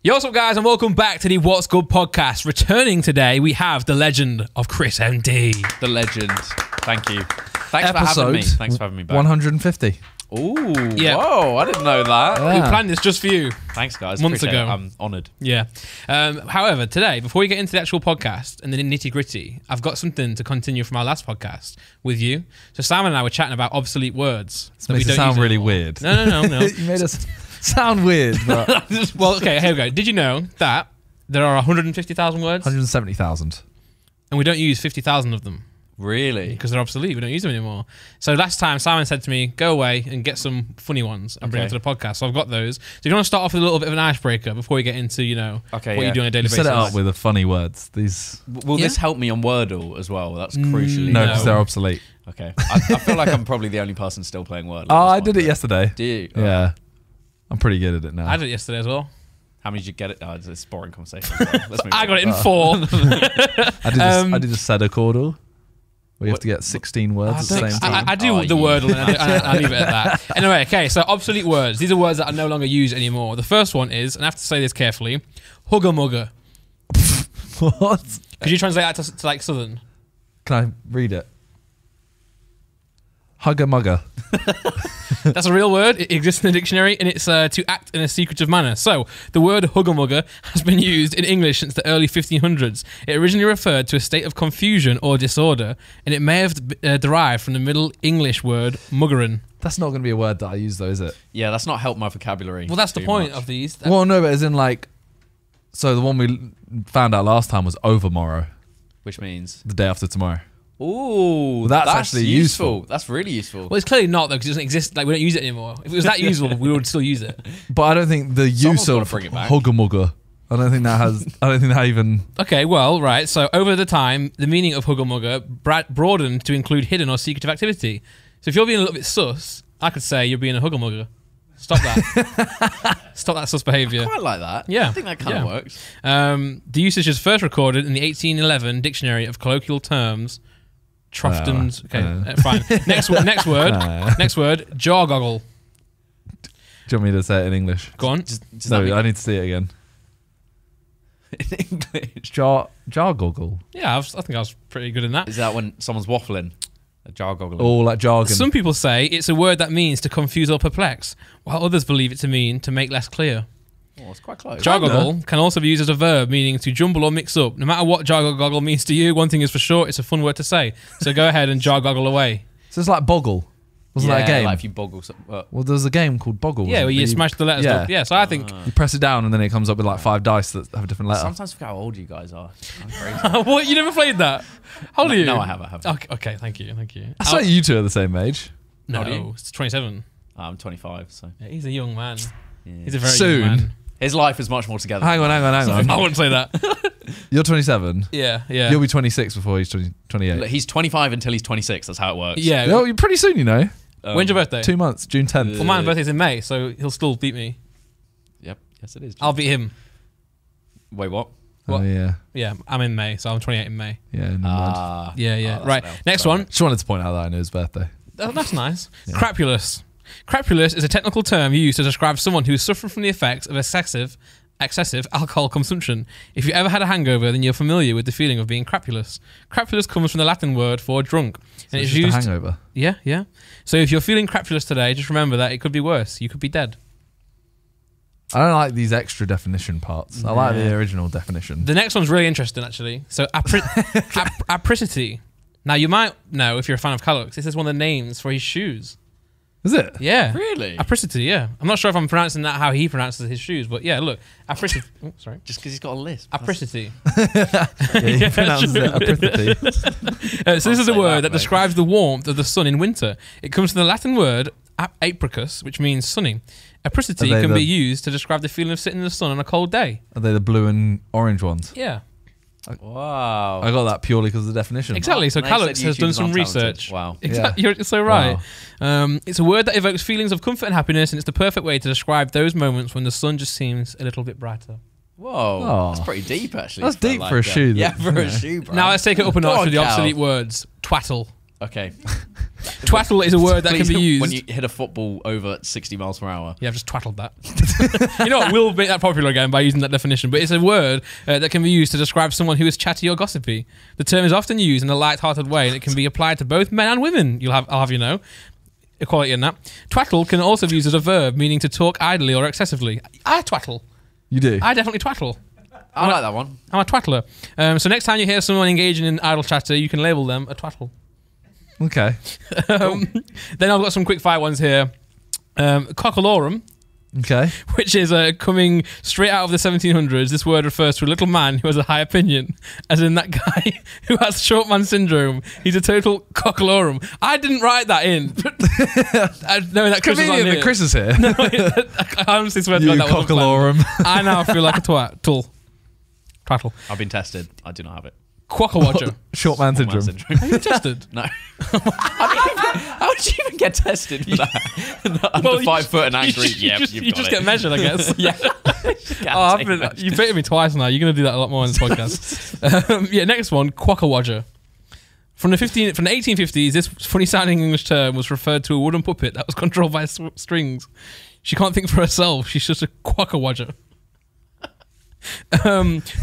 Yo, what's up, guys, and welcome back to the What's Good podcast. Returning today, we have the legend of ChrisMD. The legend. Thank you. Thanks for having me. Thanks for having me back. 150. Ooh, yeah. Whoa, I didn't know that. We planned this just for you. Thanks, guys. Months Appreciate ago. it. I'm honoured. Yeah. However, today, before we get into the actual podcast and the nitty gritty, I've got something to continue from our last podcast with you. So Simon and I were chatting about obsolete words. This makes it sound really weird. No. You made us sound weird. But Well, okay, here we go. Did you know that there are 150,000 words? 170,000. And we don't use 50,000 of them. Really? Because they're obsolete. We don't use them anymore. So last time, Simon said to me, go away and get some funny ones and bring them to the podcast. So I've got those. So you want to start off with a little bit of an icebreaker before we get into, what you do on a daily basis? Set it up with the funny words. Will this help me on Wordle as well? That's crucially... No, because they're obsolete. Okay. I feel like I'm probably the only person still playing Wordle. Oh, I did it yesterday. Do you? Yeah. I'm pretty good at it now. I did it yesterday as well. How many did you get it? Oh, it's a boring conversation. Let's move I on. got it in 4. I did a Sedacordal. Where you have to get 16 words at the same time. I do the Wordle and I leave it at that. Anyway, okay, so obsolete words. These are words that are no longer used anymore. The first one is, and I have to say this carefully, hugger mugger. What? Could you translate that to like Southern? Can I read it? Hugger mugger. That's a real word. It exists in the dictionary, and it's to act in a secretive manner. So, the word hugger-mugger has been used in English since the early 1500s. It originally referred to a state of confusion or disorder, and it may have derived from the Middle English word muggerin. That's not going to be a word that I use, though, is it? Yeah, that's not helped my vocabulary. Well, that's the point of these. Well, no, but as in like... So the one we found out last time was overmorrow. Which means? The day after tomorrow. Ooh, well, that's actually useful. That's really useful. Well, it's clearly not, though, because it doesn't exist. Like, we don't use it anymore. If it was that useful, we would still use it. But I don't think the use of hugger-mugger, I don't think that even... Okay, well, right. So, over the time, the meaning of hugger-mugger broadened to include hidden or secretive activity. So, if you're being a little bit sus, I could say you're being a hugger-mugger. Stop that. Stop that sus behaviour. I quite like that. Yeah. I think that kind of works. The usage is first recorded in the 1811 Dictionary of Colloquial Terms... Troftons. Fine. Next word. Next word. Jar goggle. Do you want me to say it in English? Go on. I need to see it again. In English? Jar goggle. Yeah, I think I was pretty good in that. Is that when someone's waffling? A jar goggling? Oh, like jargon. Some people say it's a word that means to confuse or perplex, while others believe it to mean to make less clear. Oh, it's quite close. Jar goggle can also be used as a verb, meaning to jumble or mix up. No matter what jar goggle means to you, one thing is for sure, it's a fun word to say. So go ahead and jar goggle away. So it's like boggle. Wasn't that a game? Like if you boggle something. Well, there was a game called Boggle. Yeah, where you smash the letters up. Yeah, so I think... You press it down and then it comes up with like 5 dice that have a different letter. Sometimes I forget how old you guys are. I'm crazy. What? You never played that? How old are you? No, I have. Okay, thank you. I thought you two are the same age. No, it's 27. I'm 25, so... Yeah, he's a young man. Yeah. He's a very young man. His life is much more together. Hang on. I wouldn't say that. You're 27? Yeah. You'll be 26 before he's 28. Look, he's 25 until he's 26. That's how it works. Yeah. Well, you're pretty soon, you know. When's your birthday? 2 months, June 10th. Well, my birthday's in May, so he'll still beat me. Yep. Yes, it is. I'll beat him. Wait, what? Oh, yeah. Yeah, I'm in May, so I'm 28 in May. Yeah. Yeah. Oh, Right. Next one. Just wanted to point out that I knew his birthday. Oh, that's nice. Yeah. Crapulous. Crapulous is a technical term used to describe someone who is suffering from the effects of excessive alcohol consumption. If you ever had a hangover, then you're familiar with the feeling of being crapulous. Crapulous comes from the Latin word for drunk. So it's used a hangover? Yeah. So if you're feeling crapulous today, just remember that it could be worse. You could be dead. I don't like these extra definition parts. I like the original definition. The next one's really interesting, actually. So apricity. Now, you might know, if you're a fan of Callux, this is one of the names for his shoes. Is it? Yeah. Really? Apricity, yeah. I'm not sure if I'm pronouncing that how he pronounces his shoes, but yeah, look. Apricity. Oh, sorry. Just because he's got a lisp. Apricity. He pronounces it apricity. So this is a word that describes the warmth of the sun in winter. It comes from the Latin word apricus, which means sunny. Apricity can be used to describe the feeling of sitting in the sun on a cold day. Are they the blue and orange ones? Yeah. Wow. I got that purely because of the definition. Exactly. So Callux has done some research. Wow. Exactly. Yeah. You're so right. Wow. It's a word that evokes feelings of comfort and happiness, and it's the perfect way to describe those moments when the sun just seems a little bit brighter. Whoa. That's pretty deep, actually. That's deep for a shoe. Yeah, for a shoe, bro. Now let's take it up a notch with the obsolete words. Twaddle. Okay. Twaddle is a word that can be used when you hit a football over 60 miles per hour. Yeah, I've just twaddled that. You know what? We'll make that popular again by using that definition. But it's a word that can be used to describe someone who is chatty or gossipy. The term is often used in a light-hearted way, and it can be applied to both men and women. I'll have you know. Equality in that. Twaddle can also be used as a verb, meaning to talk idly or excessively. I twaddle. You do? I definitely twaddle. I like that one. I'm a twaddler. So next time you hear someone engaging in idle chatter, you can label them a twaddle. Okay. Then I've got some quick fire ones here. Cockalorum, Okay. which is coming straight out of the 1700s. This word refers to a little man who has a high opinion, as in that guy who has short man syndrome. He's a total cockalorum. I didn't write that in. I know that Chris was on Convenient here. that Chris is here. No, I honestly swear to You God that wasn't planned. cockalorum. I now feel like a twattle. Twattle. I've been tested. I do not have it. Quackawatcher. Short man Small man syndrome. Have you tested? No. How did you even get tested for that? Under Well, 5 foot and angry. You Yep, just, you've you got just it. get measured, I guess. Yeah. You've baited me twice now. You're going to do that a lot more in this podcast. Next one, quackawodger. From the 1850s, this funny sounding English term was referred to a wooden puppet that was controlled by strings. She can't think for herself. She's just a quackawodger.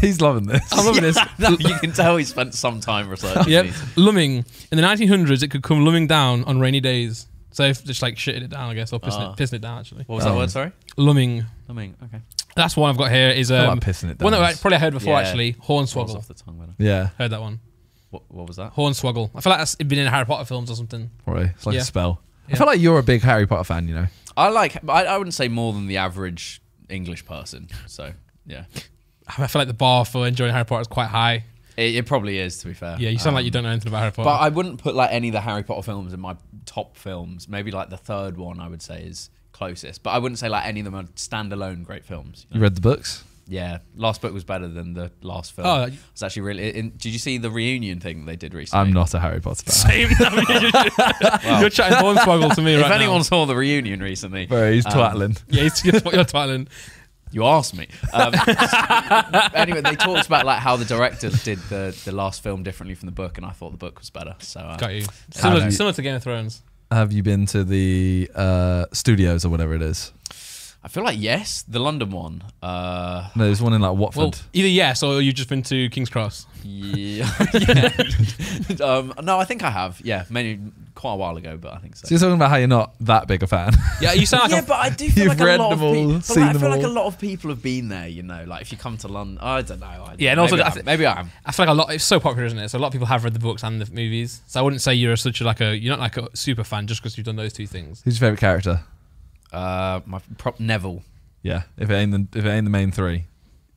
He's loving this. I'm loving this. No, you can tell he spent some time researching Yep. these. Lumming. In the 1900s, it could come lumming down on rainy days. So if just like shitting it down, I guess, or pissing it down, actually. What was that word, sorry? Lumming. I mean, okay. That's one I've got here. Is I like pissing it down. one that I probably heard before, Yeah. actually. Rolls Hornswoggle. off the tongue, better. Yeah. Heard that one. What was that? Hornswoggle. I feel like that's been in Harry Potter films or something. Probably. It's like Yeah. a spell. Yeah. I feel like you're a big Harry Potter fan, you know. I wouldn't say more than the average English person. So, yeah. I feel like the bar for enjoying Harry Potter is quite high. It probably is, to be fair. Yeah, you sound like you don't know anything about Harry Potter. But I wouldn't put like any of the Harry Potter films in my top films. Maybe like the third one I would say is closest. But I wouldn't say like any of them are standalone great films. You read the books? Yeah, last book was better than the last film. Oh, It's actually really. Did you see the reunion thing they did recently? I'm not a Harry Potter fan. same. You're chatting Hornswoggle to me If right anyone now. saw the reunion recently, Bro, he's twattling. Yeah, you're twatling. you asked me. Anyway, they talked about like how the director did the last film differently from the book, and I thought the book was better. So Got you. Have you- Similar to Game of Thrones. Have you been to the studios or whatever it is? I feel like yes, the London one. No, there's one in like Watford. Well, either yes or you've just been to King's Cross. Yeah. No, I think I have. Yeah, quite a while ago, but I think so. So you're talking about how you're not that big a fan. Yeah, you sound like Yeah, a but I do feel You've like a read lot of them all, people. seen I them feel like a all. lot of people have been there. You know, like if you come to London, I don't know. Yeah, and also maybe I am. I feel like a lot. It's so popular, isn't it? So a lot of people have read the books and the movies. So I wouldn't say you're you're not like a super fan just because you've done those two things. Who's your favourite character? Neville. Yeah, if it ain't the main three,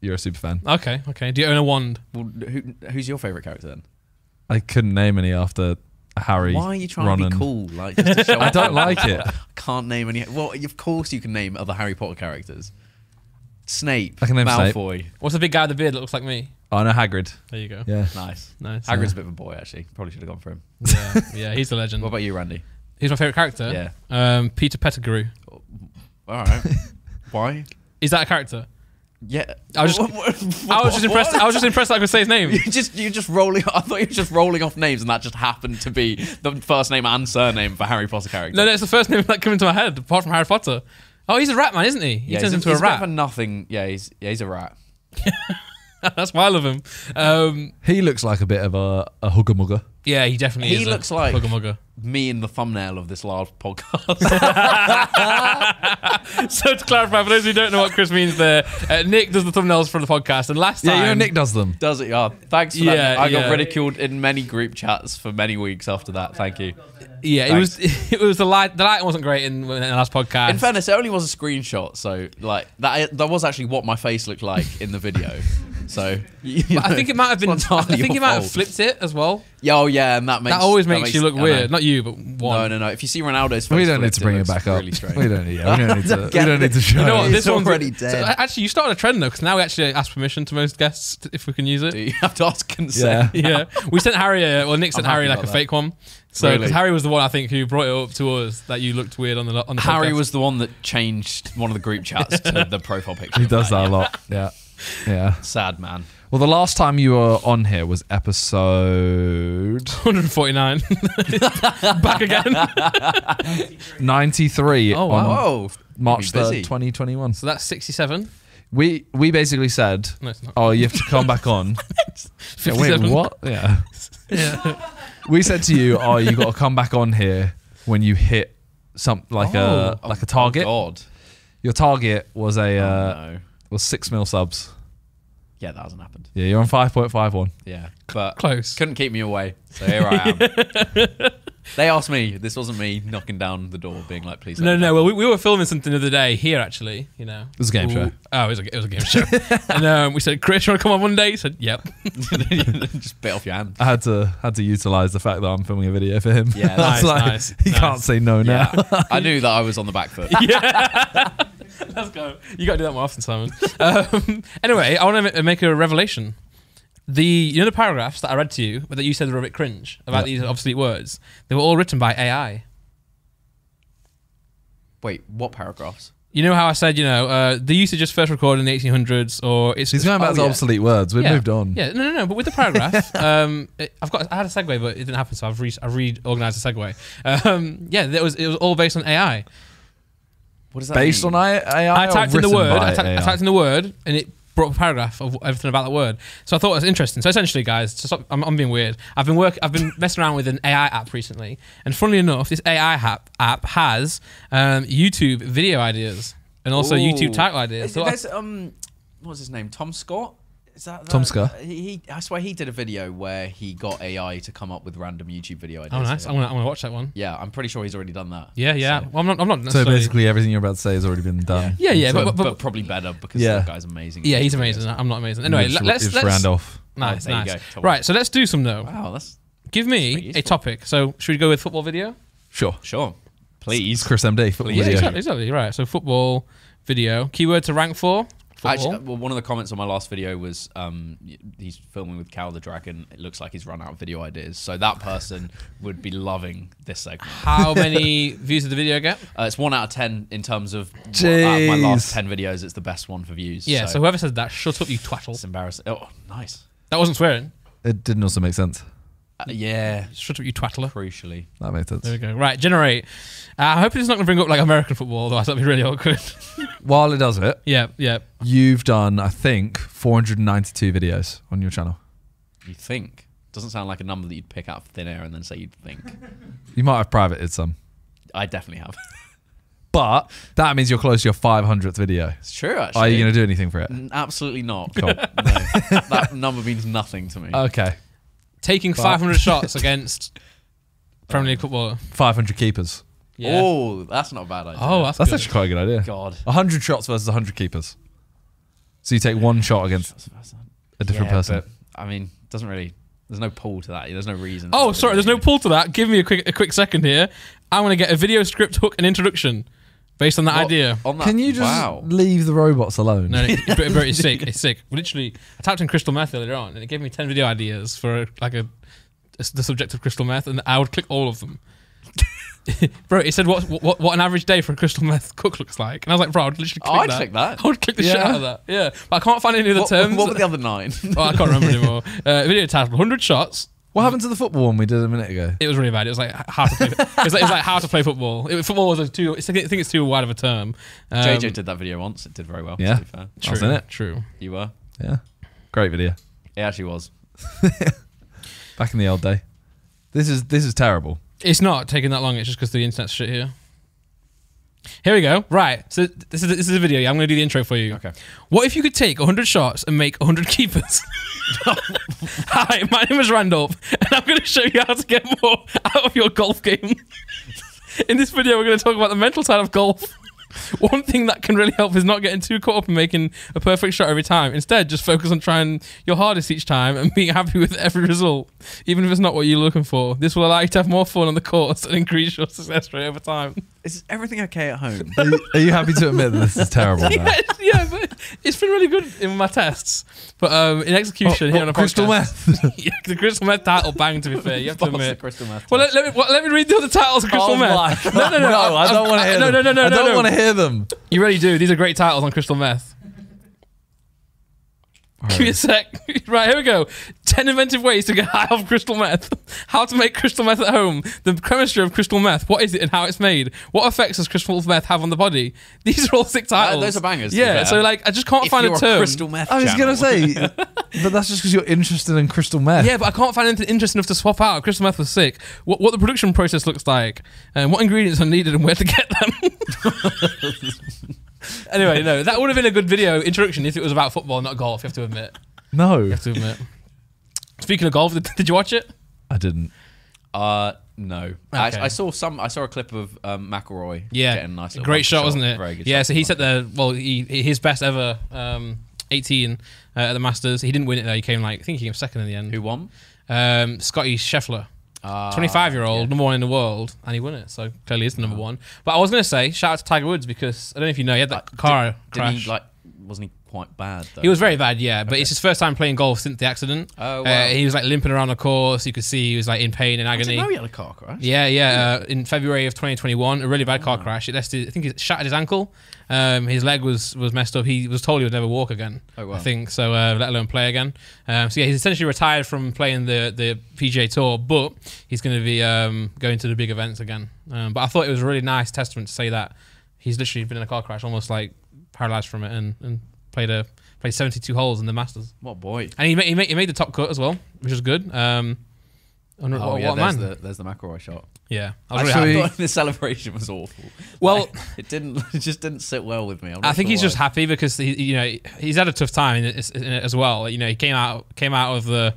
you're a super fan. Okay. Do you own a wand? Well, who's your favourite character then? I couldn't name any after Harry. Why are you trying Ron, to be and- cool? Like, just to show I off? don't like it. I can't name any. Well, of course you can name other Harry Potter characters. Snape. I can name Snape. Malfoy. What's the big guy with the beard that looks like me? Oh, no, Hagrid. There you go. Yeah. Nice. Nice. Hagrid's a bit of a boy, actually. Probably should have gone for him. Yeah, he's a legend. What about you, Randy? Who's my favourite character? Yeah. Peter Pettigrew. All right. Why? Is that a character? Yeah. I was just impressed. I was just impressed that I could say his name. You're just rolling. I thought you were just rolling off names, and that just happened to be the first name and surname for Harry Potter character. No, it's the first name that came into my head, apart from Harry Potter. Oh, he's a rat man, isn't he? He turns into a he's rat. bit of a nothing. Yeah, he's a rat. That's why I love him. He looks like a bit of a hugger mugger. Yeah, he definitely is. He looks like hugger mugger. me in the thumbnail of this large podcast. So to clarify, for those who don't know what Chris means there, Nick does the thumbnails for the podcast, and last time... Yeah, you know Nick does them. Does it? Yeah. Thanks for Yeah, that. I got yeah. ridiculed in many group chats for many weeks after that. Thank you. Yeah, it was the light wasn't great in the last podcast. In fairness, it only was a screenshot, so like that was actually what my face looked like in the video. So But I think it might have been... it's I not entirely think he your might have fault. flipped it as well. Yeah, oh yeah, and that Always makes you look I know. weird. Not you, but one. No. If you see Ronaldo's face, We don't need flipped, to bring it looks back up. really strange. We don't need to. We don't need to show. You know what? it. This one's already So, dead. actually, you started a trend though, because now we actually ask permission to most guests if we can use it. You have to ask consent. Yeah. Yeah, we sent Harry. Nick sent I'm Harry happy like a about fake one. So Really? because Harry was the one I think who brought it up to us that you looked weird on the Harry podcast. was the one that changed one of the group chats to the profile picture. He does that a lot. Yeah. Yeah. Sad man. Well, the last time you were on here was episode 149. Back again. 93 Oh, wow. on Whoa. March You're 3rd, busy. 2021. So that's 67. We basically said, No, it's not. oh, you have to come back on. Yeah, wait, 57. what? Yeah. Yeah. We said to you, oh, you got to come back on here when you hit a target. Oh, God. Your target was No. was 6 mil subs. Yeah, that hasn't happened. Yeah, you're on 5.51. Yeah. But Close. couldn't keep me away. So here I am. They asked me. This wasn't me knocking down the door being like, please. No. Well, we were filming something the other day here, actually. You know, It was a game show. Oh, it was a game show. And we said, Chris, you want to come on one day? He said, yep. Just bit off your hand. I had to utilize the fact that I'm filming a video for him. Yeah, Nice, Like, he nice. can't say no now. Yeah. I knew that I was on the back foot. Yeah. Let's go. You got to do that more often, Simon. Anyway, I want to make a revelation. The paragraphs that I read to you, but that you said were a bit cringe about these obsolete words, they were all written by AI. Wait, what paragraphs? You know how I said, the usage is first recorded in the 1800s, or it's He's going back to obsolete words. We've moved on. Yeah, no. But with the paragraph, I had a segue, but it didn't happen, so I've reorganized the segue. It was all based on AI. What does that Based mean? on AI. I typed in the written word. by I typed in the word, and it brought up a paragraph of everything about the word. So I thought it was interesting. So essentially, guys, I'm being weird. I've been messing around with an AI app recently, and funnily enough, this AI app has YouTube video ideas and also Ooh. YouTube title ideas. So There's, what's his name? Tom Scott? Is that Tom Scott? I swear he did a video where he got AI to come up with random YouTube video ideas. oh, nice. I'm gonna watch that one. Yeah, I'm pretty sure he's already done that. Yeah. So, Well, I'm not So necessarily. basically, everything you're about to say has already been done. Yeah. but probably better because that guy's amazing. Yeah, he's amazing. I'm not amazing. Anyway, let's round off. Nice, there you nice. go. Top Right, so let's do some though. Wow, that's Give pretty me useful. a topic. So should we go with football video? Sure. sure. Please. It's ChrisMD. Football Please. video. Exactly. Right. So football video. Keyword to rank for. Football. Actually, well, one of the comments on my last video was he's filming with Cal the Dragon. It looks like he's run out of video ideas. So that person would be loving this segment. How many views did the video get? It's 1 out of 10 in terms of out of my Jeez. last 10 videos. It's the best one for views. Yeah. So whoever says that, shut up, you twattle. it's embarrassing. Oh, nice. That wasn't swearing. It didn't also make sense. Yeah, Shut up, you twattler. crucially. That makes sense. There we go. Right. Generate. I hope it's not going to bring up like American football, otherwise that'd be really awkward. While it does it, Yeah. you've done, I think, 492 videos on your channel. You think? Doesn't sound like a number that you'd pick out of thin air and then say you'd think. You might have privated some. I definitely have. But that means you're close to your 500th video. It's true, actually. Are you going to do anything for it? Absolutely not. Cool. No. That number means nothing to me. Okay. Taking 500 shots against Premier League footballer. 500 keepers. Yeah. Oh, that's not a bad idea. Oh, that's That's good. actually quite a good idea. God. 100 shots versus 100 keepers. So you take one shot against a different person. But, I mean, doesn't really. There's no pull to that. There's no reason. Oh, sorry. There's no pull to that. Give me a quick second here. I'm going to get a video script, hook, and introduction based on that idea. On that, Can you just leave the robots alone? No, it's sick. It's sick. Literally, I typed in crystal meth earlier on, and it gave me 10 video ideas for the subject of crystal meth, and I would click all of them. Bro, it said what an average day for a crystal meth cook looks like, and I was like, bro, I'd literally click I'd that. click that. I would click the shit out of that. Yeah, but I can't find any other terms. What were the other 9? Oh, I can't remember anymore. Video title: 100 shots. What happened to the football one we did a minute ago? It was really bad. It was like how to play. It was like how to play football. Football was I think it's too wide of a term. JJ did that video once. It did very well. Yeah. To be fair. I was in it. True. You were. Yeah. Great video. It actually was. Back in the old day. This is terrible. It's not taking that long. It's just because the internet's shit here. Here we go. Right. So this is a video. Yeah, I'm going to do the intro for you. Okay. What if you could take 100 shots and make 100 keepers? Hi, my name is Randolph, and I'm going to show you how to get more out of your golf game. In this video, we're going to talk about the mental side of golf. One thing that can really help is not getting too caught up in making a perfect shot every time. Instead, just focus on trying your hardest each time and being happy with every result, even if it's not what you're looking for. This will allow you to have more fun on the course and increase your success rate over time. Is everything okay at home? Are you happy to admit that this is terrible now? Yeah, but it's been really good in my tests. But in execution here on a crystal podcast, meth. yeah, the crystal meth title banged. To be fair, you have to Boss the admit. crystal meth Well, test. let me read the other titles of crystal Oh meth. my God. No, I don't want to hear them. No. I don't want to No. hear them. You really do. These are great titles on crystal meth. Give me a sec. Right, here we go. 10 inventive ways to get high off crystal meth. How to make crystal meth at home. The chemistry of crystal meth. What is it and how it's made? What effects does crystal meth have on the body? These are all sick titles. Those are bangers. Yeah, so like I just can't find a term. Crystal meth I was channel. going to say, but that's just because you're interested in crystal meth. Yeah, but I can't find anything interesting enough to swap out. Crystal meth was sick. What the production process looks like, and what ingredients are needed and where to get them. Anyway, no, that would have been a good video introduction if it was about football, not golf. You have to admit. No. You have to admit. Speaking of golf, did you watch it? I didn't. No. Okay. I saw a clip of McElroy. Yeah, getting a nice little great shot, wasn't it? Very good. Yeah, shot. so he set his best ever 18 at the Masters. He didn't win it though. He came I think he came second in the end. Who won? Scotty Scheffler. 25-year-old, number one in the world, and he won it, so clearly is the number one. But I was going to say, shout out to Tiger Woods, because I don't know if you know, he had that car crash. Wasn't he quite bad, though? He was very bad, yeah, but it's his first time playing golf since the accident. Oh, wow. He was limping around the course. You could see he was in pain and I agony. didn't know he had a car crash. Yeah. In February of 2021, a really bad car crash. I think it shattered his ankle. His leg was messed up. He was told he would never walk again. Oh, wow. I think so. Let alone play again. So yeah, he's essentially retired from playing the PGA Tour, but he's going to be going to the big events again. But I thought it was a really nice testament to say that he's literally been in a car crash, almost paralyzed from it, and played 72 holes in the Masters. What boy? And he made the top cut as well, which is good. What a man. There's the McElroy shot. Yeah, I was Actually, really I happy. thought the celebration was awful. Well, it just didn't sit well with me. I think he's just happy because he's had a tough time in it as well. He came out of the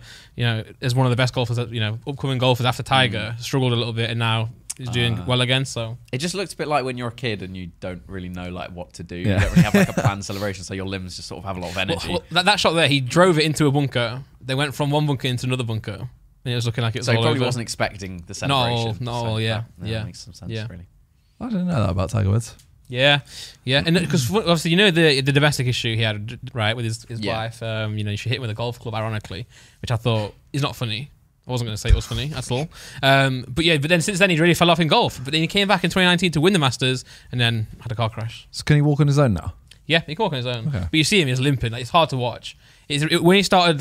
as one of the best golfers, upcoming golfers after Tiger, struggled a little bit, and now he's doing well again. So it just looks a bit like when you're a kid and you don't really know what to do. Yeah. You don't really have a planned celebration, so your limbs just sort of have a lot of energy. well, that shot there, he drove it into a bunker. They went from one bunker into another bunker. And it was looking like it was so he all probably over. wasn't expecting the celebration. Yeah. That makes some sense, really. I didn't know that about Tiger Woods. Yeah, and because obviously the domestic issue he had right with his wife. She hit him with a golf club, ironically, which I thought is not funny. I wasn't going to say it was funny at all. But then since then he really fell off in golf. But then he came back in 2019 to win the Masters, and then had a car crash. So can he walk on his own now? Yeah, he can walk on his own. Okay. But you see him, he's limping. It's hard to watch. When he started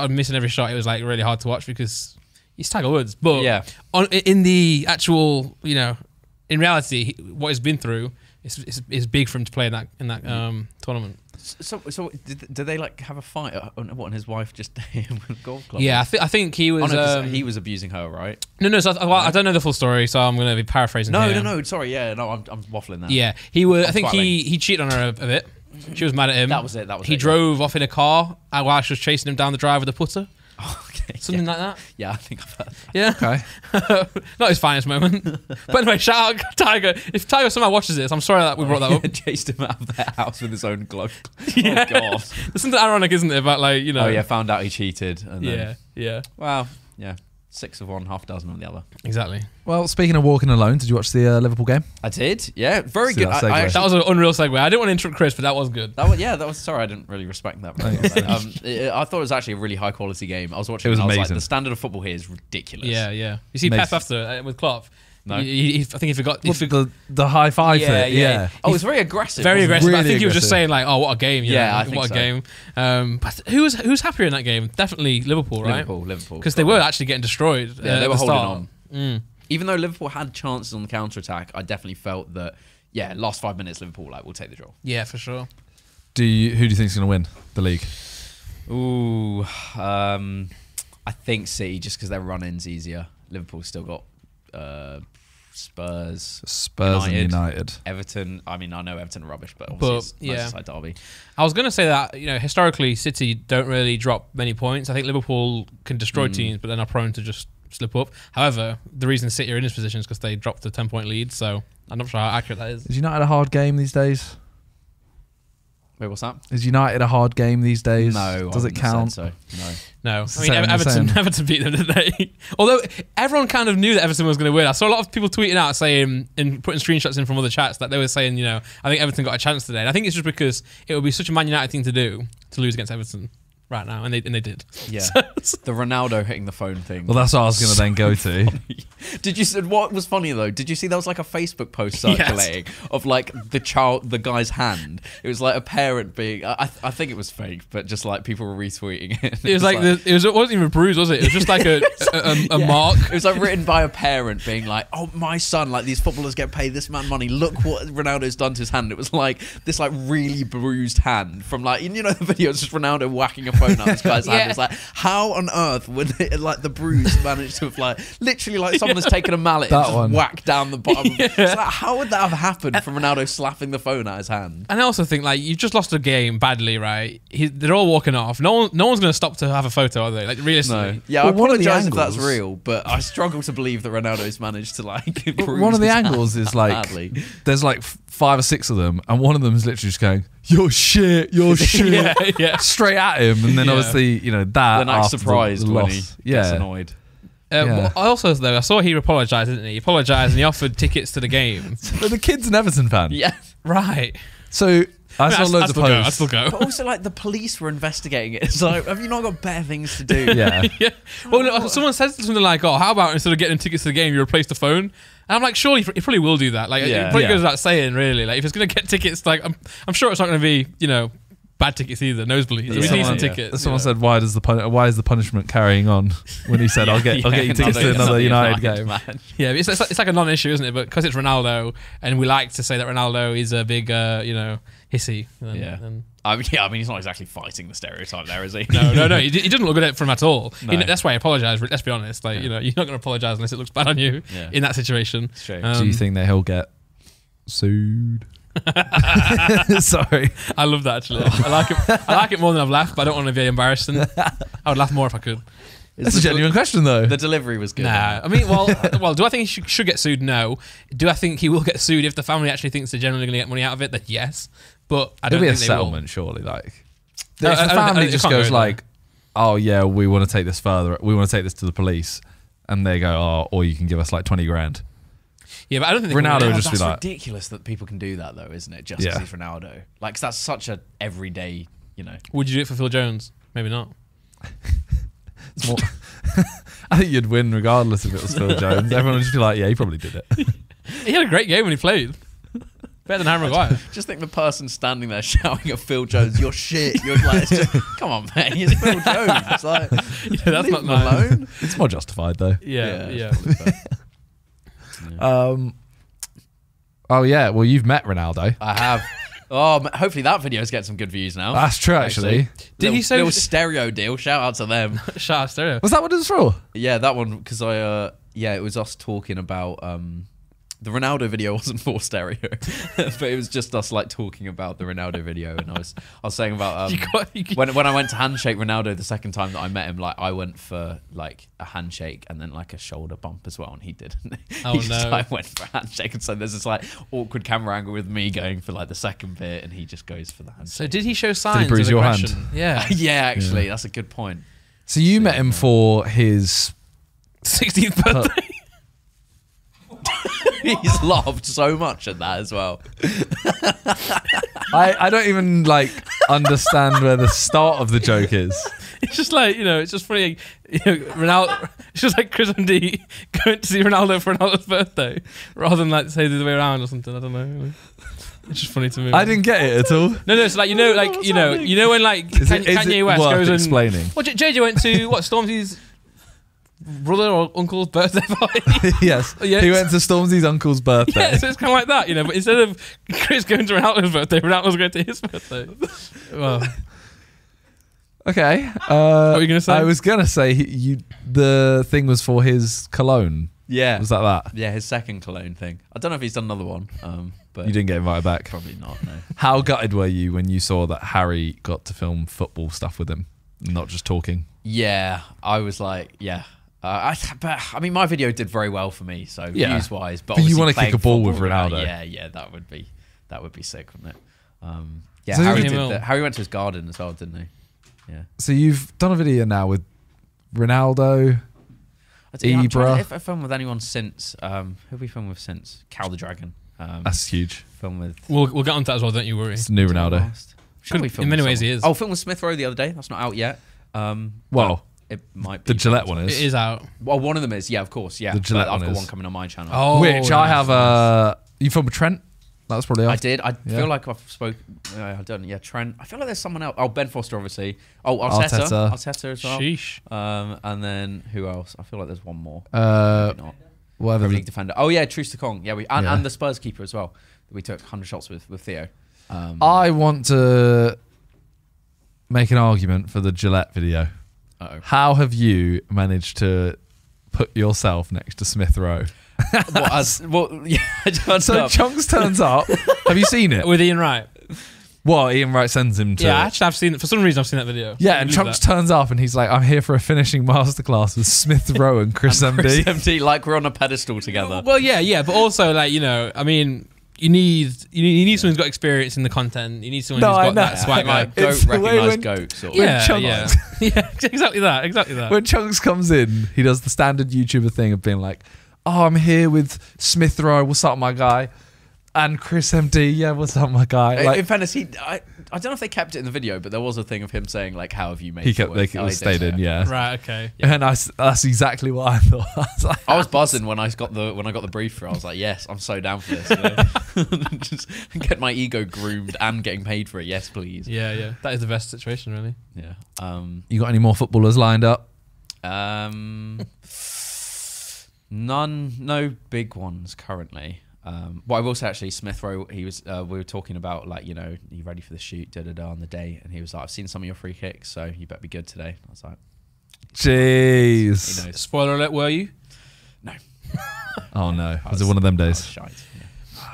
missing every shot, it was really hard to watch because he's Tiger Woods. But in the actual, in reality, what he's been through is big for him to play in that tournament. So did they have a fight? And his wife just hit him with a golf club? Yeah, I think he was. He was abusing her, right? No. So I don't know the full story, so I'm going to be paraphrasing. No. Sorry, I'm waffling now. Yeah, he was. I think he cheated on her a bit. She was mad at him. That was it. He drove off in a car while she was chasing him down the drive with a putter. Okay. Something like that. Yeah, I think I've heard that. Yeah. Okay. Not his finest moment. But anyway, shout out Tiger. If Tiger somehow watches this, I'm sorry that we brought that up. Chased him out of their house with his own glove. Yeah. Oh, God. There's something ironic, isn't it? About Oh, yeah, found out he cheated. And Yeah. Well, yeah. 6 of one, half a dozen on the other. Exactly. Well, speaking of walking alone, did you watch the Liverpool game? I did. Yeah, very See good. that segue. That was an unreal segue. I didn't want to interrupt Chris, but that was good. That was sorry, I didn't really respect that. I thought it was actually a really high quality game. I was watching. It was and I amazing. the standard of football here is ridiculous. Yeah. You see Pep Amazing. after with Klopp. No. I think he forgot. The high five bit, yeah. Oh, it's very aggressive. Very wasn't it? aggressive. Really I think he was just aggressive. saying what a game. I think what a so. game. But who's happier in that game? Definitely Liverpool, right? Liverpool. Because they were actually getting destroyed. Yeah, they were at the holding start. on. Even though Liverpool had chances on the counter attack, I definitely felt that. Yeah, last 5 minutes, Liverpool will take the draw. Yeah, for sure. Who do you think is going to win the league? Ooh, I think City, just because their run-in's easier. Liverpool's still got Spurs and United. Everton. I mean, I know Everton are rubbish, but obviously it's Merseyside derby. I was going to say that historically City don't really drop many points. I think Liverpool can destroy teams, but they're not prone to just slip up. However, the reason City are in this position is because they dropped a 10-point lead. So I'm not sure how accurate that is. Is United a hard game these days? Wait, what's that? Is United a hard game these days? No. Does it count? So. No. It's I mean, the same. Everton beat them, didn't they? Although everyone kind of knew that Everton was going to win. I saw a lot of people tweeting out saying and putting screenshots in from other chats that they were saying, I think Everton got a chance today. And I think it's just because it would be such a Man United thing to do to lose against Everton right now, and they did. Yeah. The Ronaldo hitting the phone thing. Well, that's what I was going to then go to. Did you see what was funny though? Did you see there was like a Facebook post circulating of like the guy's hand? It was like a parent being. I think it was fake, but just like people were retweeting it. It was like it wasn't even a bruise, was it? It was just like a mark. It was like written by a parent being like, "Oh, my son, like these footballers get paid this amount of money. Look what Ronaldo's done to his hand." It was like this like really bruised hand from like the video is just Ronaldo whacking a phone out this guy's hand. It's like, how on earth would it, like the bruise manage to have like literally like someone has taken a mallet and just whacked down the bottom. It's like, how would that have happened from Ronaldo slapping the phone out his hand? And I also think like you've just lost a game badly, right? They're all walking off. No one's going to stop to have a photo, are they? Like realistically. No. Yeah, I apologise if that's real, but I struggle to believe that Ronaldo's managed to like. One of the angles is like badly. There's like 5 or 6 of them, and one of them is literally just going, "You're shit, you're shit," straight at him, and then obviously that. They're like surprised when he gets annoyed. Well, also, though, I saw he apologised, didn't he? He apologised and he offered tickets to the game. But the kid's an Everton fan. Yeah. Right. So I saw loads of posts. I still go. But also, like, the police were investigating it. It's like, have you not got better things to do? Yeah. Well, no, someone says something like, "Oh, how about instead of getting tickets to the game, you replace the phone?" And I'm like, surely he probably will do that. Like, it probably goes without saying, really. Like, if it's going to get tickets, like, I'm sure it's not going to be, bad tickets either, nosebleeds. It'll be decent tickets. Someone said, "Why is the punishment carrying on?" When he said, "I'll get you tickets to another United game." Yeah, it's like a non-issue, isn't it? But because it's Ronaldo, and we like to say that Ronaldo is a big, hissy. I mean, he's not exactly fighting the stereotype there, is he? No. He doesn't look at it from at all. No. That's why I apologise. Let's be honest. Like, you're not going to apologise unless it looks bad on you in that situation. Do you think that he'll get sued? Sorry, I love that actually. I like it more than I've laughed, but I don't want to be embarrassing. I would laugh more if I could. That's a genuine question, though. The delivery was good. Nah, I mean, well, do I think he should get sued? No. Do I think he will get sued if the family actually thinks they're generally going to get money out of it? Then yes, but I don't think a settlement. Surely, like if the family just goes like, "Oh yeah, we want to take this further. We want to take this to the police," and they go, "Oh, or you can give us like 20 grand." Yeah, but I don't think Ronaldo would just be like... That's ridiculous that people can do that, though, isn't it? Just because he's Ronaldo. Like, 'cause that's such a everyday, Would you do it for Phil Jones? Maybe not. I think you'd win regardless if it was Phil Jones. Everyone would just be like, "Yeah, he probably did it." He had a great game when he played. Better than Harry Maguire. Just think the person standing there shouting at Phil Jones, "You're shit." You're like, come on, man. He's Phil Jones. It's like, that's not nice. Alone. It's more justified, though. Yeah. Oh yeah, well you've met Ronaldo. I have. Oh, hopefully that video's getting some good views now. That's true, actually. Did he say little stereo deal? Shout out to them. Shout out stereo. Was that what it was for? Yeah, that one because it was us talking about the Ronaldo video wasn't for stereo, but it was just us like talking about the Ronaldo video, and I was saying about when I went to handshake Ronaldo the second time that I met him, like I went for like a handshake and then like a shoulder bump as well, and he didn't. He just like went for a handshake, and so there's this like awkward camera angle with me going for like the second bit, and he just goes for the handshake. So did he show signs? Did he bruise of your aggression? hand? Yeah, actually, that's a good point. So you met him for his 16th birthday. He's laughed so much at that as well. I don't even like understand where the start of the joke is. It's just like, it's just funny. Ronaldo, it's just like ChrisMD going to see Ronaldo for Ronaldo's birthday rather than like say the other way around or something. I don't know. It's just funny to me. I didn't get it at all. No, it's like, when like Kanye West goes and explaining. Well, JJ went to Stormzy's brother or uncle's birthday party. Yes, he went to Stormzy's uncle's birthday. Yeah, so it's kind of like that, but instead of Chris going to Ronaldo's birthday, Ronaldo's going to his birthday. Well. Okay. What were you going to say? I was going to say the thing was for his cologne. Yeah. Was that? Yeah, his second cologne thing. I don't know if he's done another one, but you didn't get invited back? Probably not, no. How gutted were you when you saw that Harry got to film football stuff with him, not just talking? Yeah, I was like, yeah. I mean, my video did very well for me, so views-wise. But you want to kick a ball with Ronaldo? Yeah, that would be sick, wouldn't it? So Harry did that. Harry went to his garden as well, didn't he? Yeah. So you've done a video now with Ronaldo, Ibra. If I filmed with anyone since, who have we filmed with since? Cal the Dragon. That's huge. Film with. We'll get onto that as well. Don't you worry. It's the new Ronaldo. In many ways, he is. Oh, film with Smith Rowe the other day. That's not out yet. Well, It might be. The Gillette one is. It is out. Well, one of them is. Yeah, of course. Yeah. The Gillette I've got one one is. coming on my channel. Oh, Which I have. You filmed with Trent? That was probably. I did. I feel like I've spoke. I don't. Yeah, Trent. I feel like there's someone else. Oh, Ben Foster, obviously. Oh, Arteta as well. Sheesh. And then who else? I feel like there's one more. Whatever. Premier League defender. Oh yeah, Truce to Kong. Yeah, and the Spurs keeper as well. We took 100 shots with Theo. I want to make an argument for the Gillette video. Uh-oh. How have you managed to put yourself next to Smith Rowe? So Chunks turns up. Have you seen it? With Ian Wright. Well, Ian Wright sends him to. Yeah, actually, I've seen it. For some reason, I've seen that video. Yeah, and Chunks turns up and he's like, I'm here for a finishing masterclass with Smith Rowe and ChrisMD. ChrisMD, like we're on a pedestal together. Well, yeah, but also, like, you know, I mean, you need someone who's got experience in the content. You need someone who's got that swag. Like, goat recognise goat, sort of. Yeah, exactly that. When Chunks comes in, he does the standard YouTuber thing of being like, oh, I'm here with Smith Rowe. What's up, my guy? And ChrisMD, yeah, what's up, my guy? Like, in fairness, I don't know if they kept it in the video, but there was a thing of him saying, like, how have you made he it kept work? they stayed in, yeah. Right, okay. Yeah. And that's exactly what I thought. I was buzzing when I got the brief through. I was like, yes, I'm so down for this. You know? Just get my ego groomed and getting paid for it. Yes, please. Yeah. That is the best situation, really. Yeah. You got any more footballers lined up? None. No big ones currently. Well, I will say actually, Smith Rowe. He was. We were talking about, like, you know, are you ready for the shoot? On the day, and he was like, I've seen some of your free kicks, so you better be good today. I was like, jeez. He knows. Spoiler alert, were you? No. Oh no. Was it one of them days? Shite. Yeah.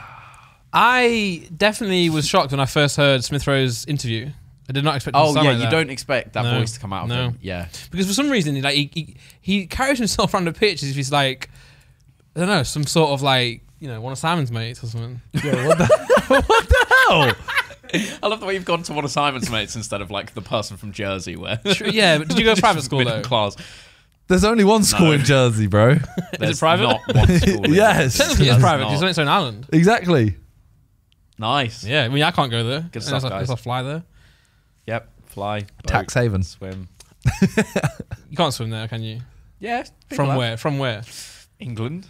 I definitely was shocked when I first heard Smith Rowe's interview. I did not expect. Oh yeah, like you don't expect that voice to come out of him. Yeah, because for some reason, like he carries himself around the pitch as if he's like, I don't know, some sort of, like, you know, one of Simon's mates or something. Yeah, what the hell? I love the way you've gone to one of Simon's mates instead of, like, the person from Jersey. Where yeah, but did you go to private school though? Class. There's only one school in Jersey, bro. Is it private? Not one school. Yes, technically it's private. It's on its own island. Exactly. Nice. Yeah, I mean, I can't go there. Good stuff, guys. I'll fly there. Yep, fly. Boat, tax haven. Swim. You can't swim there, can you? Yeah. From where? From where? England.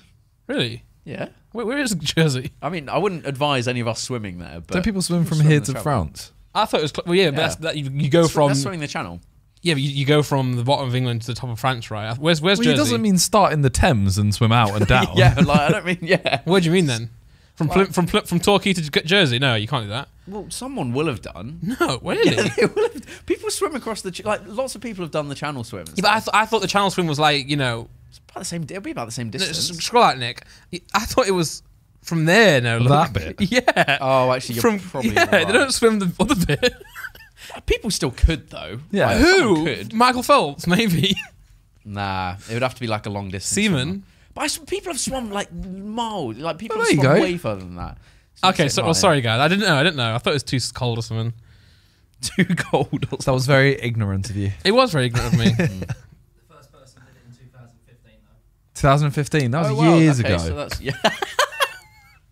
Really? Yeah. Where is Jersey? I mean, I wouldn't advise any of us swimming there. But don't people swim from here to France? I thought it was. Well, yeah, but that's that. You go from. That's swimming the channel. Yeah, but you go from the bottom of England to the top of France, right? Where's Jersey? It doesn't mean start in the Thames and swim out and down. Yeah, like, I don't mean, yeah. What do you mean then? From Torquay to Jersey? No, you can't do that. Well, someone will have done. No, really? Yeah, they will have. People swim across the like. Lots of people have done the channel swim. Yeah, but I thought the channel swim was like, you know, it's about the same. It'll be about the same distance. Scroll out, Nick. I thought it was from there. No, that bit. Yeah. Oh, actually, you're probably right. They don't swim the other bit. People still could though. Yeah. Like, who? Could. Michael Phelps, maybe. Nah, it would have to be like a long distance. Seaman. But people have swum like miles. Like people have there you swum go. way further than that. Okay, so sorry guys. I didn't know. I thought it was too cold or something. Too cold or something. That was very ignorant of you. It was very ignorant of me. The first person did it in 2015 though. 2015. That was years ago. So that's, yeah.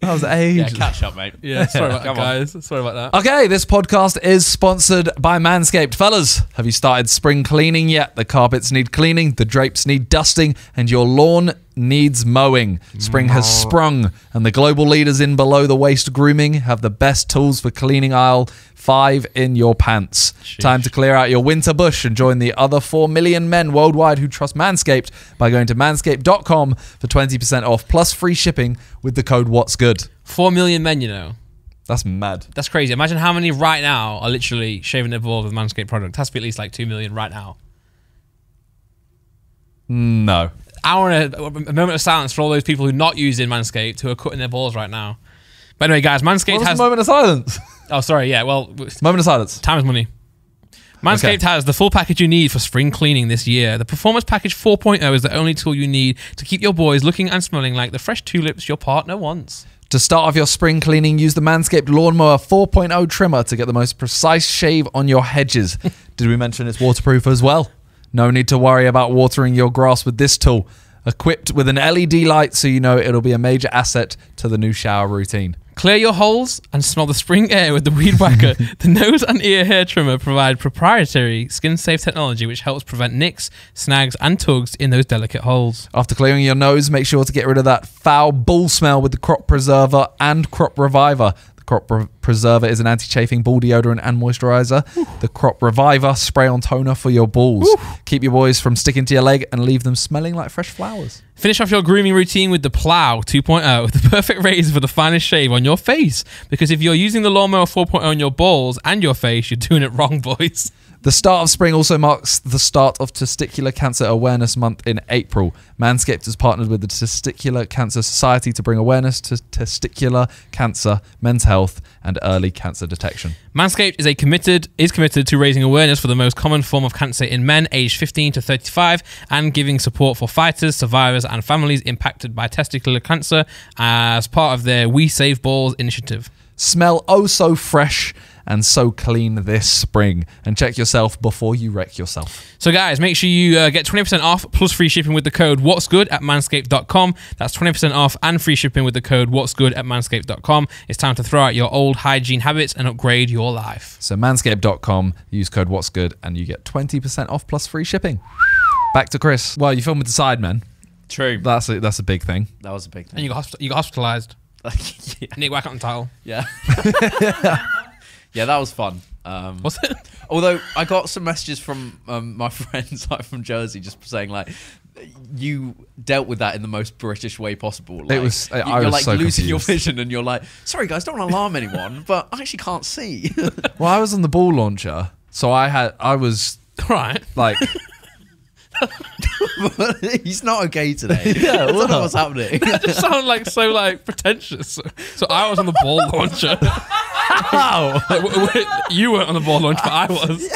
That was ages. Yeah, catch up, mate. Yeah, sorry about that, Come guys. Sorry about that. Okay, this podcast is sponsored by Manscaped. Fellas, have you started spring cleaning yet? The carpets need cleaning, the drapes need dusting, and your lawn needs mowing. Spring has sprung, and the global leaders in below-the-waist grooming have the best tools for cleaning aisle 5 in your pants. Sheesh. Time to clear out your winter bush and join the other 4 million men worldwide who trust Manscaped by going to manscaped.com for 20% off plus free shipping with the code What's Good. 4 million men, you know. That's mad. That's crazy. Imagine how many right now are literally shaving their balls with Manscaped product. It has to be at least like 2 million right now. No. A moment of silence for all those people who are not using Manscaped who are cutting their balls right now. But anyway, guys, Manscaped What was has... the moment of silence? Oh, sorry, yeah, well... Moment of silence. Time is money. Manscaped has the full package you need for spring cleaning this year. The Performance Package 4.0 is the only tool you need to keep your boys looking and smelling like the fresh tulips your partner wants. To start off your spring cleaning, use the Manscaped Lawnmower 4.0 trimmer to get the most precise shave on your hedges. Did we mention it's waterproof as well? No need to worry about watering your grass with this tool. Equipped with an LED light so you know it'll be a major asset to the new shower routine. Clear your holes and smell the spring air with the Weed Whacker. The nose and ear hair trimmer provide proprietary skin-safe technology which helps prevent nicks, snags, and tugs in those delicate holes. After clearing your nose, make sure to get rid of that foul bull smell with the Crop Preserver and Crop Reviver. The Crop Preserver is an anti-chafing ball deodorant and moisturizer. The Crop Reviver, spray-on toner for your balls. Keep your boys from sticking to your leg and leave them smelling like fresh flowers. Finish off your grooming routine with the Plow 2.0, the perfect razor for the finest shave on your face. Because if you're using the Lawnmower 4.0 on your balls and your face, you're doing it wrong, boys. The start of spring also marks the start of Testicular Cancer Awareness Month in April. Manscaped has partnered with the Testicular Cancer Society to bring awareness to testicular cancer, men's health, and early cancer detection. Manscaped is committed to raising awareness for the most common form of cancer in men aged 15 to 35 and giving support for fighters, survivors, and families impacted by testicular cancer as part of their We Save Balls initiative. Smell oh so fresh and so clean this spring, and check yourself before you wreck yourself. So guys, make sure you get 20% off plus free shipping with the code What's Good at manscaped.com. That's 20% off and free shipping with the code What's Good at manscaped.com. It's time to throw out your old hygiene habits and upgrade your life. So manscaped.com, use code What's Good, and you get 20% off plus free shipping. Back to Chris. Well, you filmed with the Sidemen. True. That's a big thing. That was a big thing. And you got hospitalised. Yeah. Nick Wack on the title. Yeah. Yeah, that was fun. Was it? Although I got some messages from my friends like from Jersey just saying like, you dealt with that in the most British way possible. Like, It was. you're was like so losing your confused. vision, and you're like, sorry guys, don't alarm anyone, but I actually can't see. Well, I was on the ball launcher, so I was Right. like, He's not okay today. Yeah, I don't know what? what's happening. That just sounded like so like pretentious. So I was on the ball launcher. how? Like, you weren't on the ball launcher, but I was.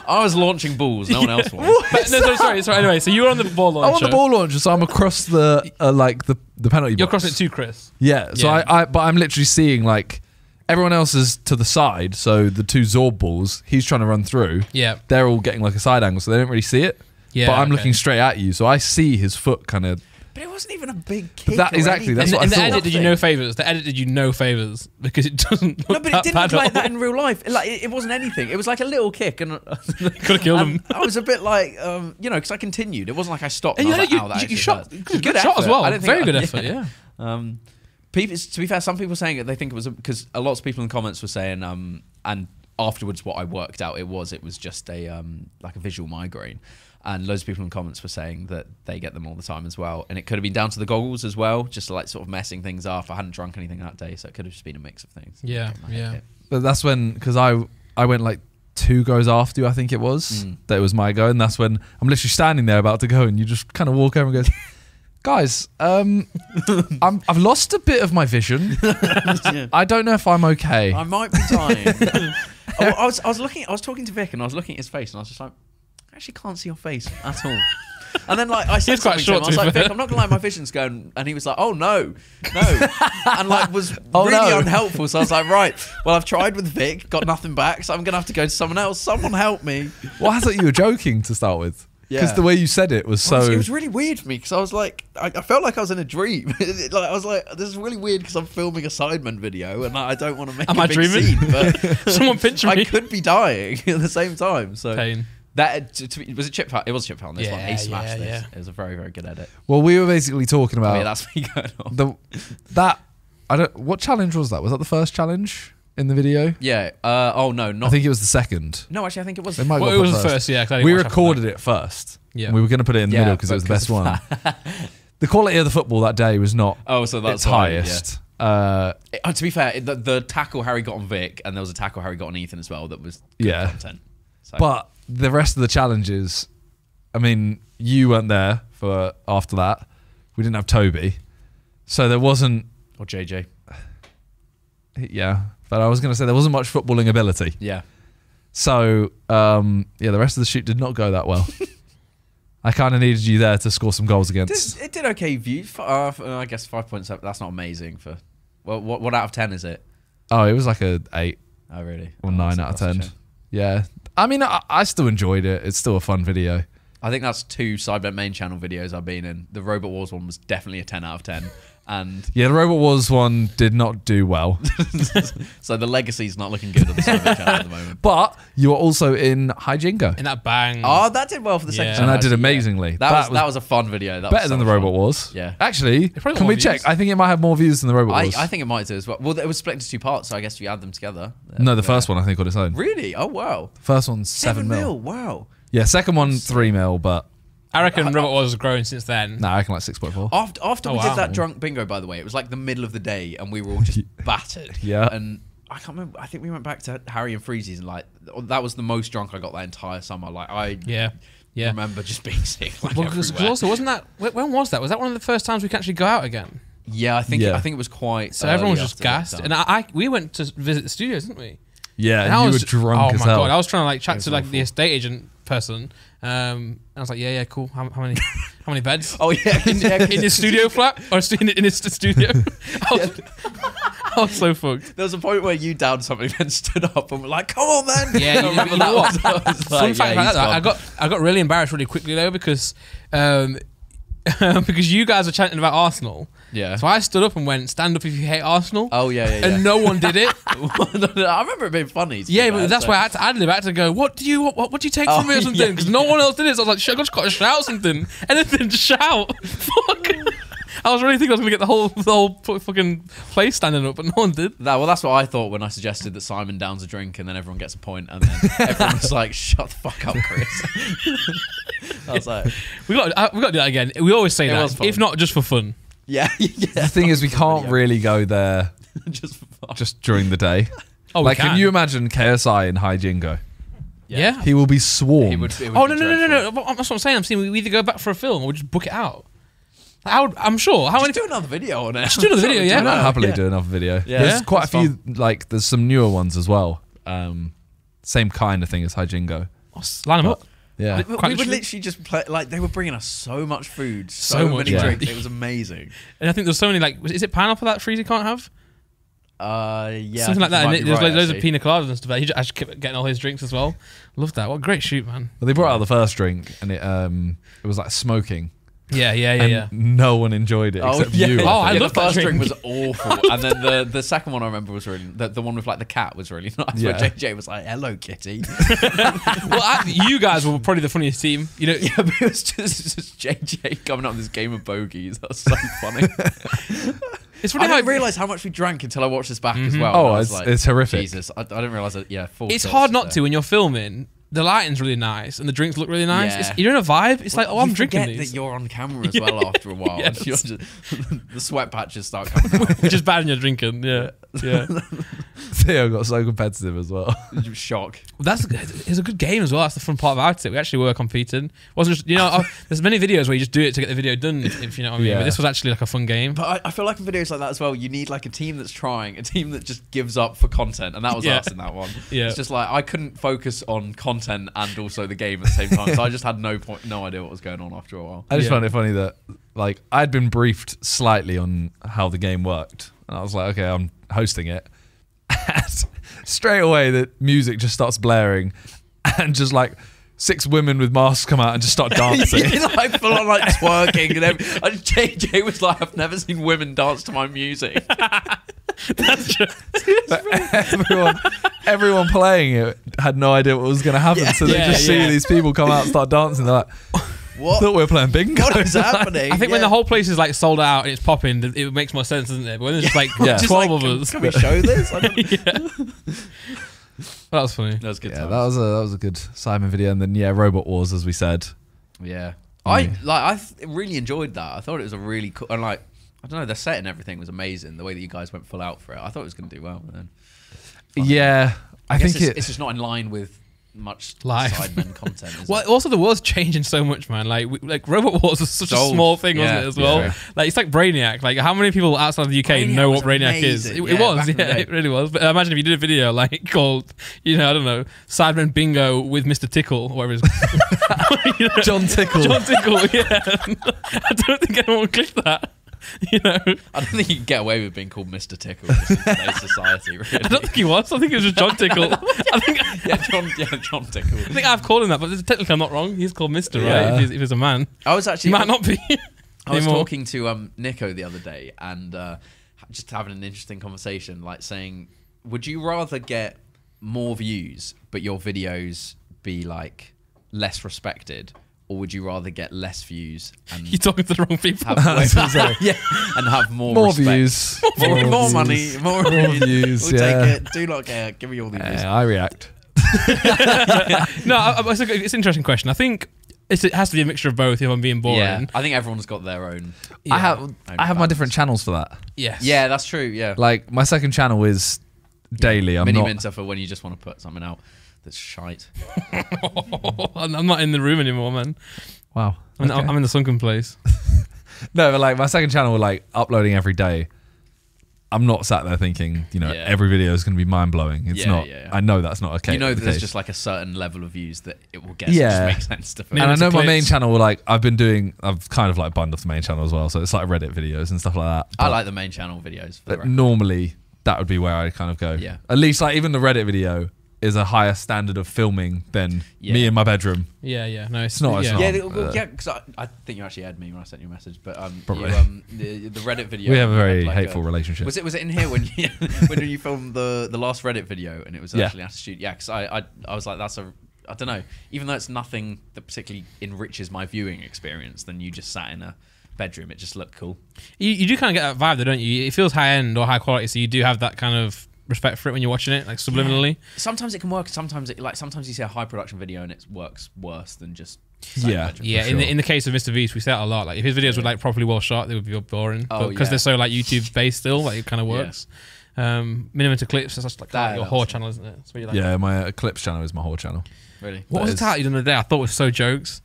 I was launching balls. No one else was. But, no, sorry. Anyway, so you were on the ball launcher. I'm on the ball launcher, so I'm across the the penalty box. You're crossing it too, Chris. Yeah, so Yeah. but I'm literally seeing like everyone else is to the side, so the two Zorb balls he's trying to run through. Yeah. They're all getting like a side angle, so they don't really see it. Yeah. But I'm okay. looking straight at you, so I see his foot kind of. But it wasn't even a big kick. That- or exactly, anything. that's what I In the thought. edit, did you no favors? The edit did you no favors because it doesn't. No, Look but it that didn't bad look like at that all. in real life. Like it wasn't anything. It was like a little kick, and Could have killed him. I was a bit like, because I continued. It wasn't like I stopped. And And you, I was had, like, "Ow, that you actually shot. hurts." Good shot as effort. well. I didn't Very think good effort. Yeah. People, to be fair, some people saying it, they think it was because a lot of people in the comments were saying, and afterwards, what I worked out it was just a like a visual migraine. And loads of people in the comments were saying that they get them all the time as well. And it could have been down to the goggles as well, just like sort of messing things up. I hadn't drunk anything that day, so it could have just been a mix of things. Yeah, Get my head yeah. hit. But that's when, because I went like 2 goes after you, I think it was. That it was my go, and that's when I'm literally standing there about to go, and you just kind of walk over and go, guys, I've lost a bit of my vision. I don't know if I'm okay. I might be dying. I was talking to Vic, and I was looking at his face, and I was just like, I actually can't see your face at all. And then like I said He's quite something to him, short, I was to be like, fair. Vic, I'm not gonna lie, my vision's going, and he was like, oh no, and like was Oh, really no. unhelpful. So I was like, right, well I've tried with Vic, got nothing back, so I'm gonna have to go to someone else. Someone help me. Well, I thought you were joking to start with. Because Yeah. the way you said it was so. It was really weird for me because I was like, I felt like I was in a dream. Like I was like, this is really weird because I'm filming a Sidemen video and like, I don't want to make Am a I big dreaming? scene, but Someone pinch me. I could be dying at the same time. So Pain. that was a chip. It was a chip on this one. Yeah, He smashed yeah, this. yeah. It was a very very good edit. Well, we were basically talking Oh about yeah, that's me going on. what challenge was that? Was that the first challenge in the video? Yeah. Oh no, I not. think it was the second. No, actually, I think it was. It might Well, have it got was put the first, yeah. 'cause I didn't We watch after recorded that. it first. Yeah. We were going to put it in the Yeah, middle because it was the best because one. The quality of the football that day was not Oh, so that's its why, yeah. highest. To be fair, the tackle Harry got on Vic, and there was a tackle Harry got on Ethan as well. That was good Yeah. content. So. But the rest of the challenges, I mean, you weren't there for after that. We didn't have Toby. So there wasn't, or JJ. yeah. But I was going to say there wasn't much footballing ability. Yeah. So, the rest of the shoot did not go that well. I kind of needed you there to score some goals against. It did okay view. I guess 5.7. That's not amazing for. Well, what out of 10 is it? Oh, it was like a 8 Oh really? or Oh, 9 that's out of a 10. shame. Yeah. I mean, I still enjoyed it. It's still a fun video. I think that's 2 Sidemen main channel videos I've been in. The Robot Wars one was definitely a 10 out of 10, And Yeah, the Robot Wars one did not do well. so the legacy's not looking good on the Sidemen channel at the moment. But you were also in Hijingo. And that bang. Oh, that did well for the second Yeah. channel. And that did actually, yeah. amazingly. That was a fun video. That better was than so the much Robot fun. Wars. Yeah. Actually, probably can more we check? views. I think it might have more views than the Robot Wars. I think it might do as well. Well, it was split into 2 parts, so I guess if you add them together. No, the first one I think on its own. Really? Oh, wow. First one's 7 mil. Wow. Yeah, second one 3 mil, but I reckon Robot Wars has grown since then. I reckon like 6.4. After we wow. did that drunk bingo, by the way, it was like the middle of the day and we were all just battered. Yeah. And I can't remember. I think we went back to Harry and Freezy's and like that was the most drunk I got that entire summer. Like I Yeah. remember just being sick. Like Well, because everywhere. also, wasn't that, when was that? Was that one of the first times we could actually go out again? Yeah, I think Yeah. it was quite. So everyone was early just after gassed. lockdown. And we went to visit the studios, didn't we? Yeah, And and you was, were drunk oh as my hell. God. I was trying to like chat was to like the awful. estate agent person. And I was like, yeah, cool. How many beds? Oh yeah, in his studio flat or in his studio? I was so fucked. There was a point where you downed something and stood up and were like, "Come on, man!" Yeah, you Remember know what? I was Fun like, fact yeah, about he's that, gone. I got really embarrassed really quickly though because because you guys were chanting about Arsenal. Yeah. So I stood up and went, "Stand up if you hate Arsenal." Oh yeah. And no one did it. I remember it being funny. to be Yeah, fair, but that's so- why I had to ad-lib. I had to go, what do you take Oh, from me or something? yeah, Because no one else did it. So I was like, I just got to shout something. Anything, just shout. Fuck. I was really thinking I was going to get the whole fucking place standing up, but no one did. Well, that's what I thought when I suggested that Simon downs a drink and then everyone gets a point, and then everyone was like, "Shut the fuck up, Chris." I was like, We got to do that again. We always say It was that, fun. if not just for fun. "Yeah, yeah." The thing is, we can't really go there just for fun. just during the day. Oh, Like, we can. can you imagine KSI in Hijingo? Yeah. He will be swarmed. It would Oh, be no. dreadful. That's what I'm saying. I'm saying we either go back for a film or we just book it out. I'm sure. How many? Just do another video on it. Just do another video, yeah. I'd happily Yeah. do another video. Yeah. There's Yeah, quite a that's few, like, there's some newer ones as well. Same kind of thing as Hijingo. Oh, line them up. Yeah. We Quite would literally. literally just play, like they were bringing us so much food, So so much, many yeah. drinks. It was amazing. And I think there's so many, like, is it pineapple that Freezy can't have? Yeah, Something like that. you might And be there's right, like loads of actually. pina coladas and stuff. He just kept getting all his drinks as well. Love that. What a great shoot, man. Well, they brought out the first drink and it was like smoking. Yeah. And no one enjoyed it except you. Oh, I yeah, love the that first drink. drink was awful, and then the second one I remember was really the one with like the cat was really nice. Yeah. Where JJ was like, "Hello, kitty." Well, you guys were probably the funniest team. You know, Yeah, but it was just JJ coming up with this game of bogeys. That was so funny. it's I funny how didn't realise how much we drank until I watched this back as well. Oh, and I was it's horrific. Jesus, I didn't realise that. Yeah, full it's tips hard not there. to when you're filming. The lighting's really nice and the drinks look really nice. Yeah. You're in a vibe. It's like, Well, I'm you drinking forget these, that you're on camera as well after a while. Yes. And you're just, the sweat patches start coming out. which is bad when you're drinking. Yeah. Theo got so competitive as well. Shock. It's a good game as well. That's the fun part about it. We actually were competing. Wasn't just, there's many videos where you just do it to get the video done, if you know what I mean. Yeah. But this was actually like a fun game. But I feel like in videos like that as well, you need like a team that's trying, a team that just gives up for content, and that was Yeah. us in that one. Yeah. It's just like I couldn't focus on content and also the game at the same time, so I just had no idea what was going on after a while. I just Yeah. found it funny that, like, I'd been briefed slightly on how the game worked. And I was like, okay, I'm hosting it. And straight away, the music just starts blaring. And just like 6 women with masks come out and just start dancing. Like full on like twerking and everything. JJ was like, I've never seen women dance to my music. Everyone playing it had no idea what was going to happen. So they just see these people come out and start dancing. They're like, What? I thought we were playing bingo. What is happening? I think when Yeah. the whole place is like sold out and it's popping, it makes more sense, doesn't it? But when there's just like Yeah. 12 Like, of us. Can we show this? I don't- That was funny. That was good. Yeah, times. that was a good Simon video. And then, Robot Wars, as we said. Yeah, I really enjoyed that. I thought it was a really cool, and like I don't know, the set and everything was amazing. The way that you guys went full out for it, I thought it was going to do well. But then Yeah, I guess think it's just not in line with much Live. Sidemen content. Is Well, it? also the world's changing so much, man. Like Robot Wars was such a Sold. small thing, wasn't Yeah, it? As well, yeah. like it's like Brainiac. Like how many people outside of the UK Brainiac know was what Brainiac is? amazing. It Yeah, was, back in the day. it really was. But imagine if you did a video like called, I don't know, Sidemen Bingo with Mr. Tickle, or whatever it's you know, John Tickle. John Tickle. Yeah, I don't think anyone would click that. I don't think you can get away with being called Mr. Tickle just in today's society. Really. I don't think he was. I think it was just John Tickle. I think John Tickle. I've called him that, but technically I'm not wrong. He's called Mr. Yeah. Right? If he's a man, I was he actually might not be. I was talking to Nico the other day and just having an interesting conversation, like saying, would you rather get more views but your videos be like less respected, or would you rather get less views and You're talking to the wrong people. and have more respect? Views, more money, more views. We'll take it. Do not care. Give me all the views. I react. No, it's an interesting question. I think it has to be a mixture of both if I'm being boring. Yeah, I think everyone's got their own. I have my different channels for that. Yes. Yeah, that's true. Yeah, Like my second channel is daily. I'm Mini not. Minter for when you just want to put something out that's shite. I'm not in the room anymore, man. Wow. I'm in the sunken place. No, but like my second channel, like uploading every day. I'm not sat there thinking, every video is going to be mind blowing. It's not. Yeah. I know that's not okay. You know that there's just like a certain level of views that it will get. Yeah, it just makes sense to. And I know my main channel, like I've kind of like bundled off the main channel as well. So it's like Reddit videos and stuff like that. I like the main channel videos. But normally that would be where I kind of go. Yeah. At least like even the Reddit video is a higher standard of filming than me in my bedroom. Yeah. No, it's not. Yeah, because I think you actually had me when I sent you a message, but probably. The Reddit video. We have a very hateful relationship. Was it in here when you filmed the last Reddit video and it was actually had to shoot? Yeah, because I was like, I don't know. Even though it's nothing that particularly enriches my viewing experience, then you just sat in a bedroom. It just looked cool. You do kind of get that vibe, though, don't you? It feels high end or high quality, so you do have that kind of respect for it when you're watching it, like subliminally. Yeah. Sometimes it can work. Sometimes you see a high production video and it works worse than just. Yeah. Sure. In the case of Mr. Beast, we say that a lot. Like if his videos were like properly well shot, they would be boring. Because they're so like YouTube based still, like it kind of works. Minimum to clips. That's like your whore channel, isn't it? That's what you like. My clips channel is my whore channel. Really? What was the title you done the other day? I thought it was so jokes.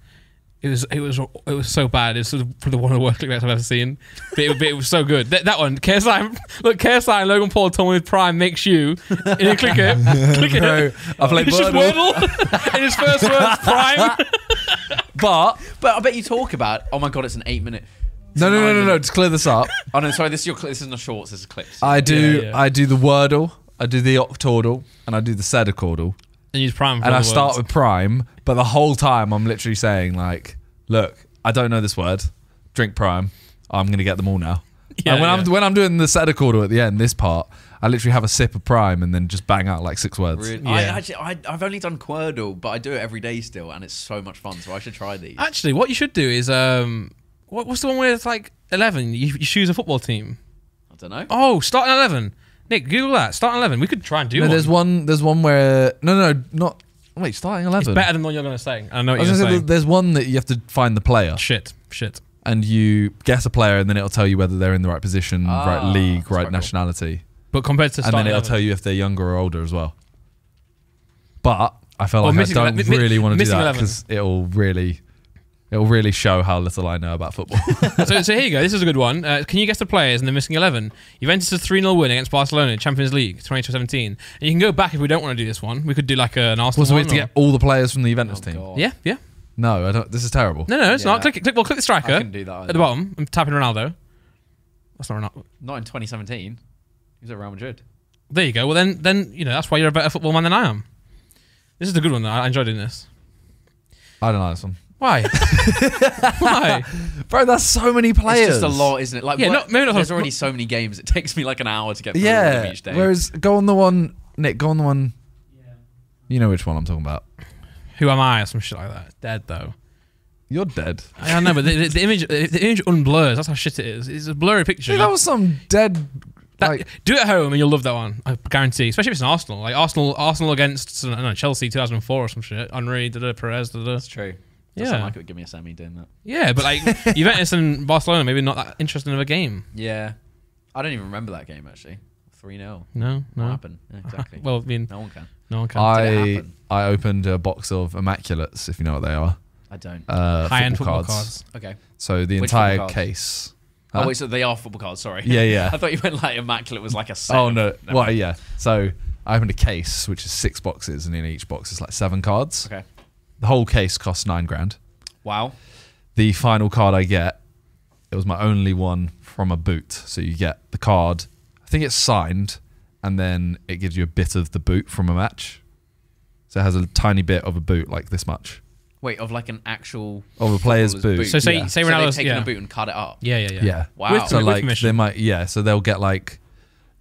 It was so bad. It's sort of probably one of the worst clickbaits I've ever seen. But it was so good. That one, KSI, Logan Paul told me with Prime makes you. And you click it. I played it's just Wordle. And his first word's Prime. But I bet you talk about, oh my God, it's an 8-minute. No. Just clear this up. Oh no, sorry. This isn't a shorts. This is clips. I do the Wordle. I do the Octordle, and I do the Sedacordle. And use Prime. And I start with Prime, but the whole time I'm literally saying like, look, I don't know this word. Drink Prime. I'm gonna get them all now. Yeah, and when I'm doing the Sedacordle at the end, this part, I literally have a sip of Prime and then just bang out like 6 words. Really? Yeah. I've only done Quordle, but I do it every day still, and it's so much fun. So I should try these. Actually, what you should do is what's the one where it's like 11? You choose a football team. I don't know. Oh, starting 11. Nick, Google that. Starting 11. We could try and do one. There's one where not. Wait, starting 11. It's better than what you're going to say. I know what you're going to say. There's one that you have to find the player. Shit. And you guess a player, and then it'll tell you whether they're in the right position, right league, right nationality. Cool. But compared to starting 11. And then it'll tell you if they're younger or older as well. But I feel like I don't really want to do that because it'll really show how little I know about football. So here you go. This is a good one. Can you guess the players in the missing 11? Juventus a 3-0 win against Barcelona in Champions League 2017. And you can go back if we don't want to do this one. We could do like an Arsenal one. We have to get all the players from the Juventus team? God. Yeah. No, I don't. This is terrible. No, it's not. Click the striker. I can do that either. At the bottom. I'm tapping Ronaldo. That's not Ronaldo. Not in 2017. He was at Real Madrid. There you go. Well, then that's why you're a better football man than I am. This is a good one, though. I enjoyed doing this. I don't like this one. Why? Why? Bro, that's so many players. It's just a lot, isn't it? Like, there's already so many games. It takes me like an hour to get through them each day. Whereas, go on the one. Yeah. You know which one I'm talking about. Who am I? Or some shit like that. Dead, though. You're dead. I know, but the image unblurs. That's how shit it is. It's a blurry picture. Dude, that was some dead... do it at home and you'll love that one. I guarantee. Especially if it's an Arsenal. Like Arsenal against Chelsea 2004 or some shit. Henry, Perez, That's true. Doesn't sound like it would give me a semi doing that. Yeah, but like Juventus and Barcelona, maybe not that interesting of a game. Yeah. I don't even remember that game, actually. 3-0. No. What happened? Yeah, exactly. Well, I mean... No one can. I opened a box of Immaculates, if you know what they are. I don't. High-end football cards. Okay. So the entire case... Oh, wait, so they are football cards, sorry. Yeah. I thought you meant like Immaculate was like a set. Oh, no. Well, yeah. So I opened a case, which is 6 boxes, and in each box is like 7 cards. Okay. The whole case costs $9,000. Wow. The final card I get, it was my only one from a boot. So you get the card, I think it's signed, and then it gives you a bit of the boot from a match. So it has a tiny bit of a boot, like this much. Wait, of like an actual of a player's boot. So say so Ronaldo's they've taken a boot and cut it up. Yeah. Wow. So like permission. they might, so they'll get like,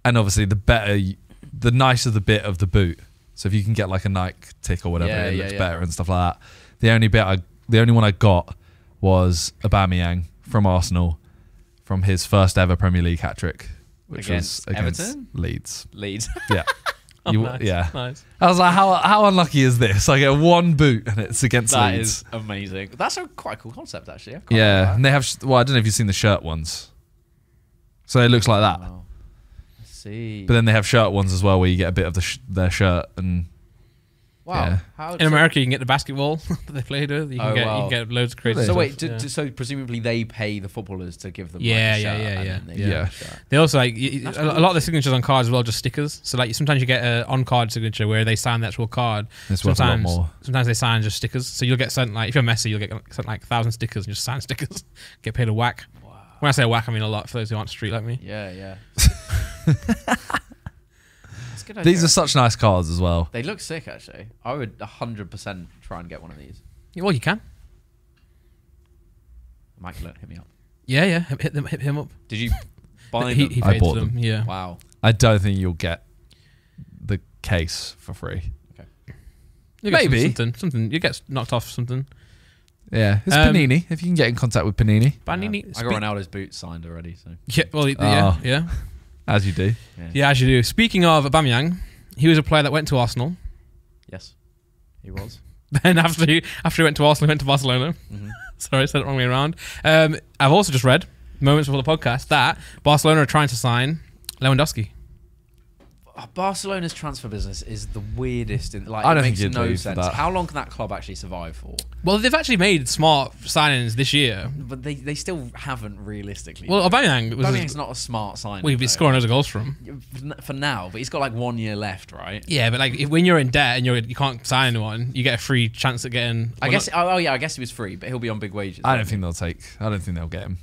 and obviously the nicer the bit of the boot. So if you can get like a Nike tick or whatever, it looks better and stuff like that. The only one I got was Aubameyang from Arsenal, from his first ever Premier League hat trick, which was against Everton? Leeds. Yeah. Nice. Nice. I was like, how unlucky is this? I get one boot and it's against That Leeds. is amazing. That's a quite cool concept, actually. And they have. Well, I don't know if you've seen the shirt ones. So it looks like that. Wow. I see. But then they have shirt ones as well, where you get a bit of their shirt and. Wow. Yeah. In America, you can get the basketball that they played with. You can get loads of crazy So stuff. wait, so presumably they pay the footballers to give them like a shirt and then they get a shirt. They also like a lot of the signatures on cards as well, just stickers. So like sometimes you get an on-card signature where they sign the actual card. It's worth a lot more. Sometimes they sign just stickers. So you'll get sent like if you're Messi, you'll get sent like 1,000 stickers and just sign stickers. Get paid a whack. Wow. When I say a whack, I mean a lot for those who aren't street like me. Yeah. These are such nice cards as well. They look sick, actually. I would 100% try and get one of these. Yeah, well, you can. Immaculate, hit me up. Yeah. Hit him up. Did you buy He them? I paid bought them. Yeah. Wow. I don't think you'll get the case for free. You get Maybe. something. You get knocked off something. Yeah, it's Panini. If you can get in contact with Panini, Panini. I got Ronaldo's boots signed already. So Yeah. Well, yeah. as you do. Yeah, as you do. Speaking of Aubameyang, he was a player that went to Arsenal. Yes, he was. Then after he went to Arsenal, he went to Barcelona. Mm-hmm. Sorry, I said it the wrong way around. I've also just read, moments before the podcast, that Barcelona are trying to sign Lewandowski. Barcelona's transfer business is the weirdest. It I don't makes think you'd no leave for sense. that. How long can that club actually survive for? Well, they've actually made smart signings this year. But they still haven't realistically. Well, Aubameyang's not a smart signing. We've been though. scoring loads of goals for him. For now, but he's got like 1 year left, right? Yeah, but like when you're in debt and you can't sign anyone, you get a free chance at getting. I guess. I guess he was free, but he'll be on big wages. I don't think they'll get him.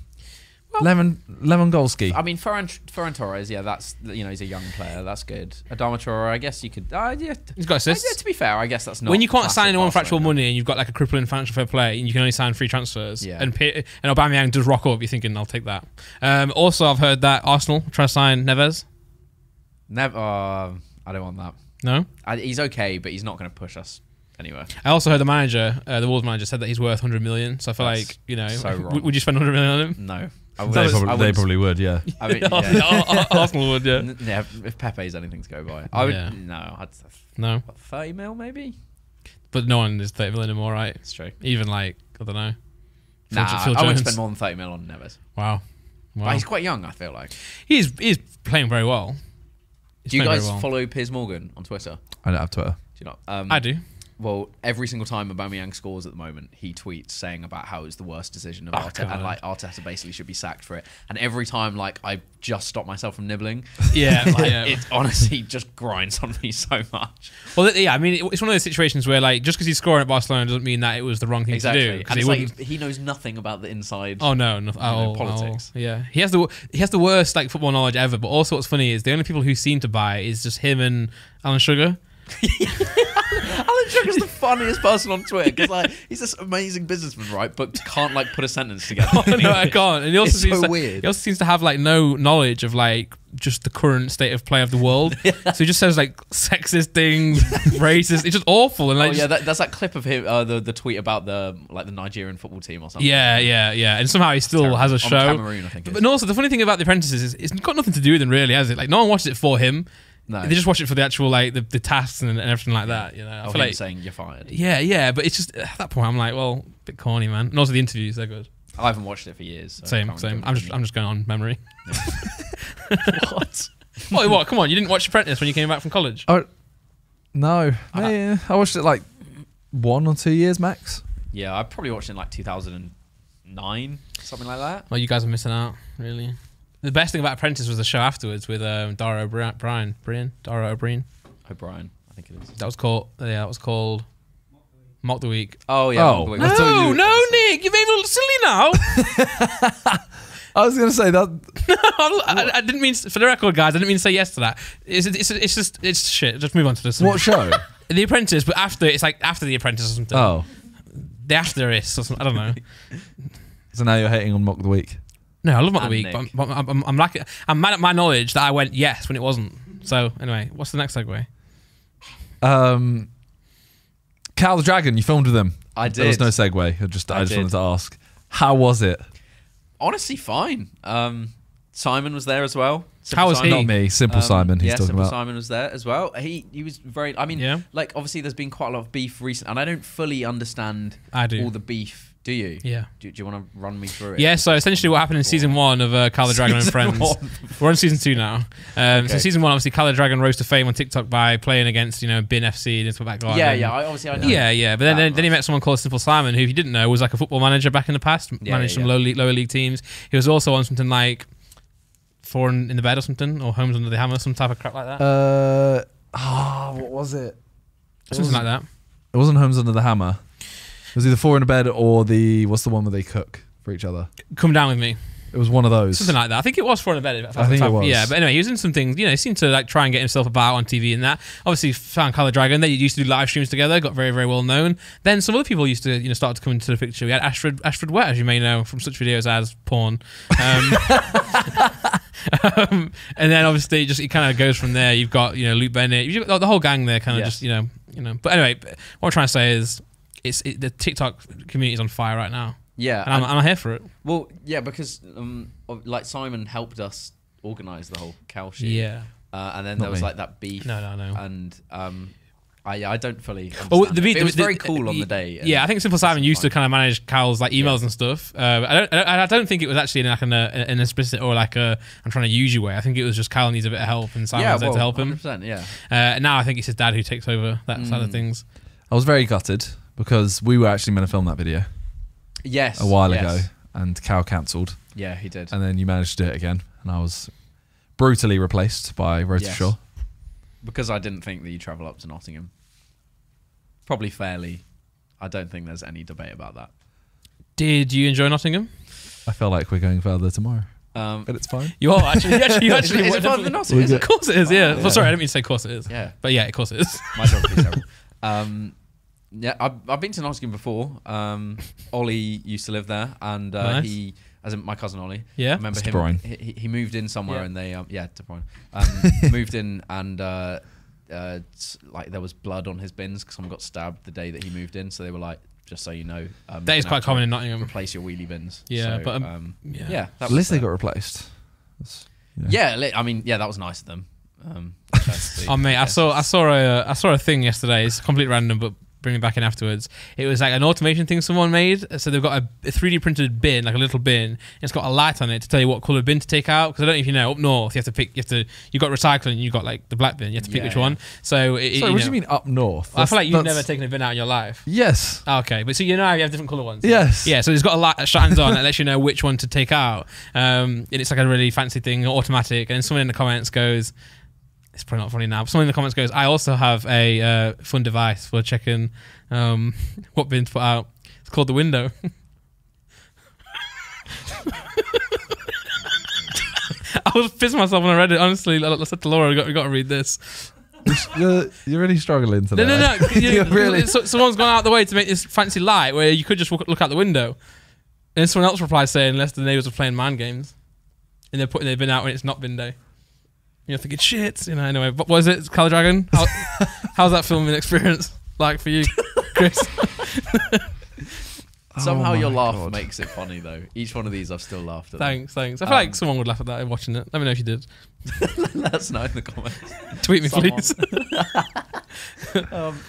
Lewandowski. I mean, Ferran Torres, that's he's a young player. That's good. Adama Traore, I guess you could. He's got assists. To be fair, I guess that's not. When you can't classic sign anyone for actual Barcelona. money and you've got like a crippling financial fair play and you can only sign free transfers, Yeah. and Aubameyang does rock up, you're thinking, I'll take that. Also, I've heard that Arsenal try to sign Neves. Never. I don't want that. No? He's okay, but he's not going to push us anywhere. I also heard the manager, the Wolves manager, said that he's worth 100 million. So I feel That's like, so wrong. would you spend 100 million on him? No. They probably would, yeah. I mean, yeah. Arsenal would, yeah. Yeah, if Pepe's anything to go by, I would. Yeah. No, I'd No. 30 mil maybe. But no one is 30 million anymore, right? It's true. Even like, I don't know. Nah, Phil I wouldn't Jones. spend more than 30 mil on Neves. Wow. But he's quite young, I feel like. He's playing very well. Do you guys follow Piers Morgan on Twitter? I don't have Twitter. Do you not? I do. Well, every single time Aubameyang scores at the moment, he tweets saying about how it's the worst decision of Arteta, and like Arteta basically should be sacked for it. And every time, like, I just stop myself from nibbling. Yeah, It honestly just grinds on me so much. Well, yeah, I mean, it's one of those situations where, like, just because he's scoring at Barcelona doesn't mean that it was the wrong thing to do. And it's like he knows nothing about the inside. Oh no, politics. Yeah, he has the worst like football knowledge ever. But also, what's funny is the only people who seem to buy is just him and Alan Sugar. Alan Sugar's the funniest person on Twitter because like he's this amazing businessman, right? But can't like put a sentence together. Oh, no, I can't. And he also It's weird. He also seems to have like no knowledge of like just the current state of play of the world. So he just says like sexist things, racist. It's just awful. And like, that's that clip of him, the tweet about the Nigerian football team or something. Yeah. And somehow he still has a On show. Cameroon, I think. But also, the funny thing about The Apprentices is it's got nothing to do with them, really, has it? Like, no one watches it for him. No. They just watch it for the actual like the tasks and everything like that. You know, I feel like saying you're fired. Yeah. But it's just at that point, I'm like, well, a bit corny, man. And also the interviews, they're good. I haven't watched it for years. So Same. I'm just going on memory. What? What? Come on, you didn't watch Apprentice when you came back from college? Oh, no. I watched it like 1 or 2 years max. Yeah, I probably watched it in like 2009, something like that. Well, you guys are missing out, really. The best thing about Apprentice was the show afterwards with Dara O'Brien. Dara O'Brien. O'Brien, I think it is. That was called Mock the Week. Oh yeah. Oh. Mock the Week. No, Nick, you made me look silly now. I was going to say that. I didn't mean, for the record, guys, I didn't mean to say yes to that. It's shit. Just move on to this. What show? The Apprentice, but after The Apprentice or something. Oh. The asterisk or something. I don't know. So now you're hating on Mock of the Week. No, I love Mock of the And Week, but I'm mad at my knowledge that I went yes when it wasn't. So anyway, what's the next segue? Cal the Dragon, you filmed with him. I did. There was no segue. I just wanted to ask, how was it? Honestly, fine. Simon was there as well. How was he? Not me, Simple Simon. He's talking Simple about. Simon was there as well. He was very. I mean, like obviously, there's been quite a lot of beef recently, and I don't fully understand all the beef. Do you? Yeah. Do you want to run me through it? Yeah. So essentially, what happened in season 1 of Cal the Dragon and Friends? We're on season 2 now. So season 1, obviously, Cal the Dragon rose to fame on TikTok by playing against Bin FC and stuff like that. I know. Yeah. But then he met someone called Simple Simon, who, if you didn't know, was like a football manager back in the past. Managed some lower league teams. He was also on something like Four in the Bed or something, or Homes Under the Hammer, some type of crap like that. What was it? Something like that. It wasn't Homes Under the Hammer. It was either Four in a Bed or what's the one where they cook for each other? Come Down With Me. It was one of those. Something like that. I think it was Four in a Bed. I think it was. Yeah, but anyway, he was in some things. He seemed to like try and get himself about on TV and that. Obviously, found Cal the Dragon. They used to do live streams together. Got very, very well known. Then some other people used to start to come into the picture. We had Ashford Wet, as you may know from such videos as porn. And then obviously it kind of goes from there. You've got Luke Bennett. You've got the whole gang there, kind of just But anyway, what I'm trying to say is, the TikTok community is on fire right now. Yeah, and I'm here for it. Well, yeah, because like Simon helped us organise the whole Cal shit. Yeah, and then there was like that beef. No. And I don't fully understand. Well, it was very cool on the day. Yeah, I think Simple Simon used to kind of manage Cal's like emails and stuff. I don't think it was actually in like an explicit or like I'm trying to use you way. I think it was just Cal needs a bit of help and Simon's there to help him. 100%, yeah. And now I think it's his dad who takes over that side of things. I was very gutted because we were actually meant to film that video. Yes. A while ago, and Cal cancelled. Yeah, he did. And then you managed to do it again, and I was brutally replaced by Road to Shore. Because I didn't think that you travel up to Nottingham. Probably fairly. I don't think there's any debate about that. Did you enjoy Nottingham? I feel like we're going further tomorrow. But it's fine. You are actually. Is it further than Nottingham? Of course it is, yeah. Well, sorry, I didn't mean to say of course it is. Yeah. But yeah, of course it is. My geography's terrible. Yeah, I've been to Nottingham before. Ollie used to live there, and nice. he, as in my cousin Ollie, yeah, I remember him. De Bruyne. He moved in somewhere, and they De Bruyne moved in, and like there was blood on his bins because someone got stabbed the day that he moved in. So they were like, just so you know, that is quite common in Nottingham. Replace your wheelie bins. Yeah, so, but yeah, at least they got replaced. Yeah, I mean, yeah, that was nice of them. Oh mate, I saw a thing yesterday. It's completely random, but bring me back in afterwards. It was like an automation thing someone made. So they've got a 3D printed bin, like a little bin. And it's got a light on it to tell you what colour bin to take out. Because I don't know if you know, up north you got recycling, you got like the black bin. You have to pick which one. So what do you mean up north? I feel like you've never taken a bin out in your life. Yes. Oh, okay, but so you know you have different colour ones. Yes. Yeah. So it's got a light that shines on that lets you know which one to take out. And it's like a really fancy thing, automatic. And someone in the comments goes, it's probably not funny now, but someone in the comments goes, I also have a fun device for checking what bin to put out. It's called the window. I was pissing myself when I read it, honestly. I said to Laura, we got to read this. You're really struggling today. No. Really? Someone's gone out the way to make this fancy light where you could just look out the window. And then someone else replied saying, unless the neighbours are playing mind games. And they're putting their bin out when it's not bin day. You're thinking, shit, anyway. What was it? Cal the Dragon? How's that filming experience like for you, Chris? Somehow your laugh makes it funny, though. Each one of these I've still laughed at. Thanks. I feel like someone would laugh at that watching it. Let me know if you did. Let us know in the comments. Tweet me, please.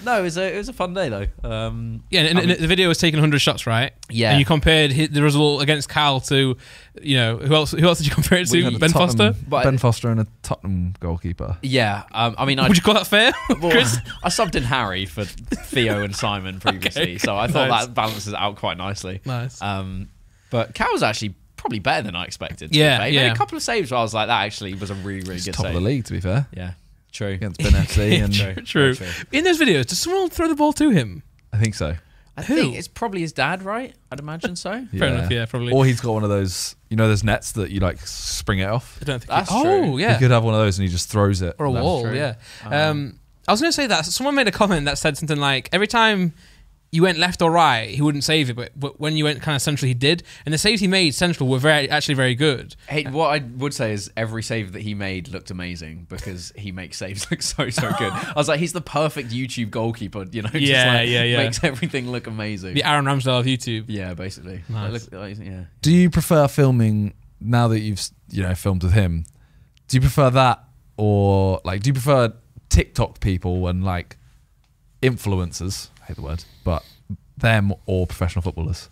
No, it was a fun day, though. And the video was taking 100 shots, right? Yeah. And you compared the result against Cal to, who else did you compare it to? Ben Foster? Ben Foster and a Tottenham goalkeeper. Yeah. I mean, would you call that fair, Chris? I subbed in Harry for Theo and Simon previously, so I thought that balances out quite nicely. Nice. But Cal was actually probably better than I expected. Yeah. He made a couple of saves where I was like, that actually was a really, really good top save. of the league, to be fair. Yeah. True. Against Ben FC. And True. In those videos, does someone throw the ball to him? I think so. I think it's probably his dad, right? I'd imagine so. Fair enough, yeah, probably. Or he's got one of those, those nets that you like spring it off. I don't think that's true. Oh, yeah. He could have one of those and he just throws it. Or a wall, true. yeah. I was going to say that. Someone made a comment that said something like, every time you went left or right, he wouldn't save it. But when you went kind of central, he did. And the saves he made central were actually very good. Hey, what I would say is every save that he made looked amazing because he makes saves look so good. I was like, he's the perfect YouTube goalkeeper, you know? Makes everything look amazing. The Aaron Ramsdale of YouTube. Yeah, basically. Nice. Yeah. Do you prefer filming now that you've filmed with him? Do you prefer that, or like do you prefer TikTok people and like influencers? I hate the word, but them or professional footballers?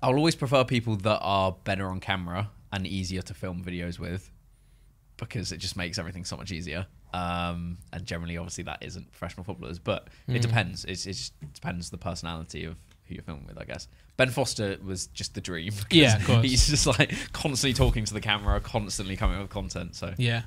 I'll always prefer people that are better on camera and easier to film videos with, because it just makes everything so much easier. And generally, obviously, that isn't professional footballers, but it depends. It just depends the personality of who you're filming with, I guess. Ben Foster was just the dream. Yeah, of course. He's just like constantly talking to the camera, constantly coming up with content. So Yeah.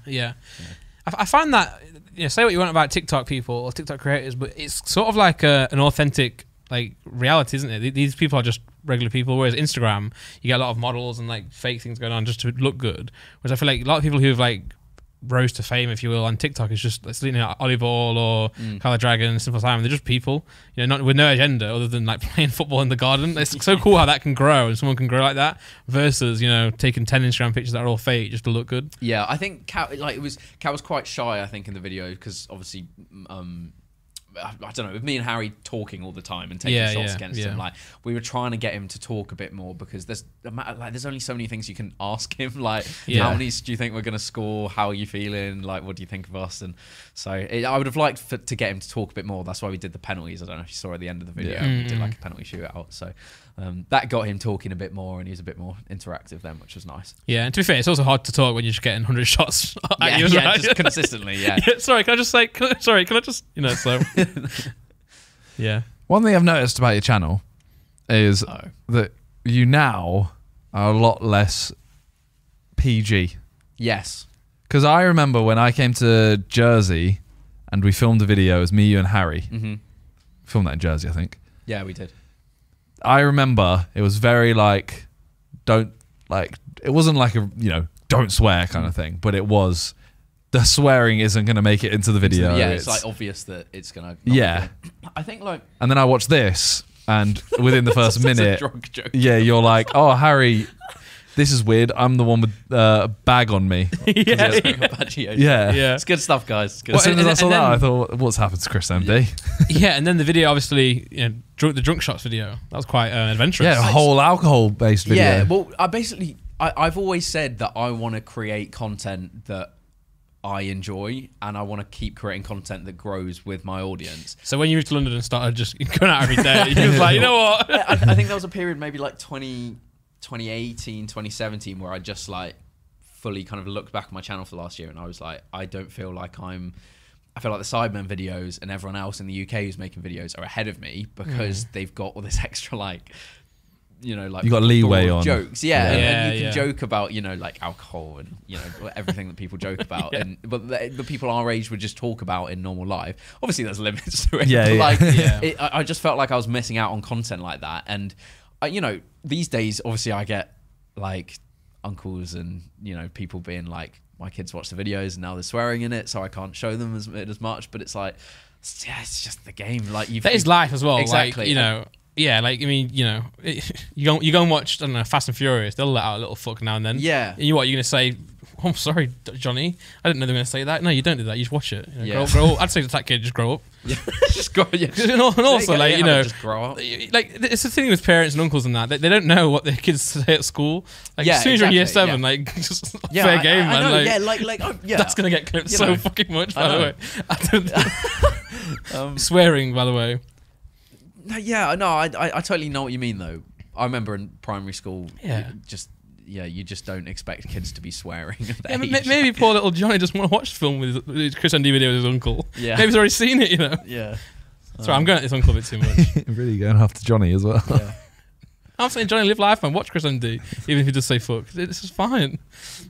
I find that, say what you want about TikTok people or TikTok creators, but it's sort of like an authentic like reality, isn't it? These people are just regular people, whereas Instagram, you get a lot of models and like fake things going on just to look good. Whereas I feel like a lot of people who've like rose to fame, if you will, on TikTok is just Ollie Ball or Colour Dragon, Simple Simon. They're just people, not with no agenda other than like playing football in the garden. It's so cool how that can grow and someone can grow like that versus taking 10 Instagram pictures that are all fake just to look good. Yeah, I think Kat was quite shy, I think, in the video because obviously I don't know, with me and Harry talking all the time and taking shots against him, like we were trying to get him to talk a bit more because there's only so many things you can ask him, like how many do you think we're going to score, how are you feeling, like what do you think of us? And so I would have liked to get him to talk a bit more. That's why we did the penalties. I don't know if you saw at the end of the video, we did like a penalty shootout, so that got him talking a bit more and he was a bit more interactive then, which was nice. Yeah, and to be fair, it's also hard to talk when you're just getting 100 shots at you, right? Just consistently. Sorry, can I just say, so yeah. One thing I've noticed about your channel is that you now are a lot less PG. Yes. Because I remember when I came to Jersey and we filmed a video, it was me, you and Harry. Filmed that in Jersey, I think. Yeah, we did. I remember it was very like, it wasn't like a, don't swear kind of thing, but it was, the swearing isn't going to make it into the video. Yeah, it's like obvious that it's going to. Yeah. I think like. And then I watched this and within the first minute, a drunk joke. Yeah, you're like, oh, Harry, this is weird. I'm the one with a bag on me. Yeah. It's good stuff, guys. Good. As soon as I saw that, I thought, what's happened to ChrisMD? Yeah, and then the video, obviously, the drunk shots video, that was quite adventurous. Yeah, a whole alcohol-based video. Yeah, well, I've always said that I want to create content that I enjoy, and I want to keep creating content that grows with my audience. So when you moved to London and started just going out every day, you was like, you know what? I think there was a period maybe like 2018, 2017, where I just like fully kind of looked back at my channel for last year and I was like, I feel like the Sidemen videos and everyone else in the UK who's making videos are ahead of me because they've got all this extra like, like you got leeway on jokes. And you can joke about, like alcohol and, everything that people joke about. But the people our age would just talk about in normal life. Obviously there's limits to it. I just felt like I was missing out on content like that. And these days, obviously, I get like uncles and people being like, my kids watch the videos and now they're swearing in it, so I can't show them as much. But it's like, it's just the game. Like that is life as well. Exactly. Like, yeah, like I mean, you go and watch, I don't know, Fast and Furious. They'll let out a little fuck now and then. Yeah. And you're gonna say, oh, I'm sorry, Johnny. I didn't know they were gonna say that. No, you don't do that. You just watch it. Grow up. I'd say to that kid, just grow up. Yeah. Just grow up. Yeah. And also, just grow up. Like it's the thing with parents and uncles and that. They don't know what their kids say at school. Like as soon as you're in year 7, like just fair game, man. I know, like that's gonna get clipped so fucking much. By the way, swearing, by the way. Yeah, no, I totally know what you mean though. I remember in primary school, you just don't expect kids to be swearing at that age. Maybe poor little Johnny just want to watch the film with his ChrisMD video with his uncle. Yeah. Maybe he's already seen it, Yeah. Sorry, I'm going at this uncle a bit too much. Really going after Johnny as well. Yeah. I'm saying, Johnny, live life, man. Watch ChrisMD, even if you just say fuck. This is fine.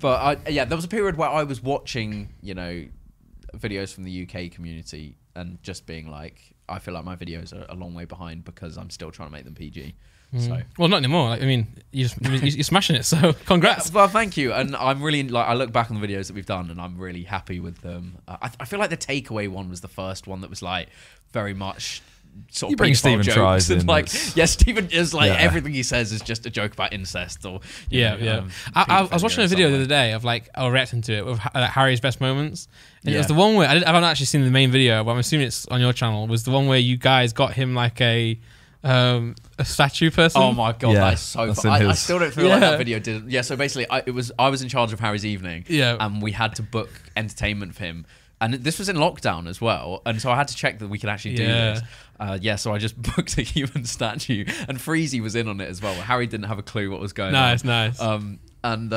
But there was a period where I was watching, videos from the UK community and just being like, I feel like my videos are a long way behind because I'm still trying to make them PG. So well, not anymore. Like, I mean, you're smashing it. So congrats. Well, thank you. And I'm really I look back on the videos that we've done, and I'm really happy with them. I feel like the takeaway one was the first one that was like very much sort You of bring paedophile Stephen jokes Tries and in, like it's- Stephen is like Yeah. everything he says is just a joke about incest or you know, I was watching a video the somewhere. other day of like I was reacting to it with Harry's best moments, and it was Yeah. the one where I haven't actually seen the main video, but I'm assuming it's on your channel. Was the one where you guys got him like a statue person? Oh my god, Yeah, that is so that's fun. in I his- still don't feel like Yeah. that video did. Yeah, so basically, I was in charge of Harry's evening. Yeah. and we had to book entertainment for him, and this was in lockdown as well, and so I had to check that we could actually do Yeah. this. So I just booked a human statue, and Freezy was in on it as well. Harry didn't have a clue what was going on. Nice. And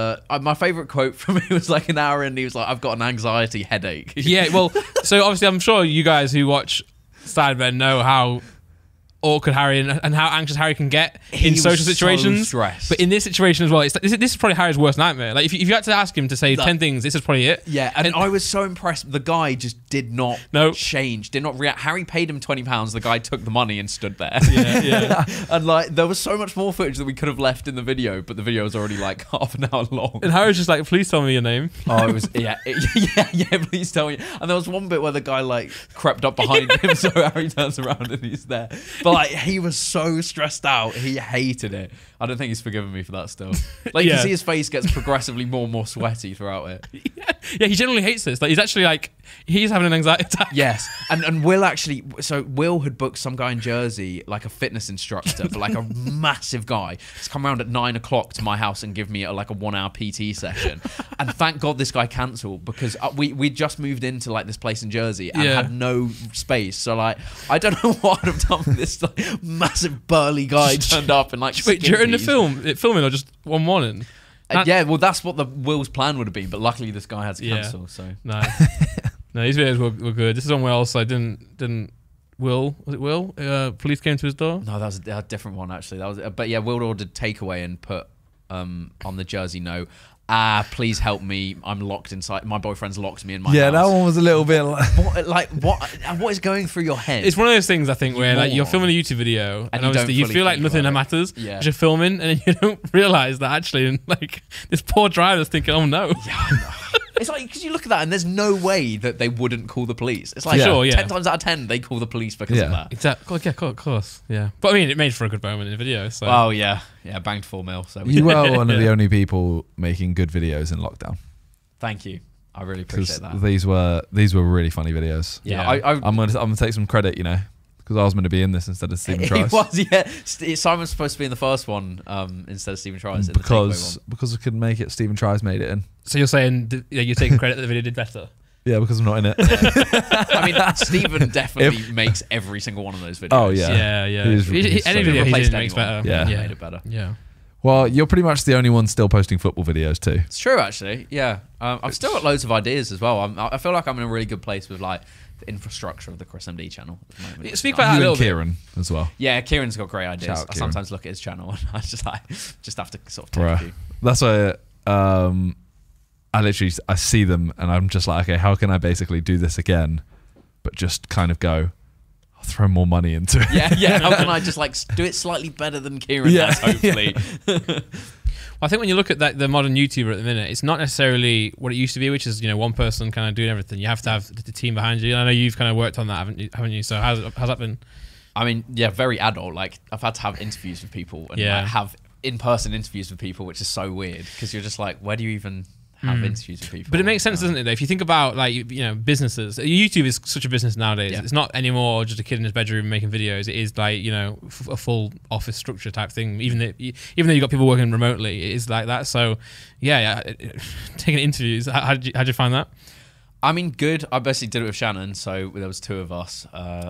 my favourite quote from him was like an hour in, he was like, "I've got an anxiety headache." Yeah, well, so obviously I'm sure you guys who watch Sidemen know how awkward Harry and how anxious Harry can get He in was social so situations. stressed. But in this situation as well, it's like, this is probably Harry's worst nightmare. Like if you had to ask him to say That- 10 things, this is probably it. Yeah, and I was so impressed. The guy just did not change, did not react. Harry paid him £20. The guy took the money and stood there. Yeah. And like, there was so much more footage that we could have left in the video, but the video was already like half an hour long. And Harry's just like, please tell me your name. Oh, it was yeah. Please tell me. And there was one bit where the guy like crept up behind him, so Harry turns around and he's there. But like, he was so stressed out. He hated it. I don't think he's forgiven me for that still. Like, you Yeah. can see his face gets progressively more and more sweaty throughout it. Yeah, he generally hates this. Like he's actually like, he's having an anxiety attack. Yes, and Will actually. So Will had booked some guy in Jersey, like a fitness instructor, but like a massive guy. He's come around at 9 o'clock to my house and give me like a 1 hour PT session. And thank God this guy cancelled, because we just moved into like this place in Jersey and had no space. So like, I don't know what I'd have done with this like, massive burly guy turned up and like. Wait, during the skin filming or just one morning? yeah, well, that's what the Will's plan would have been, but luckily this guy had to cancel. So No, no, these videos were good. This is one where also didn't Will, was it Will? Police came to his door. no, that was a different one actually. That was, but yeah, Will ordered takeaway and put on the Jersey note, please help me. I'm locked inside. My boyfriend's locked me in my Yeah, that house. one was a little bit like... What is going through your head? It's one of those things I think where like you're moron. filming a YouTube video and you obviously don't you fully feel like think nothing about it. matters. Yeah. Because you're filming and then you don't realize that actually like this poor driver's thinking, oh no. It's like, because you look at that and there's no way that they wouldn't call the police. It's like, Yeah. Sure, yeah. 10 times out of 10 they call the police because of Yeah. that. Exactly. Yeah, of course. Yeah. But I mean, it made for a good moment in the video. So. Well, yeah, banged 4 mil. So You were one of the only people making good videos in lockdown. thank you. I really Because appreciate that. these were really funny videos. Yeah, Yeah. I I'm gonna take some credit, you know, because I was meant to be in this instead of Stephen He Tries. was, yeah. Simon was supposed to be in the first one instead of Stephen Tries in the takeaway one. because I couldn't make it, Stephen Tries made it in. So you're saying you're taking credit that the video did better? Yeah, because I'm not in it. I mean, Stephen definitely makes every single one of those videos. Oh, yeah. Yeah. He's so Any good. video he Replaced did makes anyone. better. Yeah. He made it better. Yeah. Well, you're pretty much the only one still posting football videos too. It's true, actually. Yeah, I've still got loads of ideas as well. I feel like I'm in a really good place with like the infrastructure of the ChrisMD channel. At the moment. Speak about that a You little and bit. Kieran as well. Yeah, Kieran's got great ideas. Shout out, I Kieran. sometimes look at his channel and I just have to sort of take a Bruh. few. That's why I see them and I'm just like, okay, how can I basically do this again, but just kind of go, I'll throw more money into it. Yeah. How can I just like do it slightly better than Kieran Yeah. has, hopefully? I think when you look at the modern YouTuber at the minute, it's not necessarily what it used to be, which is one person kind of doing everything. You have to have the team behind you. And I know you've kind of worked on that, haven't you? So how's that been? I mean, yeah, very adult. Like I've had to have interviews with people and Yeah. like, have in-person interviews with people, which is so weird because you're just like, where do you even have interviews with people? But it makes sense, doesn't it? Though? If you think about businesses, YouTube is such a business nowadays. Yeah. It's not anymore just a kid in his bedroom making videos. It is like a full office structure type thing. Even though you've got people working remotely, it is like that. So yeah. Taking interviews, how'd you find that? I mean, good. I basically did it with Shannon, so there was 2 of us.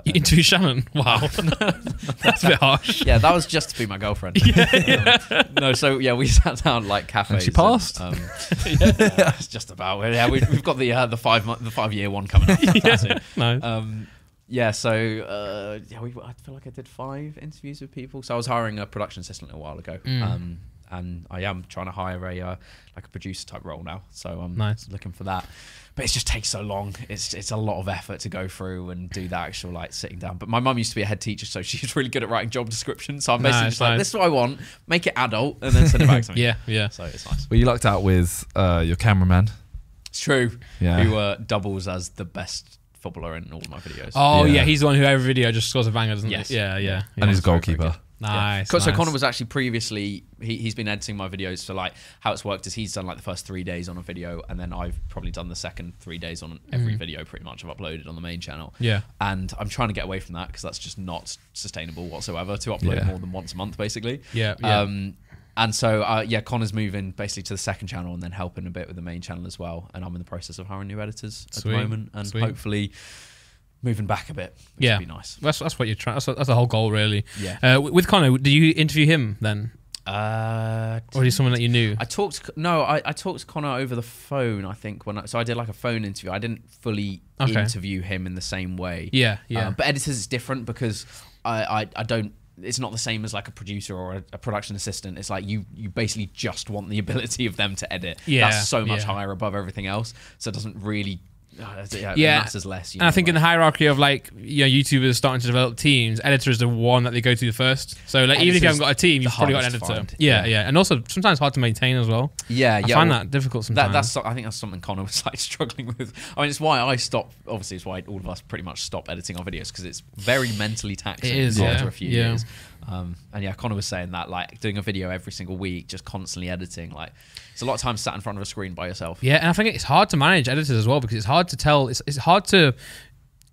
You interview Shannon? Wow, that's a bit harsh. Yeah, that was just to be my girlfriend. No, so yeah, we sat down like cafes. And she passed? It's just about. Yeah, we've got the 5-year one coming up. Yeah. No. Yeah, so I feel like I did 5 interviews with people. So I was hiring a production assistant a while ago, and I am trying to hire a producer type role now. So I'm looking for that. But it just takes so long. It's a lot of effort to go through and do the actual like sitting down. But my mum used to be a head teacher, so she's really good at writing job descriptions. So I'm basically just like, this is what I want, make it adult, and then send it back to me. Yeah. So it's nice. Well, you lucked out with your cameraman. It's true. Yeah. Who doubles as the best footballer in all of my videos. Oh Yeah. yeah, he's the one who every video just scores a banger, doesn't Yes. he? Yeah. And he's a Very, very goalkeeper. good. Nice. So nice. Connor was actually previously he's been editing my videos. So like how it's worked is he's done like the first 3 days on a video, and then I've probably done the second 3 days on every video pretty much I've uploaded on the main channel. Yeah. And I'm trying to get away from that because that's just not sustainable whatsoever to upload more than once a month basically. Yeah. And so Connor's moving basically to the second channel and then helping a bit with the main channel as well. And I'm in the process of hiring new editors at the moment, and hopefully moving back a bit, which would be nice. That's what you're trying. That's the whole goal, really. Yeah. With Connor, did you interview him then, Or or is he someone that you knew? I talked to Connor over the phone. I think so I did like a phone interview. I didn't fully interview him in the same way. Yeah. But editors is different because I don't. It's not the same as like a producer or a production assistant. It's like you basically just want the ability of them to edit. Yeah, That's so much higher above everything else. So it doesn't really. It matters less. And I think in the hierarchy of like YouTubers starting to develop teams, editor is the one that they go to first. So like even if you haven't got a team, you've probably got an editor. Yeah, and also sometimes hard to maintain as well. I find that difficult sometimes. I think that's something Connor was like struggling with. I mean, it's why I stopped. Obviously, it's why all of us pretty much stopped editing our videos because it's very mentally taxing. It is, after a few years. And Connor was saying that like doing a video every single week, just constantly editing, like it's a lot of time sat in front of a screen by yourself. Yeah, and I think it's hard to manage editors as well because it's hard to tell. It's hard to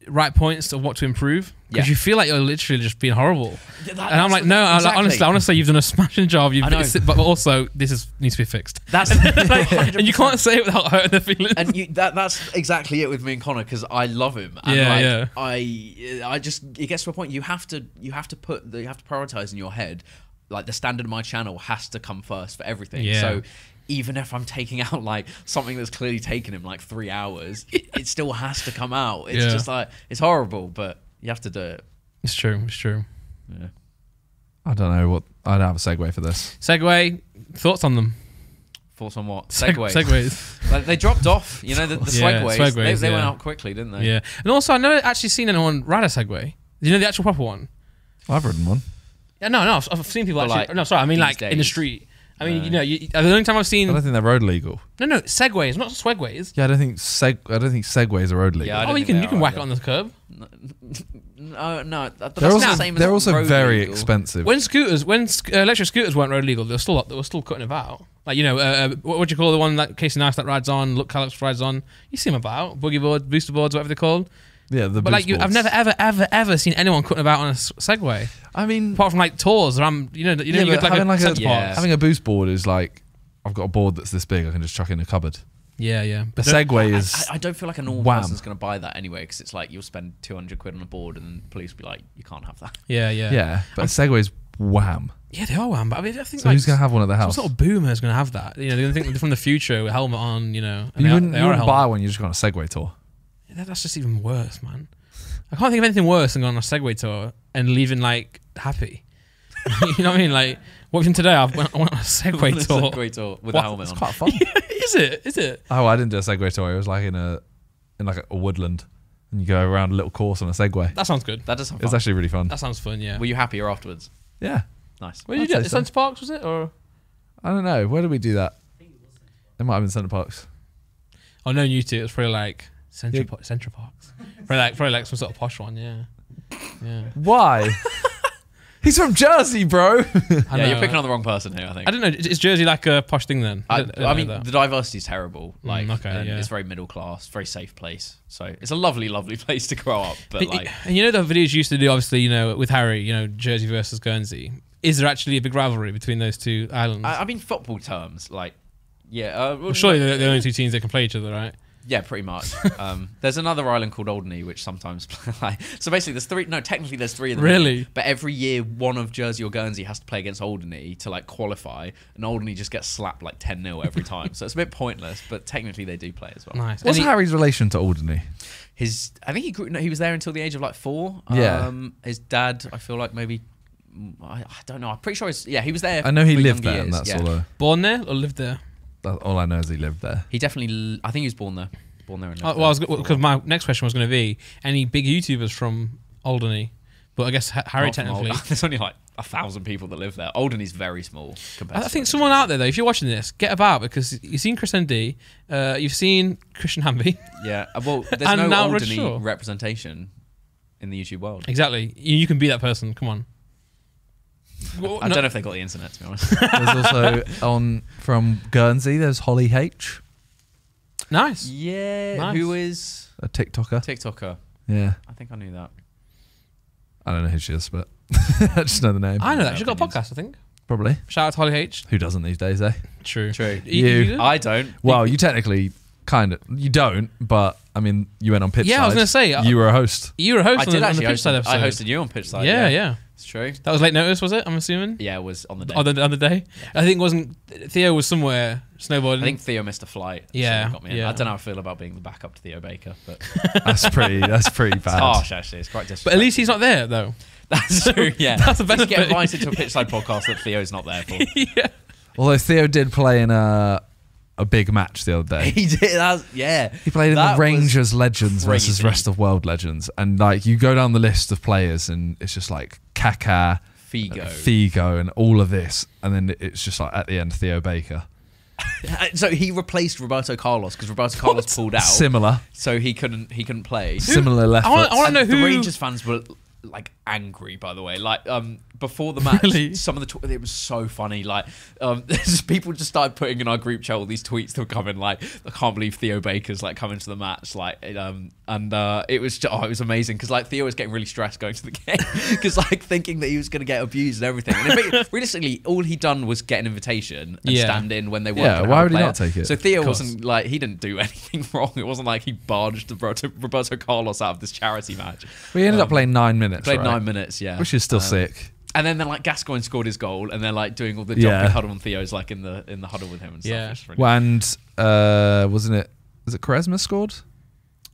write points of what to improve because you feel like you're literally just being horrible. And I'm like, no, honestly, I want to say you've done a smashing job. But also this needs to be fixed. That's and you can't say it without hurting the feelings. And that's exactly it with me and Connor because I love him. And I just it gets to a point you have to prioritize in your head like the standard of my channel has to come first for everything. Yeah. So even if I'm taking out like something that's clearly taken him like 3 hours, it still has to come out. It's just like it's horrible, but you have to do it. It's true. Yeah. I don't know I don't have a segue for this. Segue, thoughts on them? Thoughts on what? Segways. Segways. Like, they dropped off, the Segways. They went out quickly, didn't they? Yeah. And also, I've never actually seen anyone ride a Segway. Do you know the actual proper one? I've ridden one. Yeah, no, I've seen people actually. Like, I mean like days. in the street. I mean, the only time I've seen. I don't think they're road legal. No, Segways, not Swegways. Yeah, I don't think segways are road legal. Yeah, I don't you think can whack it on the curb. No. They're also very expensive. When electric scooters weren't road legal, they were still cutting about. Like what do you call the one that Casey Neistat rides on, Luke Calix rides on? You see them about boogie boards, booster boards, whatever they're called. Yeah, but like I've never ever seen anyone cutting about on a Segway. I mean, apart from like tours, you go to like a centre park. Having a boost board is like I've got a board that's this big. I can just chuck it in a cupboard. Yeah. But Segway is. I don't feel like a normal person's going to buy that anyway because it's like you'll spend 200 quid on a board and the police will be like, you can't have that. Yeah, but a Segway's wham. Yeah, they are wham. But I mean, I think so who's going to have one at the house? Some sort of boomer is going to have that. They're going to think from the future with a helmet on. And you wouldn't buy one. You just got on a Segway tour. Yeah, that's just even worse, man. I can't think of anything worse than going on a Segway tour and leaving like happy. You know what I mean? Like watching today, I went on a Segway tour. Segway tour with a helmet on. It's quite fun. Is it? Oh, I didn't do a Segway tour. It was like in like a woodland, and you go around a little course on a Segway. That sounds good. That does sound fun. It's actually really fun. That sounds fun. Yeah. Were you happier afterwards? Yeah. Nice. Where did you do it? Centre Parks was it or? I don't know. Where did we do that? It might have been Centre Parks. Oh no, you two. It was probably like Central Parks. Probably like some sort of posh one. Yeah. Why? He's from Jersey, bro. Yeah, you're picking on the wrong person here, I think. I don't know. Is Jersey like a posh thing then? I mean, the diversity is terrible. Like, yeah. It's very middle class, very safe place. So it's a lovely, lovely place to grow up. But and you know the videos you used to do, obviously, with Harry, Jersey versus Guernsey. Is there actually a big rivalry between those two islands? I mean, football terms, well, surely they're the only two teams that can play each other, right? Yeah, pretty much. There's another island called Alderney, which sometimes so basically there's three. No, technically there's three of them. Really? But every year, one of Jersey or Guernsey has to play against Alderney to qualify, and Alderney just gets slapped 10-0 every time. So it's a bit pointless, but technically they do play as well. Nice. What's Harry's relation to Alderney? I think he was there until the age of 4. Yeah. His dad, I feel like maybe. I don't know. I'm pretty sure he was there. I know he lived there, years. and that's all. Born there or lived there? All I know is he lived there. He definitely. I think he was born there. And because my next question was going to be any big YouTubers from Alderney, but I guess Harry technically. There's only 1,000 people that live there. Alderney's very small compared I to think someone out there, though, if you're watching this, get about, because you've seen ChrisMD, you've seen Christian Hamby. Yeah, well, there's And no now Alderney Shaw. representation in the YouTube world. Exactly. You can be that person. Come on. Well, I don't know if they got the internet, to be honest. There's also from Guernsey, there's Holly H, Nice. Yeah, Nice. who is a TikToker. TikToker? Yeah. I think I knew that. I don't know who she is, but I just know the name. I know that. No She's got a opinions. podcast, I think. Probably. Shout out to Holly H. Who doesn't these days, eh? True. True. You. I don't. Well, you technically you don't, but I mean, you went on pitch Yeah, side. I was going to say. You were a host. You were a host I on did the actually pitch side host. episode. I hosted you on pitch side. Yeah. It's true. That was late notice, was it? I'm assuming? Yeah, it was on the day. On the day? I think Theo was somewhere snowboarding. I think Theo missed a flight. Yeah, So he got me in. yeah. I don't know how I feel about being the backup to Theo Baker, but That's pretty bad. it's harsh, actually. It's quite disrespectful. But at least he's not there, though. That's true, yeah. That's a Just get benefit. invited to a pitch side podcast that Theo's not there for. Yeah. Although Theo did play in a big match the other day. He did, yeah. He played in That the was Rangers Legends versus crazy. Rest of World Legends. And like you go down the list of players and it's just like Kaká, Figo and all of this. And then it's just like at the end, Theo Baker. So he replaced Roberto Carlos because Roberto Carlos pulled out. Similar. So he couldn't play. Similar left I want foot. to know And who. the Rangers fans were like angry, by the way. Like before the match, Really? some of the it was so funny. Like people just started putting in our group chat all these tweets that were coming. Like, I can't believe Theo Baker's like coming to the match. Like, and it was it was amazing because like Theo was getting really stressed going to the game because like thinking that he was going to get abused and everything. And realistically, all he'd done was get an invitation and Yeah. stand in when they weren't. Yeah, gonna why have a would he player. not take it? So Theo Of course. wasn't like he didn't do anything wrong. It wasn't like he barged Roberto Carlos out of this charity match. We ended up playing 9 minutes. Played right? 9 minutes, yeah. Which is still sick. And then like Gascoigne scored his goal, and they're like doing all the Yeah. jumping huddle, and Theo's like in the huddle with him and stuff. Yeah. It's really And was it Quaresma scored?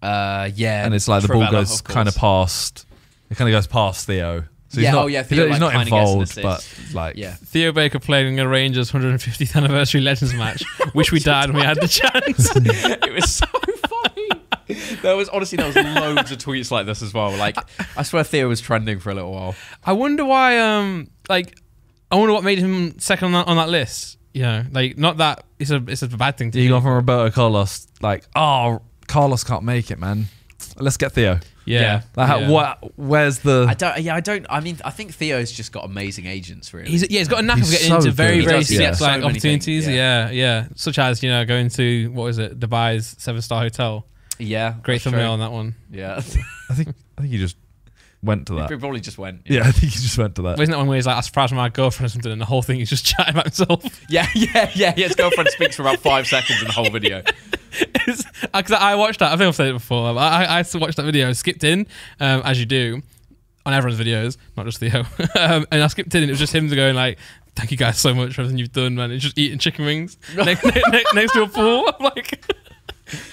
yeah. And it's like the ball Trivella, goes of course. kind of past. It kind of goes past Theo. So Yeah, he's not, oh yeah, Theo, he's like, not kinda gets an involved, but assist. like Yeah. Theo Baker played in a Rangers 150th anniversary Legends match. Wish we died when we had the chance. It was so funny. There was loads of tweets like this as well. Like I swear Theo was trending for a little while. I wonder why. I wonder what made him second on that list. You know, like not that it's a bad thing to you do. go from Roberto Carlos, like, oh, Carlos can't make it, man. Let's get Theo. Yeah. Like, yeah. where's the? I mean, I think Theo's just got amazing agents, really. He's got a knack of He's getting so into very, good. very He does, yeah. select So like many opportunities. things, Yeah, such as going to what is it, Dubai's 7-star hotel. Yeah. Great that's thumbnail true. on that one. Yeah. I think he just went to that. He probably just went. Yeah, I think he just went to that. Isn't that one where he's like, I surprised my girlfriend or something, and the whole thing he's just chatting about himself? Yeah. His girlfriend speaks for about 5 seconds in the whole video. Because I watched that. I think I've said it before. I watched that video, skipped in, as you do, on everyone's videos, not just Theo. And I skipped in, and it was just him going like, "Thank you guys so much for everything you've done, man." It's just eating chicken wings next to a pool. I'm like,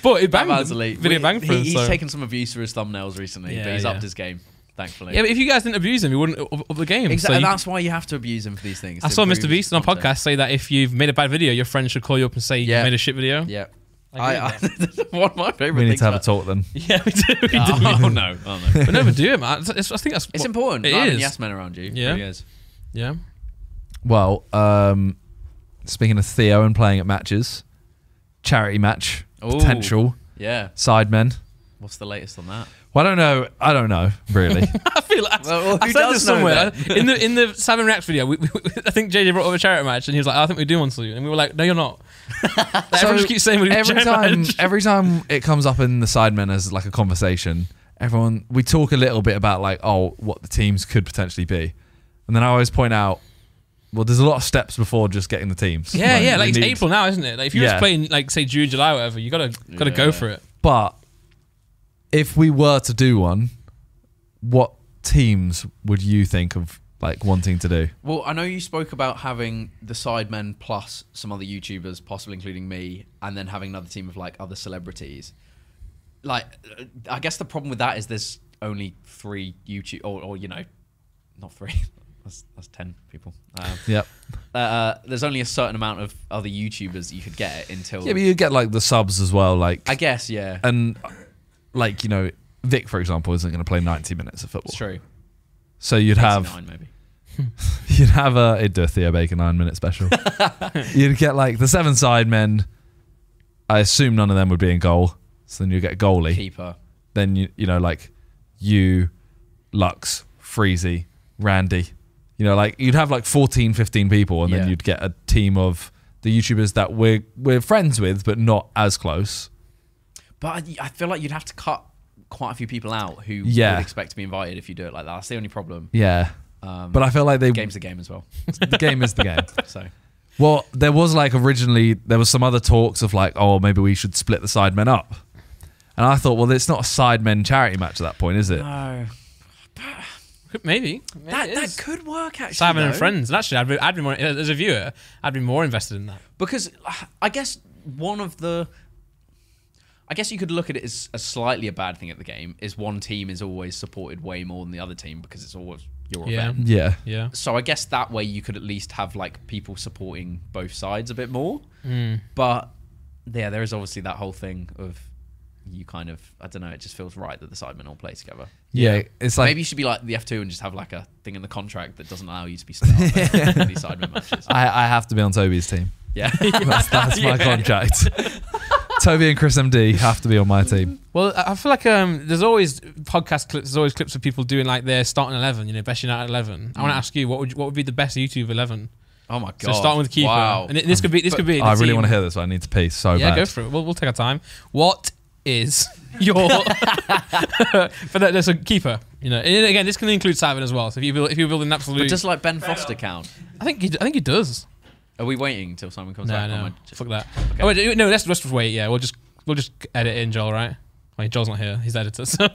but it banged. Video banged for him. He's so. taken some abuse for his thumbnails recently, Yeah, but he's yeah. upped his game, thankfully. Yeah, but if you guys didn't abuse him, he wouldn't up the game. Exactly. So And you- that's why you have to abuse him for these things. I to saw improve Mr. Beast his on a content. podcast say that if you've made a bad video, your friend should call you up and say Yeah. you made a shit video. Yeah. I agree One of my favorite We need things to have a about- talk then. Yeah, we do. We do. Oh no. But never do it, man. I think that's It's important. It having is. yes men around you. Yeah. It really is. Yeah. Well, speaking of Theo and playing at matches, charity match Ooh. potential. Yeah. Sidemen. What's the latest on that? Well, I don't know really. I feel like Well, I who said does this know somewhere then? in the Simon Reacts video. I think JJ brought up a charity match, and he was like, "I think we do one soon," and we were like, "No, you're not." Like, everyone just keeps saying we do a charity match. every time it comes up in the Sidemen as like a conversation, we talk a little bit about like, oh, what the teams could potentially be, and then I always point out, well, there's a lot of steps before just getting the teams. Yeah, yeah. we Like it's need- April now, isn't it? Like if you're Yeah. just playing, like say June, July, whatever, you gotta go Yeah. for it. But if we were to do one, what teams would you think of like wanting to do? Well, I know you spoke about having the Sidemen plus some other YouTubers, possibly including me, and then having another team of like other celebrities. Like, I guess the problem with that is there's only 3 YouTube, or not 3. That's 10 people. Yep. There's only a certain amount of other YouTubers you could get until. Yeah, but you get like the subs as well, like I guess, yeah. and like Vic, for example, isn't going to play 90 minutes of football. It's true. So you'd have 89 maybe. You'd have it'd do a Theo Baker 9-minute special. You'd get like the 7 Sidemen. I assume none of them would be in goal. So then you get a goalie. Keeper. Then you know, like you, Lux, Freezy, Randy. You know, like you'd have like 14, 15 people, and then you'd get a team of the YouTubers that we're friends with, but not as close. But I feel like you'd have to cut quite a few people out who would expect to be invited if you do it like that. That's the only problem. Yeah. But I feel like game's the game as well. The game is the game. So, well, there was like originally there was some other talks of like, oh, maybe we should split the Sidemen up, and I thought, well, it's not a Sidemen charity match at that point, is it? No. Maybe that could work actually. Simon and Friends. And actually, I'd be more, as a viewer, I'd be more invested in that because I guess I guess you could look at it as a slightly a bad thing at the game is one team is always supported way more than the other team because it's always your event. Yeah. So I guess that way you could at least have like people supporting both sides a bit more. But yeah, there is obviously that whole thing of you kind of, I don't know, it just feels right that the Sidemen all play together. Yeah, it's like maybe you should be like the F2 and just have like a thing in the contract that doesn't allow you to be split up in these Sidemen matches. I have to be on Toby's team. Yeah, that's my contract. Toby and ChrisMD have to be on my team. Well, I feel like there's always podcast clips. There's always clips of people doing like their starting 11. You know, best United 11. I want to ask you, what would be the best YouTube 11? Oh my god! So starting with keeper. Wow. And this could be. I really want to hear this. I need to pee so bad. Yeah, go for it. We'll take our time. What is your but there's a keeper? You know, and again, this can include Sidemen as well. So if you build an absolute, but does like Ben Foster count? I think he does. Are we waiting until Simon comes back? No, fuck that. Okay. Oh, wait, no, let's just wait. Yeah, we'll just edit in Joel, right? Wait, Joel's not here. He's the editor. So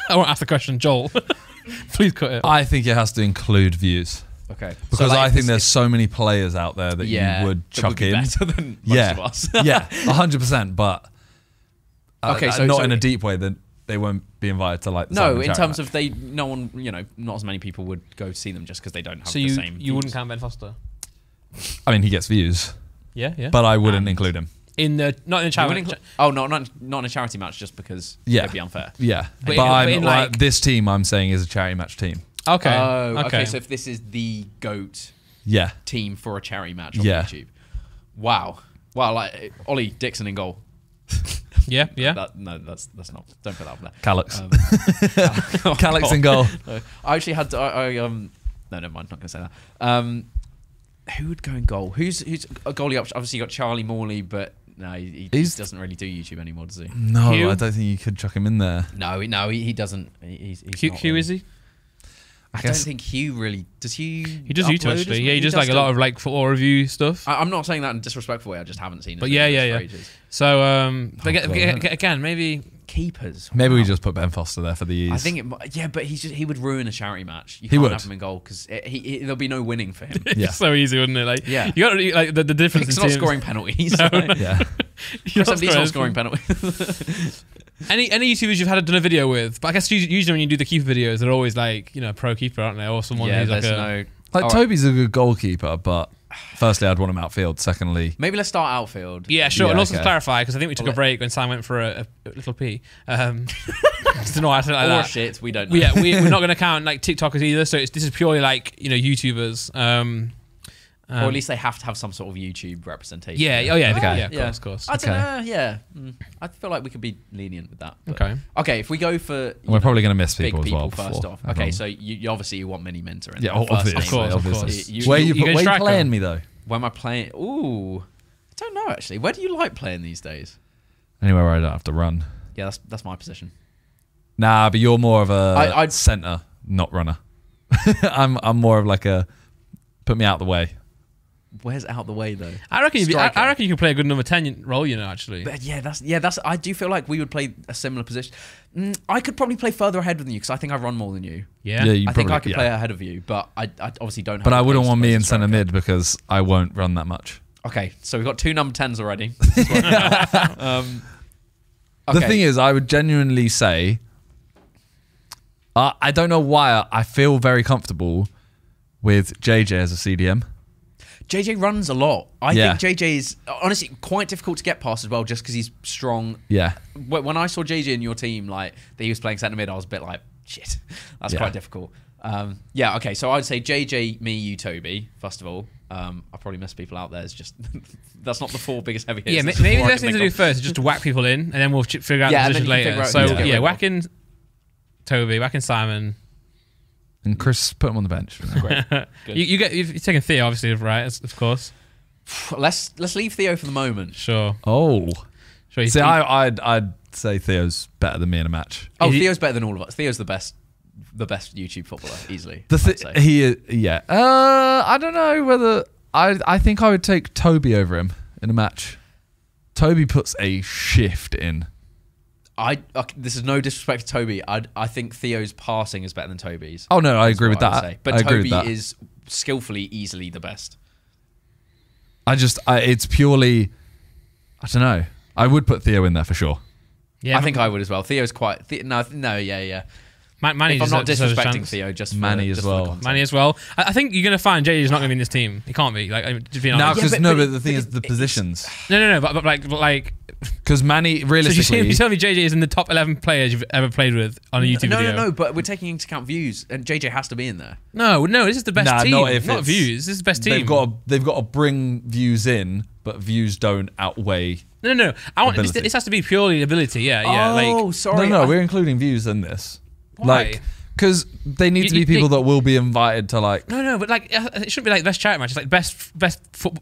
I won't ask the question, Joel. Please cut it. I think it has to include views. Okay. Because I think there's so many players out there that you would chuck in. Better than most of us. Yeah, 100%. But okay, so not in a deep way that they won't be invited to like. The no, Sidemen in terms charity of no one, not as many people would go see them just because they don't have the same. You wouldn't count Ben Foster. I mean, he gets views. Yeah. But I wouldn't include him. Not in a charity. Not in a charity match, just because it'd be unfair. Yeah, but like this team, I'm saying is a charity match team. Okay. Okay. So if this is the GOAT team for a charity match on YouTube, wow, like Ollie Dixon in goal. Yeah. No, that's not. Don't put that up there. Calyx. Calyx in goal. No, I actually had to. No, never mind. Not going to say that. Who would go in goal? Who's a goalie option? Obviously, you got Charlie Morley, but no, he doesn't really do YouTube anymore, does he? No, Hugh? I don't think you could chuck him in there. No, he doesn't. He's Hugh, is he? I don't think Hugh really does. He does YouTube actually. Yeah, he does like a lot of like football review stuff. I'm not saying that in a disrespectful way. I just haven't seen it. But yeah. So again, maybe keepers. Maybe we just put Ben Foster there for the ease. I think but he would ruin a charity match. You can't have him in goal because there'll be no winning for him. It's so easy, wouldn't it? Like, yeah, you got to like the difference. It's in not teams. scoring penalties. No. Yeah, somebody's not scoring penalties. Any YouTubers you've had done a video with, but I guess usually when you do the keeper videos, they're always like pro keeper, aren't they, or someone who's like Toby's a good goalkeeper, but firstly, I'd want him outfield. Secondly, maybe let's start outfield. Yeah, sure. And also to clarify, because I think we took a break when Sam went for a little pee. Just don't know how to say like that. Shit, we don't know. Yeah, we're not going to count like TikTokers either. So this is purely like YouTubers. Or at least they have to have some sort of YouTube representation. Yeah. Oh yeah. Of course. I don't know. Yeah. I feel like we could be lenient with that. Okay. If we go for we're probably going to miss big people as well. First off. Okay, so you obviously want mini mentor in yeah, obviously. Of course. Where you playing me though? Where am I playing? Ooh, I don't know actually. Where do you like playing these days? Anywhere where I don't have to run. Yeah, that's my position. Nah, but you're more of a centre, not runner. I'm more of like a put me out the way. Where's out the way though? I reckon you could play a good number 10 role. Actually. But that's. I do feel like we would play a similar position. I could probably play further ahead than you because I think I run more than you. Yeah. I think I could play ahead of you, but I obviously don't. But I wouldn't want me in centre mid because I won't run that much. Okay, so we've got 2 number 10s already. The thing is, I would genuinely say, I don't know why I feel very comfortable with JJ as a CDM. JJ runs a lot. I think JJ is honestly quite difficult to get past as well, just because he's strong. Yeah. When I saw JJ in your team, like that he was playing centre mid, I was a bit like, shit, that's quite difficult. Yeah, okay. So I'd say JJ, me, you, Toby. First of all, I probably mess people out there. It's just that's not the 4 biggest heavy hitters. Yeah, That's maybe the the 4 I best can thing to think do first is just to whack people in, and then we'll figure out Yeah, the and then positions you can later. figure out So who's getting rid of. whacking Toby, whacking Simon. And Chris, put him on the bench. Great. Good. You're taking Theo, obviously, right? Of course. Let's leave Theo for the moment. Sure. Oh. Sure. See, I'd say Theo's better than me in a match. Oh, Is he- Theo's better than all of us. Theo's the best YouTube footballer, easily. The I'd say. yeah. I don't know whether I think I would take Toby over him in a match. Toby puts a shift in. This is no disrespect to Toby. I think Theo's passing is better than Toby's. Oh no, I That's agree with what I would that. say. But I agree Toby with that. is skillfully, easily the best. It's purely, I don't know. I would put Theo in there for sure. Yeah, I think I would as well. Theo's quite... yeah. Manny If I'm not deserves a disrespecting chance. Theo, just Manny for, as just for well. the content. Manny as well. I think you're going to find JJ's not going to be in this team. He can't be. Like, just being No, honest. because but the thing is the positions. No. But like, Because Manny, so realistically, you tell me JJ is in the top 11 players you've ever played with on a YouTube video? No, but we're taking into account views, and JJ has to be in there. No, this is the best team. not if not it's- views. This is the best team. they've got to bring views in, but views don't outweigh. No. I want Ability. this has to be purely ability. Yeah. Oh, Like, sorry. No, we're including views in this. Why? Because they need to be You people think- that will be invited to like. no, but like it shouldn't be like best charity match. It's like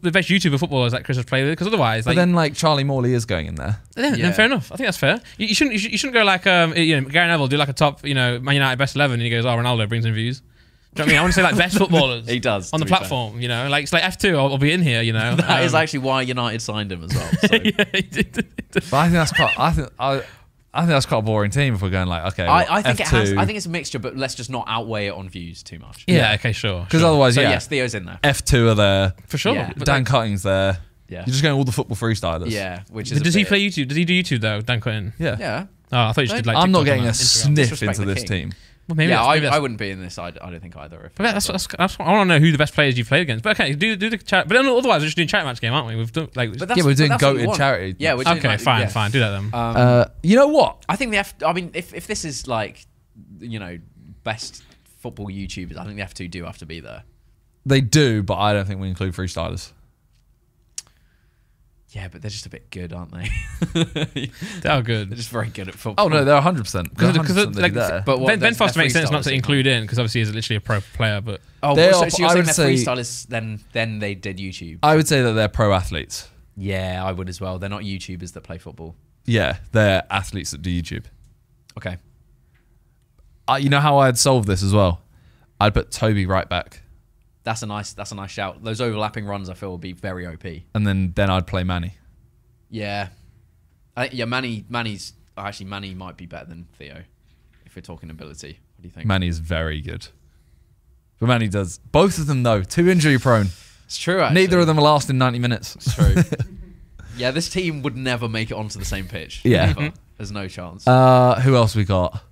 the best YouTuber footballers that Chris has played with. Because otherwise, But like, then like Charlie Morley is going in there. then fair enough. I think that's fair. You shouldn't go like Gary Neville do like a top Man United best 11 and he goes, oh, Ronaldo brings in views. Do you know what I mean? I want to say like best footballers. He does, on to the be fair. platform. Like it's like F2. I'll be in here. That is actually why United signed him as well. So. Yeah, he did. But I think that's quite. I think that's quite a boring team if we're going like okay. I think F2, I think it's a mixture, but let's just not outweigh it on views too much. Yeah. Okay. Sure. because otherwise, So yeah, yes, Theo's in there. F2 are there. for sure. Yeah. But Dan like, Cutting's there. Yeah. You're just going all the football freestylers. Yeah, which is. does a he bit- play YouTube? Does he do YouTube though? Dan Cutting. Yeah. Yeah. Oh, I thought you just did like. I'm not TikTok getting and a that, Instagram. sniff Disrespect into the this king. team. Well, maybe Yeah, that's- I wouldn't be in this. I don't think either. If But that's I want to know who the best players you played against. But okay, do the chat. But then otherwise, we're just doing chat match game, aren't we? We've done like. But that's, Yeah, we're doing but that's what you goated want. charity. Yeah, we're doing Okay, like, fine. yeah. Do that then. You know what? I think I mean, if this is like, best football YouTubers, I think the F2 do have to be there. They do, but I don't think we include freestylers. Yeah, but they're just a bit good, aren't they? They are They're good. just very good at football. Oh no, they're 100%. Because like there. But what, Ben there's Foster makes sense not to freestylers include in because obviously he's literally a pro player. But Oh, They so are- you're I saying would they're say- freestylers, then they did YouTube? I would say that they're pro athletes. Yeah, I would as well. They're not YouTubers that play football. Yeah, they're athletes that do YouTube. Okay. You know how I'd solve this as well? I'd put Toby right back, That's a nice shout. Those overlapping runs I feel would be very OP. and then I'd play Manny. Yeah. Manny might be better than Theo if we're talking ability. What do you think? Manny is very good. But Manny does. Both of them, though, too injury prone. It's true, actually. Neither of them last in 90 minutes. It's true. Yeah, this team would never make it onto the same pitch. Yeah. Never. There's no chance. Who else we got?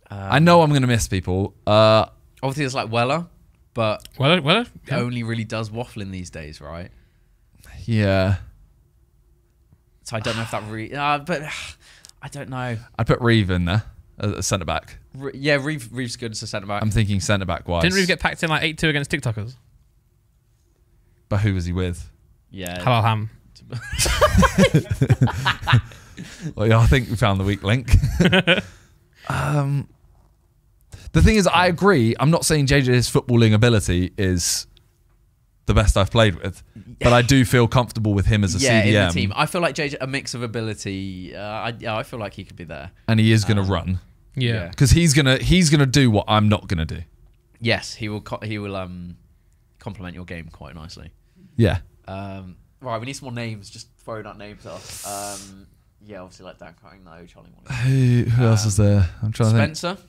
I know I'm going to miss people. Obviously, there's like Weller, but well, he only really does waffling these days, right? Yeah. So I don't know if that really... but I don't know. I'd put Reeve in there as centre back. Yeah, Reeve's good as a centre-back. I'm thinking centre back wise. didn't Reeve get packed in like 8-2 against TikTokers? But who was he with? Yeah. Halal Ham. Well, yeah, I think we found the weak link. The thing is, I agree. I'm not saying JJ's footballing ability is the best I've played with, but I do feel comfortable with him as a Yeah, CDM. in the team. I feel like JJ, a mix of ability. I feel like he could be there. And he is going to run Yeah. because he's gonna do what I'm not gonna do. Yes, he will. He will complement your game quite nicely. Yeah. Right, we need some more names. Just throwing out names off. Yeah, obviously like Dan Cutting, no, Charlie Morley. Who else is there? I'm trying to think. Spencer.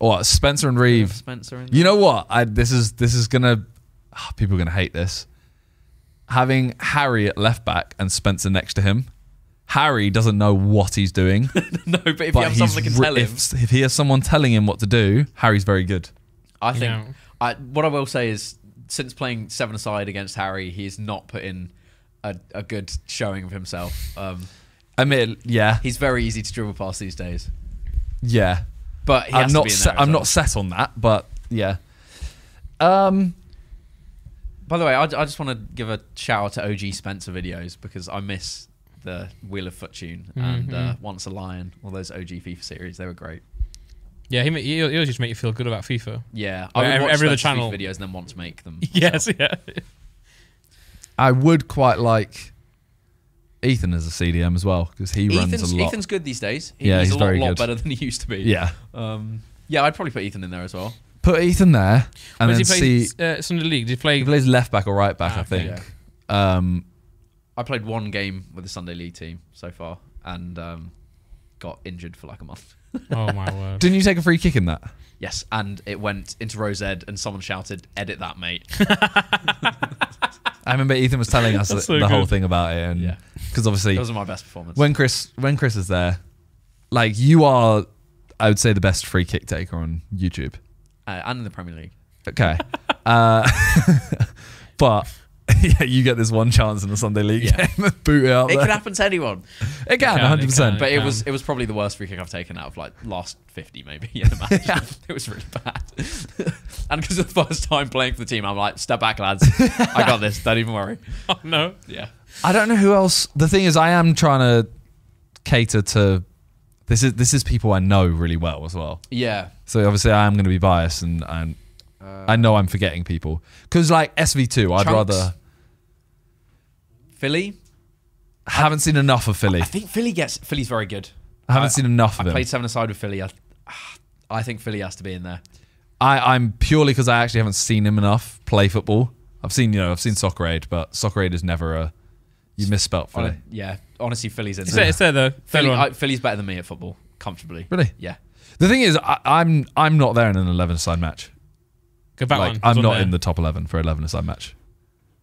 Oh, Spencer and Reeve. Spencer. In You know what? This is gonna. People are gonna hate this. Having Harry at left back and Spencer next to him. Harry doesn't know what he's doing. No, but if you have someone that can tell him, if he has someone telling him what to do, Harry's very good. I think. Yeah. What I will say is, since playing 7-a-side against Harry, he's not put in a good showing of himself. I mean, yeah, He's very easy to dribble past these days. yeah. But he has to be in there as I'm well. not set on that, but yeah. By the way, I just want to give a shout out to OG Spencer videos because I miss the Wheel of Fortune and Once a Lion, all those OG FIFA series. They were great. Yeah, he always just make you feel good about FIFA. Yeah, Like, I would watch every other Spencer's channel FIFA videos and then want to make them. Yes, yeah. I would quite like Ethan as a CDM as well because he runs a lot. Ethan's good these days. Yeah, he's a very lot good. better than he used to be. Yeah. Yeah, I'd probably put Ethan in there as well. Put Ethan there and Where then does he see. play Sunday League? Did he play? He plays left back or right back, I okay. think. Yeah. I played one game with the Sunday League team so far and got injured for like a month. Oh my word! Didn't you take a free kick in that? Yes, and it went into Rose Ed and someone shouted, "Edit that, mate." I remember Ethan was telling us That's the so whole good. thing about it, and Yeah. because obviously Those are my best performance. when Chris is there, like you are, I would say the best free kick taker on YouTube. And in the Premier League. Okay, but yeah, you get this one chance in the Sunday League Yeah. game, boot it up. It there. can happen to anyone. It can, It can, 100%. But can. it was probably the worst free kick I've taken out of like last 50 maybe in a match. It was really bad. And because of the first time playing for the team, I'm like, step back, lads. I got this. Don't even worry. Oh no! Yeah. I don't know who else. The thing is, I am trying to cater to. This is people I know really well as well. Yeah. So obviously I am going to be biased, and I know I'm forgetting people because like SV2, I'd Chunks. rather. Philly. I haven't seen enough of Philly. I think Philly's very good. I haven't seen enough of I him. played 7-a-side with Philly. I think Philly has to be in there. I'm purely because I actually haven't seen him enough play football. I've seen Soccer Aid, but Soccer Aid is never a. You misspelt Philly. Yeah. Honestly, Philly's in It's there. there, it's there though. Third one. Philly's better than me at football, comfortably. Really? Yeah. The thing is, I'm not there in an 11-a-side match. Go back Like one. I'm It's not there. in the top 11 for 11-a-side match.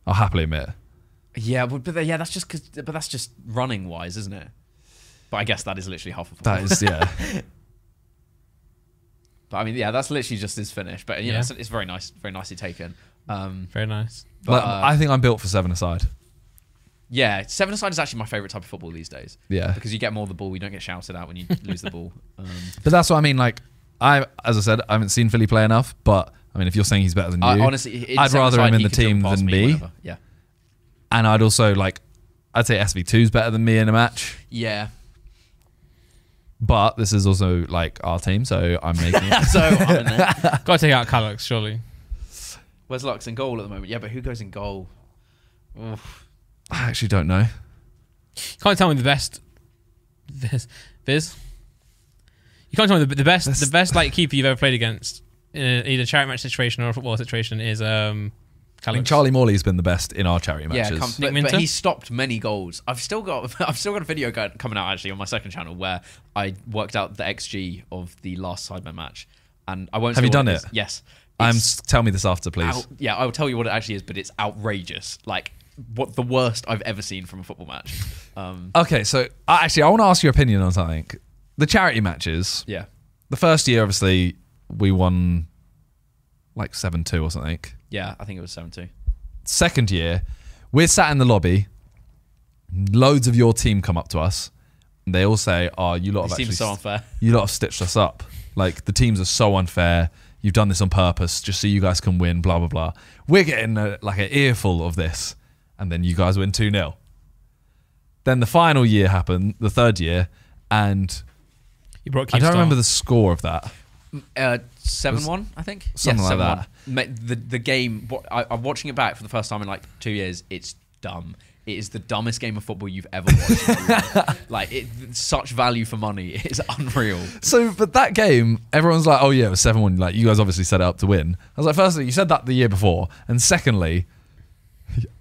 I'll happily admit it. Yeah, but that's just but that's just running wise, isn't it? But I guess that is literally half of football. That is, yeah. But I mean, yeah, that's literally just his finish. But you know, Yeah. it's very nice, very nicely taken. Very nice. But, Like, I think I'm built for 7-a-side. yeah, 7-a-side is actually my favorite type of football these days. Yeah. Because you get more of the ball, you don't get shouted out when you lose the ball. But that's what I mean. Like, as I said, I haven't seen Philly play enough. But I mean, if you're saying he's better than you, Honestly, I'd rather him in he the could jump team past than me. me. Whenever. Yeah. And I'd also I'd say SV2's better than me in a match. Yeah. But this is also our team, so I'm making it. So I'm in there. Got to take out Callux, surely. Where's Lux in goal at the moment? Yeah, but who goes in goal? Oof. I actually don't know. Can't tell me the best. Viz. You can't tell me the best like keeper you've ever played against in either charity match situation or a football situation is I mean, Callux. Charlie Morley's been the best in our charity Yeah, matches. Nick but Minter? he stopped many goals. I've still got a video coming out actually on my second channel where I worked out the XG of the last Sidemen match, and I won't. Have say you what done is. it? Yes. Tell me this after, please. Yeah, I will tell you what it actually is, but it's outrageous. Like what the worst I've ever seen from a football match. Okay, so I want to ask your opinion on something. The charity matches. Yeah. The first year, obviously, we won 7-2 or something. Yeah, I think it was 7-2. Second year, we're sat in the lobby. Loads of your team come up to us, and they all say, "Oh, you lot It have seems actually so unfair. You lot have stitched us up. Like the teams are so unfair. You've done this on purpose, just so you guys can win. Blah blah blah." We're getting an earful of this, and then you guys win 2-0. Then the final year happened, the third year, and You brought I don't Keemstar. remember the score of that. 7-1, I think. Something like 7-1. The game. I'm watching it back for the first time in 2 years. It's dumb. It is the dumbest game of football you've ever watched. in your life. Such value for money. It's unreal. So, but that game, everyone's like, "Oh yeah, it was 7-1." Like you guys obviously set it up to win. I was like, firstly, you said that the year before, and secondly,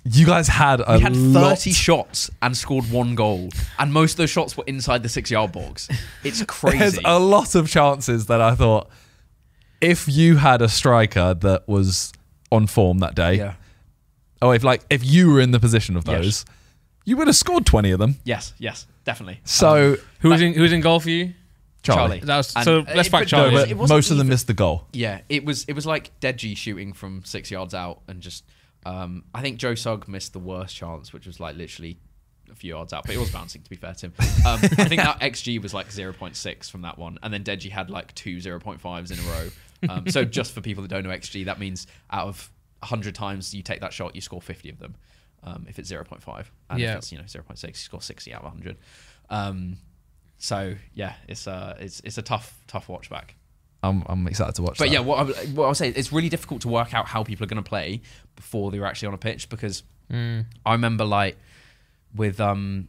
you guys had We had 30 lot. shots and scored 1 goal, and most of those shots were inside the 6-yard box. It's crazy. There's a lot of chances that I thought, if you had a striker that was on form that day, yeah. or if you were in the position of those, Yes. you would have scored 20 of them. Yes, definitely. So Who was in goal for you? Charlie. That was, And- so let's back but Charlie. No, it but wasn't most of them even- missed the goal. Yeah, it was like Deji shooting from 6 yards out, and just I think Joe Sugg missed the worst chance, which was literally a few yards out, but it was bouncing, to be fair to him. I think that XG was like 0.6 from that one, and then Deji had like 2 0.5s in a row. So just for people that don't know XG, that means out of 100 times you take that shot, you score 50 of them. If it's 0.5, and if it's 0.6, you score 60 out of 100. So yeah, it's a tough watch back. I'm excited to watch. But that. yeah, what I'll say, it's really difficult to work out how people are going to play before they're actually on a pitch, because I remember like with like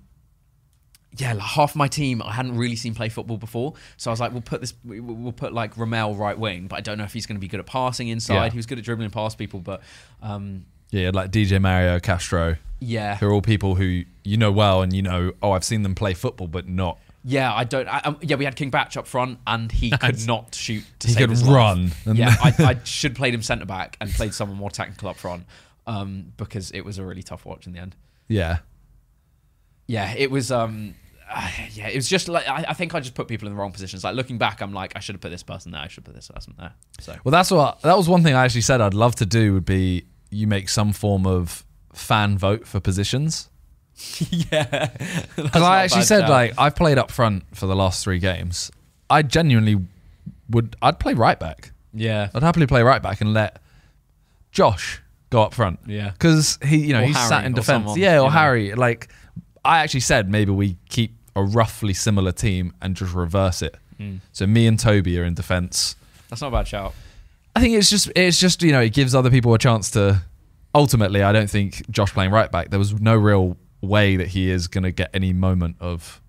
half my team I hadn't really seen play football before, so I was like, we'll put like Ramel right wing, but I don't know if he's going to be good at passing inside. Yeah. He was good at dribbling past people, but yeah, like DJ Mario, Castro. Yeah, who are all people who you know well, and I've seen them play football, but not. Yeah, I don't. We had King Batch up front, and he could not shoot. He could run. Yeah, I should have played him centre back and played someone more technical up front, because it was a really tough watch in the end. Yeah, yeah, it was. It was just like I think I just put people in the wrong positions. Like looking back, I'm like, I should have put this person there. I should have put this person there. So well, that was one thing I actually said I'd love to do, would be you make some form of fan vote for positions. Yeah, because I actually said like I've played up front for the last 3 games. I genuinely I'd play right back. Yeah, I'd happily play right back and let Josh go up front. Yeah, because he's Harry sat in or defence. someone, Yeah, or Harry. Like I actually said maybe we keep a roughly similar team and just reverse it. So me and Toby are in defence. That's not a bad shout. I think it's just it gives other people a chance to. Ultimately, I don't think Josh playing right back, there was no real way that he is going to get any moment of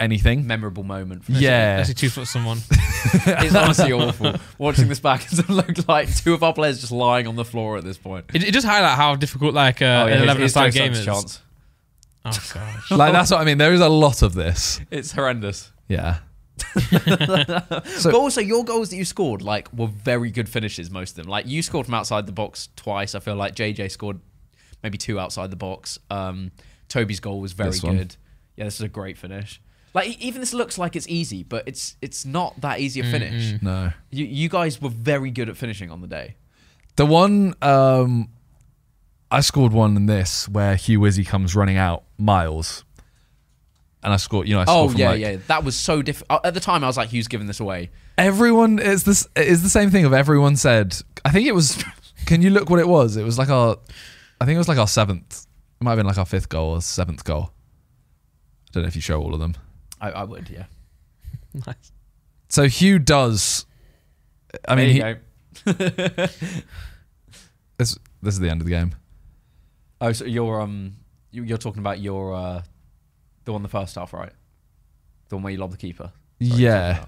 anything memorable moment. Actually 2 foot someone. It's honestly awful watching this back. It looked like 2 of our players just lying on the floor at this point. It just highlight how difficult like an 11-a-side game is. Chance. Oh gosh. Like that's what I mean. There is a lot of this. It's horrendous. Yeah. But also your goals that you scored were very good finishes, most of them. Like you scored from outside the box twice. I feel like JJ scored maybe 2 outside the box. Toby's goal was very good. Yeah, this is a great finish. Like even this looks like it's easy, but it's not that easy a finish. No. You guys were very good at finishing on the day. The one I scored one in this where Hugh Wizzy comes running out miles. And I scored, I scored from yeah. That was so difficult. At the time, I was like, Hugh's giving this away. Everyone, it's the same thing of everyone said, I think it was, can you look what it was? It was like I think it was like our 7th, it might have been like our 5th goal or 7th goal. I don't know if you show all of them. I would, yeah. Nice. So Hugh does, I mean, there you go. this is the end of the game. Oh, so you're talking about your, the one in the first half, right? The one where you lobbed the keeper. Yeah.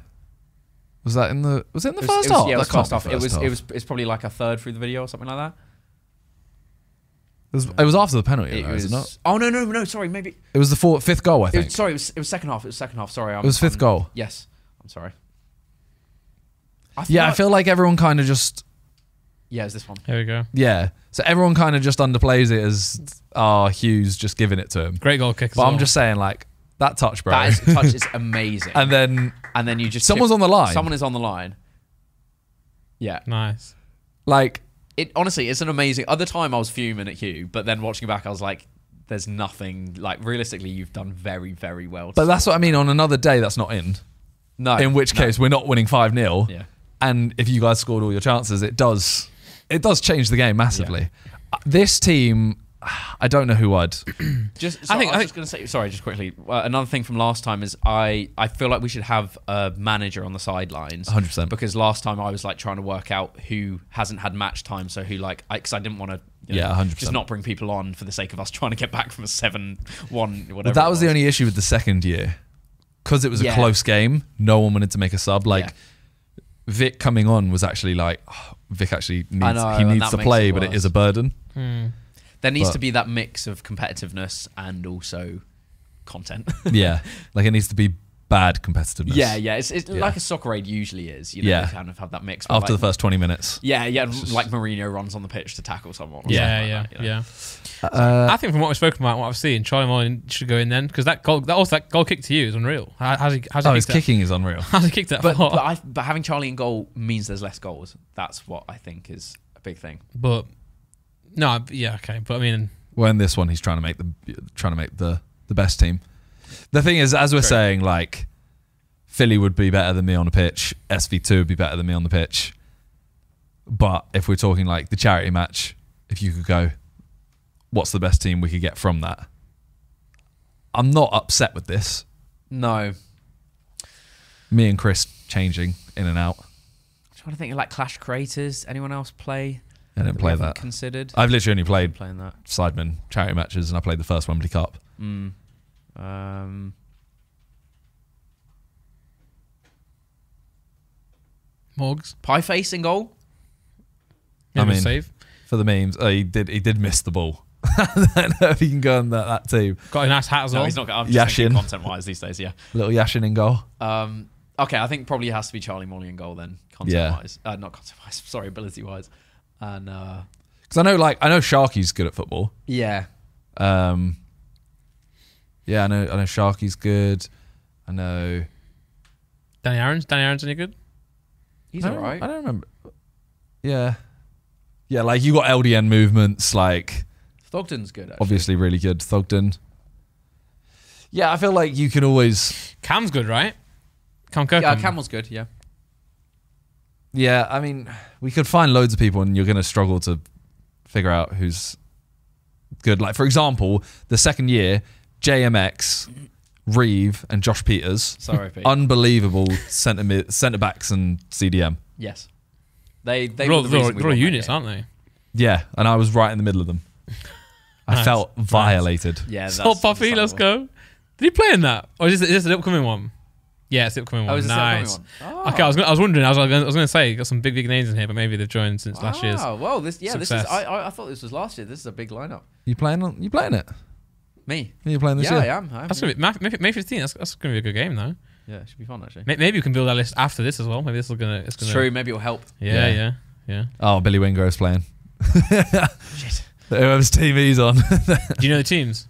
Was it in the first half? Yeah, it was That can't first be half. It's probably like a third through the video or something like that. It was after the penalty, though, is it not? Oh no! Sorry, maybe It was the 5th goal, I think. it was second half. It was second half. Sorry, It was 5th goal. Yes, I'm sorry. I feel like everyone kind of just. Yeah, it's this one. Here we go. Yeah, so everyone kind of just underplays it as, Hugh's just giving it to him. Great goal kick. But I'm just saying, like, that touch, bro. That touch is amazing. and then you just someone's on the line. Someone is on the line. Yeah, nice. Like it. Honestly, it's an amazing. At the time, I was fuming at Hugh, but then watching back, I was like, "There's nothing." Like realistically, you've done very, very well. But that's what I mean. On another day, that's not in. No. In which case, we're not winning 5-0. Yeah. And if you guys scored all your chances, it does change the the game massively. Yeah. This team, I don't know who I'd. I was just going to say, sorry, just quickly. Another thing from last time is I feel like we should have a manager on the sidelines. 100%. Because last time I was like trying to work out who hasn't had match time, so who because I didn't want to. 100%. Just not bring people on for the sake of us trying to get back from a 7-1 whatever. But that was the only issue with the second year, because it was a close game. No one wanted to make a sub. Vic coming on was actually like, Vic actually needs to play, but it is a burden. There needs to be that mix of competitiveness and also content. Yeah, like it needs to be bad competitiveness. Yeah. It's like a soccer aid usually is. You kind of have that mix. After the first 20 minutes. Yeah. Like Mourinho runs on the pitch to tackle someone. Yeah. I think from what we've spoken about, what I've seen, Charlie Mullen should go in then, because that goal kick to you is unreal. How's he his kicking is unreal. How's he kicked that? But having Charlie in goal means there's less goals. That's what I think is a big thing. But no, yeah, okay. But I mean, Well, in this one, he's trying to make the best team. The thing is, as we're saying, like, Philly would be better than me on the pitch. SV2 would be better than me on the pitch. But if we're talking like the charity match, if you could go, what's the best team we could get from that? I'm not upset with this. No. Me and Chris changing in and out. I'm trying to think of like Clash Creators. Anyone else play? I didn't play that. Considered. I've literally only played playing that Sidemen charity matches, and I played the first Wembley Cup. Morgs. Pie face in goal. I mean, save for the memes, he did miss the ball. I don't know if he can go on that team. Got a nice hat as well. No, he's not. I'm just thinking content-wise these days. Yeah. Little Yashin in goal. Okay, I think probably it has to be Charlie Molly in goal then. Content-wise, not content-wise. Sorry, ability-wise. And because I know Sharky's good at football. yeah. Yeah, I know Sharky's good. I know Danny Aaron's any good? He's alright. I don't remember. Yeah, like you got LDN movements, like Thogden's good. Actually. Obviously, really good. Thogden. Yeah, I feel like you can always. Cam's good, right? Cam Kirkham. Yeah, Cam was good. Yeah. Yeah, I mean, we could find loads of people, and you're going to struggle to figure out who's good. Like, for example, the second year, JMX, Reeve, and Josh Peters. Sorry, Pete. Unbelievable centre backs and CDM. Yes. They're all units, aren't they? Yeah, and I was right in the middle of them. I felt violated. Yeah, that's Salt Puffy, let's go. Did he play in that? Or is this the upcoming one? Yeah, it's the upcoming one. Is this nice. the upcoming one? Oh. Okay, I was wondering. I was going to say, got some big names in here, but maybe they've joined since last year's. Oh, well, this is. Success. I thought this was last year. This is a big lineup. You playing it? Me? Are you playing this year? Yeah, I am. That's gonna be May 15th. That's going to be a good game, though. Yeah, it should be fun actually. Maybe we can build our list after this as well. Maybe this is gonna. It's true. Maybe it'll help. Yeah. Oh, Billy Wingrove's playing. Shit. Whoever's team he's on. Do you know the teams?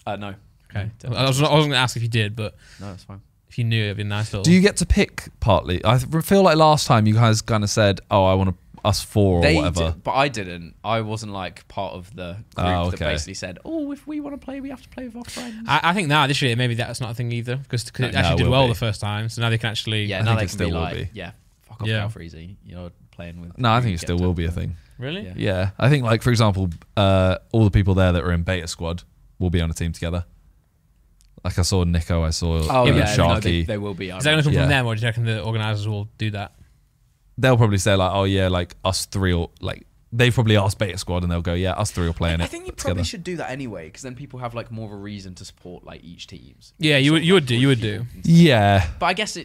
No. Okay. I wasn't going to ask if you did, but No, that's fine. if you knew, it'd be a nice little. Do you get to pick partly? I feel like last time you guys kind of said, "Oh, I want us four or whatever." Did, but I didn't. I wasn't like part of the group that basically said, "Oh, if we want to play, we have to play with our friends." I think now this year maybe that's not a thing either because it actually did well the first time, so now they can actually. Yeah, I now think they it can still be will like, be. yeah, fuck off, Yeah. Freezy. You're playing with. No, I think it still will be a thing. Really? Yeah. Yeah, I think like for example, all the people there that were in Beta Squad will be on a team together. Like I saw Nico, I saw Sharky. They will be. Is that going to come Yeah. from them, or do you reckon the organisers will do that? They'll probably say like, "Oh yeah, like us three," or like they probably ask Beta Squad and they'll go, "Yeah, us three are playing it." I think you probably should do that anyway, because then people have like more of a reason to support like each teams. Yeah, you would do. Yeah, But I guess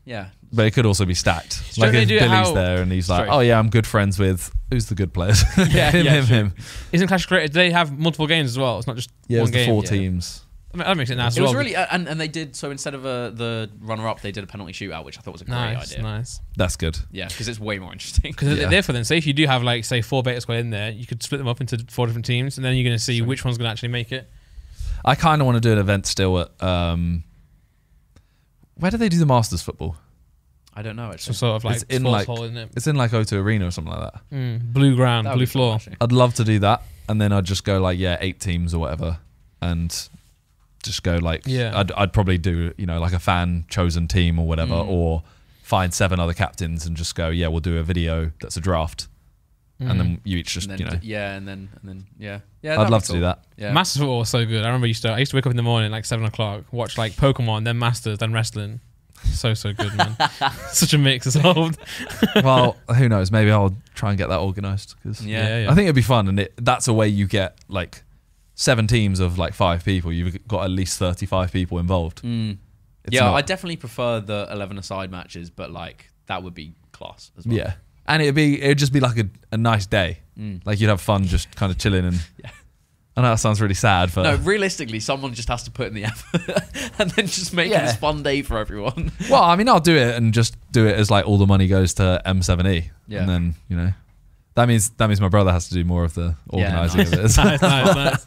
yeah. but it could also be stacked. Don't Like they if do it Billy's how- there and he's like, True. "Oh yeah, I'm good friends with who's the good players." Yeah, him. Isn't Clash Creator? Do they have multiple games as well? It's not just Yeah, it one was the game. four Yeah. teams. I mean, that makes it nice. It as was well. really, and they did, so instead of the runner-up, they did a penalty shootout, which I thought was a great idea. Nice. That's good. Yeah, because it's way more interesting. Because Yeah. therefore, then, say if you do have like say 4 Beta Squad in there, you could split them up into 4 different teams, and then you're going to see which one's going to actually make it. I kind of want to do an event still at. Where do they do the Masters football? I don't know, Some actually. sort of like It's in, sports like- hall, isn't it? It's in like O2 Arena or something like that. Blue ground, That would blue be fun, floor. actually. I'd love to do that, and then I'd just go like 8 teams or whatever, and just go like I'd probably do like a fan chosen team or whatever, or find 7 other captains and just go we'll do a video that's a draft, and then you each just And then, and then yeah. I'd love to do that. Yeah. Masters football was so good. I remember I used to wake up in the morning like 7 o'clock, watch like Pokemon, then Masters, then wrestling. So good, man. Such a mix as well. Well, who knows? Maybe I'll try and get that organised because Yeah. I think it'd be fun, and that's a way you get like 7 teams of like 5 people. You've got at least 35 people involved. It's Yeah, not- I definitely prefer the 11-a-side matches, but like that would be class as well. Yeah, and it'd just be like a nice day. Like you'd have fun just kind of chilling and. Yeah. I know that sounds really sad, but No, realistically, someone just has to put in the effort and then just make it this fun day for everyone. well, I mean, I'll do it and just do it as like all the money goes to M7E, Yeah. and then that means my brother has to do more of the organising of it. nice.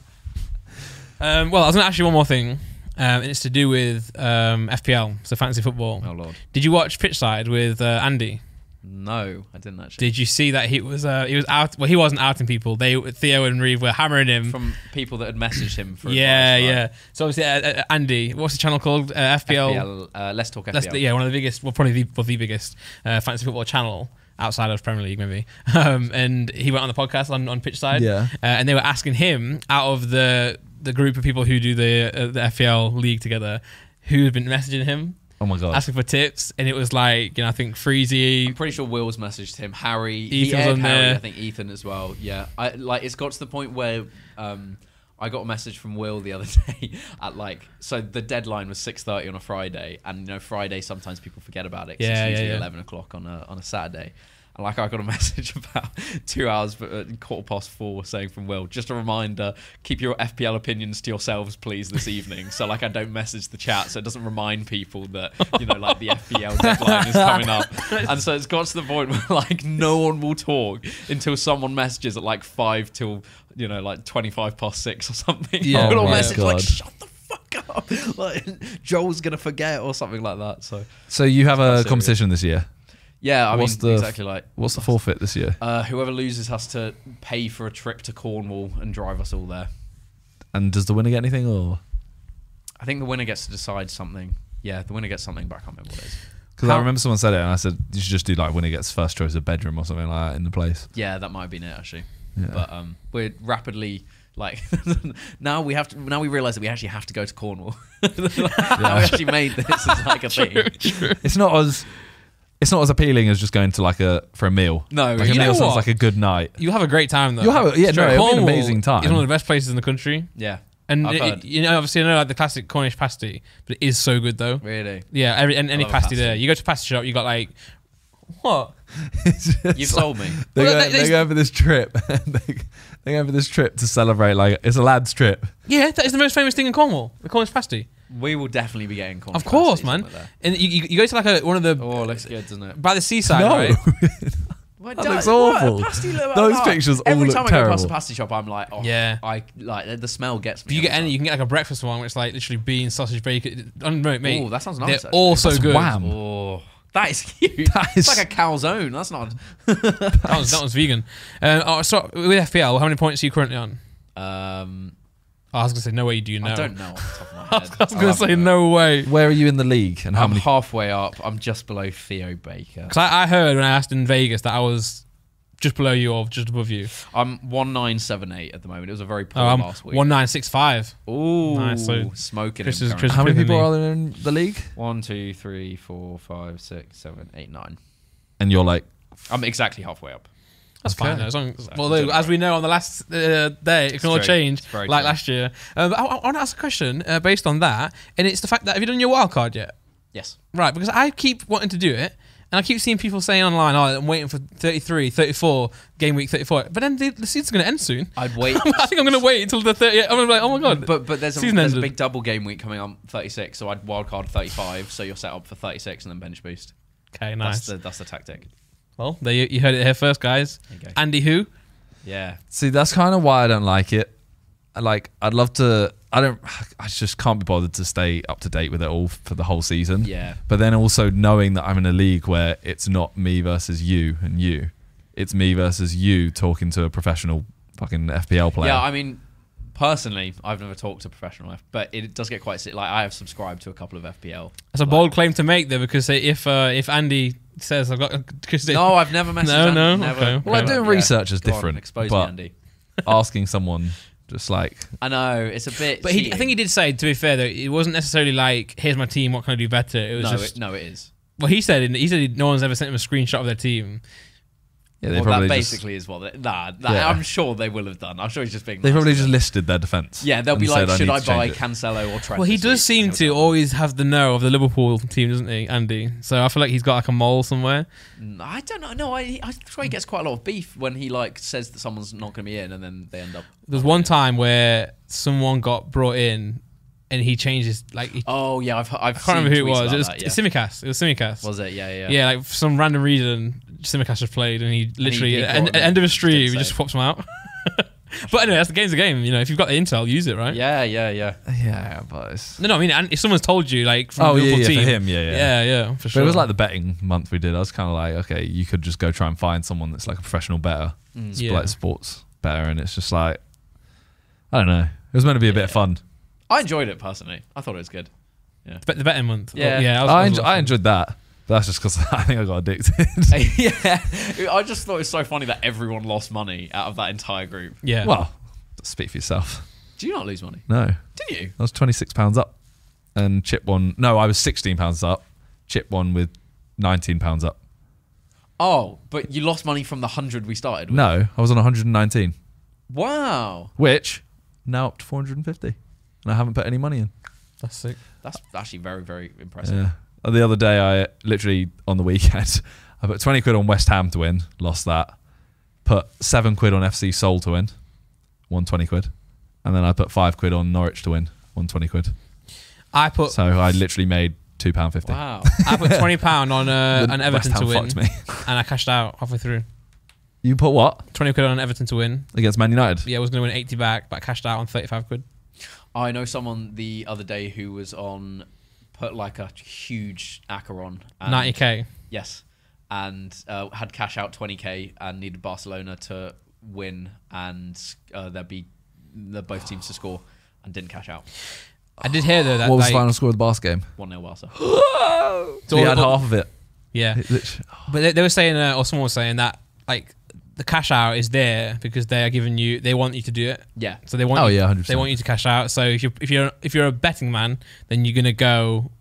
Well, I was going to ask you one more thing, and it's to do with FPL, so fantasy football. Oh lord. Did you watch Pitchside with Andy? No, I didn't actually. Did you see that he was out? Well, he wasn't outing people. Theo and Reeve were hammering him From people that had messaged him for yeah, advice, right? yeah. So obviously, Andy, what's the channel called? FPL. Let's Talk FPL. Yeah, one of the biggest, well, probably the biggest fantasy football channel outside of Premier League, maybe. And he went on the podcast on Pitch Side. Yeah. And they were asking him, out of the group of people who do the FPL league together, who had been messaging him. Oh my god! Asking for tips, and it was like, I think Freezy. I'm pretty sure Will's messaged him. Harry, Ethan was on Harry, there. I think Ethan as well. Yeah, it's got to the point where I got a message from Will the other day at so the deadline was 6:30 on a Friday, and Friday sometimes people forget about it. 'Cause it's usually 11 o'clock on a Saturday. And I got a message about 2 hours, 4:15, saying from Will, just a reminder, keep your FPL opinions to yourselves, please, this evening. So I don't message the chat, so it doesn't remind people that, the FPL deadline is coming up. And so it's got to the point where no one will talk until someone messages at 5 till, 25 past 6 or something. Yeah, We'll all my message God. shut the fuck up. Joel's going to forget or something like that. So you have a serious. competition this year. Yeah, I mean, What's the- exactly What's the forfeit this year? whoever loses has to pay for a trip to Cornwall and drive us all there. And does the winner get anything, or? I think the winner gets to decide something. Yeah, the winner gets something, but I can't remember what it is. Because I remember someone said it, and I said you should just do winner gets first choice of bedroom or something like that in the place. Yeah, that might have been it actually. Yeah. But we're rapidly now we realise that we actually have to go to Cornwall. We actually made this as a thing. True. It's not as appealing as just going to for a meal. No, a you meal know sounds what? like a good night. You'll have a great time, though. You'll have it'll be an Cornwall amazing time. It's one of the best places in the country. Yeah, And I've heard. obviously, I know the classic Cornish pasty, but it is so good, though. Really? Yeah, any love a pasty pasty. there. You go to a pasty shop, you got what? You've sold me. They're going for this trip. They're going for this trip to celebrate. It's a lads trip. Yeah, that is the most famous thing in Cornwall, the Cornish pasty. We will definitely be getting Cornish Of course, pasties man. somewhere And you go to one of the there. Oh, looks good, doesn't it? by the seaside, No, right? What, That looks awful. Those pictures all Every look time I go past terrible. a pasty shop, I'm like, oh, Yeah. the smell gets me. You every can get a breakfast one, which is literally beans, sausage, bacon. Mate, Oh, that sounds nice, They're actually. all so That's good. wham. time. Oh, that is huge. That It's is- like a calzone. That's not. That was vegan. So with FPL, how many points are you currently on? I was gonna say no way. Do you know? I don't know off the top of my head. I was gonna say no way. Where are you in the league, and how I'm many? halfway up. I'm just below Theo Baker. Because I heard when I asked in Vegas that I was just below you or just above you. I'm 1978 at the moment. It was a very poor Oh, I'm last week. 1965. Ooh, Nice, so smoking. Chris him is- currently. Chris- How many Pippin people me. are there in the league? 1, 2, 3, 4, 5, 6, 7, 8, 9. And you're like, I'm exactly halfway up. That's Okay. fine. As long as, So, although, as generally. we know on the last day, it can all true. change, It's very like true. last year. But I want to ask a question based on that, and it's the fact that have you done your wild card yet? Yes. Right, because I keep wanting to do it, and I keep seeing people saying online, "Oh, I'm waiting for 33, 34, game week 34." But then the season's going to end soon. I'd wait. I think I'm going to wait until the 30. I'm going to be like, "Oh my god!" But there's Season a ended. big double game week coming on 36, so I'd wildcard 35, so you're set up for 36 and then bench boost. Okay, nice. That's the tactic. Well, there you heard it here first, guys. There you go. Andy, who? Yeah. see, that's kind of why I don't like it. I'd love to. I just can't be bothered to stay up to date with it all for the whole season. Yeah. But then also knowing that I'm in a league where it's not me versus you and you, it's me versus you talking to a professional fucking FPL player. Yeah, I mean, personally, I've never talked to professional life, but it does get quite sick. I have subscribed to a couple of FPL. That's a bold claim to make, though, because if Andy says I've got, No, I've never messaged No, Andy, no, never. okay. Well, like, doing research is Go on, different, expose but- me, Andy. asking someone just I know it's a bit. But I think he did say, to be fair, though, it wasn't necessarily like, "Here's my team. What can I do better?" It was just. it is. Well, he said no one's ever sent him a screenshot of their team. Yeah, they Well, probably that just, basically is what. Yeah. I'm sure they will have done. I'm sure he's just being. they nice probably to just them. listed their defense. Yeah, they'll and be like, said, "Should need I to buy change it." Cancelo or Trent?" Well, he this does week?" seem And to he'll always have the know of the Liverpool team, doesn't he, Andy? So I feel like he's got like a mole somewhere. tell. I don't know. No, I swear he gets quite a lot of beef when he says that someone's not going to be in, and then they end up. There was one time where someone got brought in, and he changed his Oh yeah, I've I can't remember who it was. It was That, yeah. Simicast. It was Simicast. Was it? Yeah. Yeah, like for some random reason, Simicast just played, and he literally he at brought him end of in. a stream, Did he just say. swaps him out. But anyway, that's the game's a game. You know, if you've got the intel, use it, right? Yeah. Yeah, but it's... No, I mean, and if someone's told you, like, from the Liverpool team, for him, yeah, for But sure. it was like the betting month we did. I was kind of like, okay, you could just go try and find someone that's like a professional bettor, like sports bettor, and it's just like, I don't know. It was meant to be a bit of fun. I enjoyed it personally. I thought it was good. Yeah. The betting month. Yeah. Oh, yeah. I enjoyed that. But that's just because I think I got addicted. Yeah. I just thought it was so funny that everyone lost money out of that entire group. Yeah. Well, speak for yourself. Do you not lose money? No. Did you? I was £26 up. And Chip won. No, I was £16 up. Chip won with £19 up. Oh, but you lost money from the 100 we started with? No, I was on 119. Wow. Which, now up to 450. And I haven't put any money in. That's sick. That's actually very, very impressive. Yeah. The other day, I literally, on the weekend, I put 20 quid on West Ham to win, lost that. Put 7 quid on FC Seoul to win, won 20 quid. And then I put 5 quid on Norwich to win, won 20 quid. So I literally made £2.50. Wow. I put £20 on an Everton West Ham to win, fucked me. and I cashed out halfway through. You put what? 20 quid on Everton to win. Against Man United? Yeah, I was going to win 80 back, but I cashed out on 35 quid. I know someone the other day who was on, put like a huge acca on. 90k. Yes. And had cash out 20k and needed Barcelona to win and both teams to score and didn't cash out. I did hear though that What was the final score of the Barca game? 1-0 Barca. So he had half of it. Yeah. But they were saying, or someone was saying that like the cash out is there because they are giving you, they want you to do it. Yeah. So they want 100%. They want you to cash out. So if you're a betting man, then you're gonna go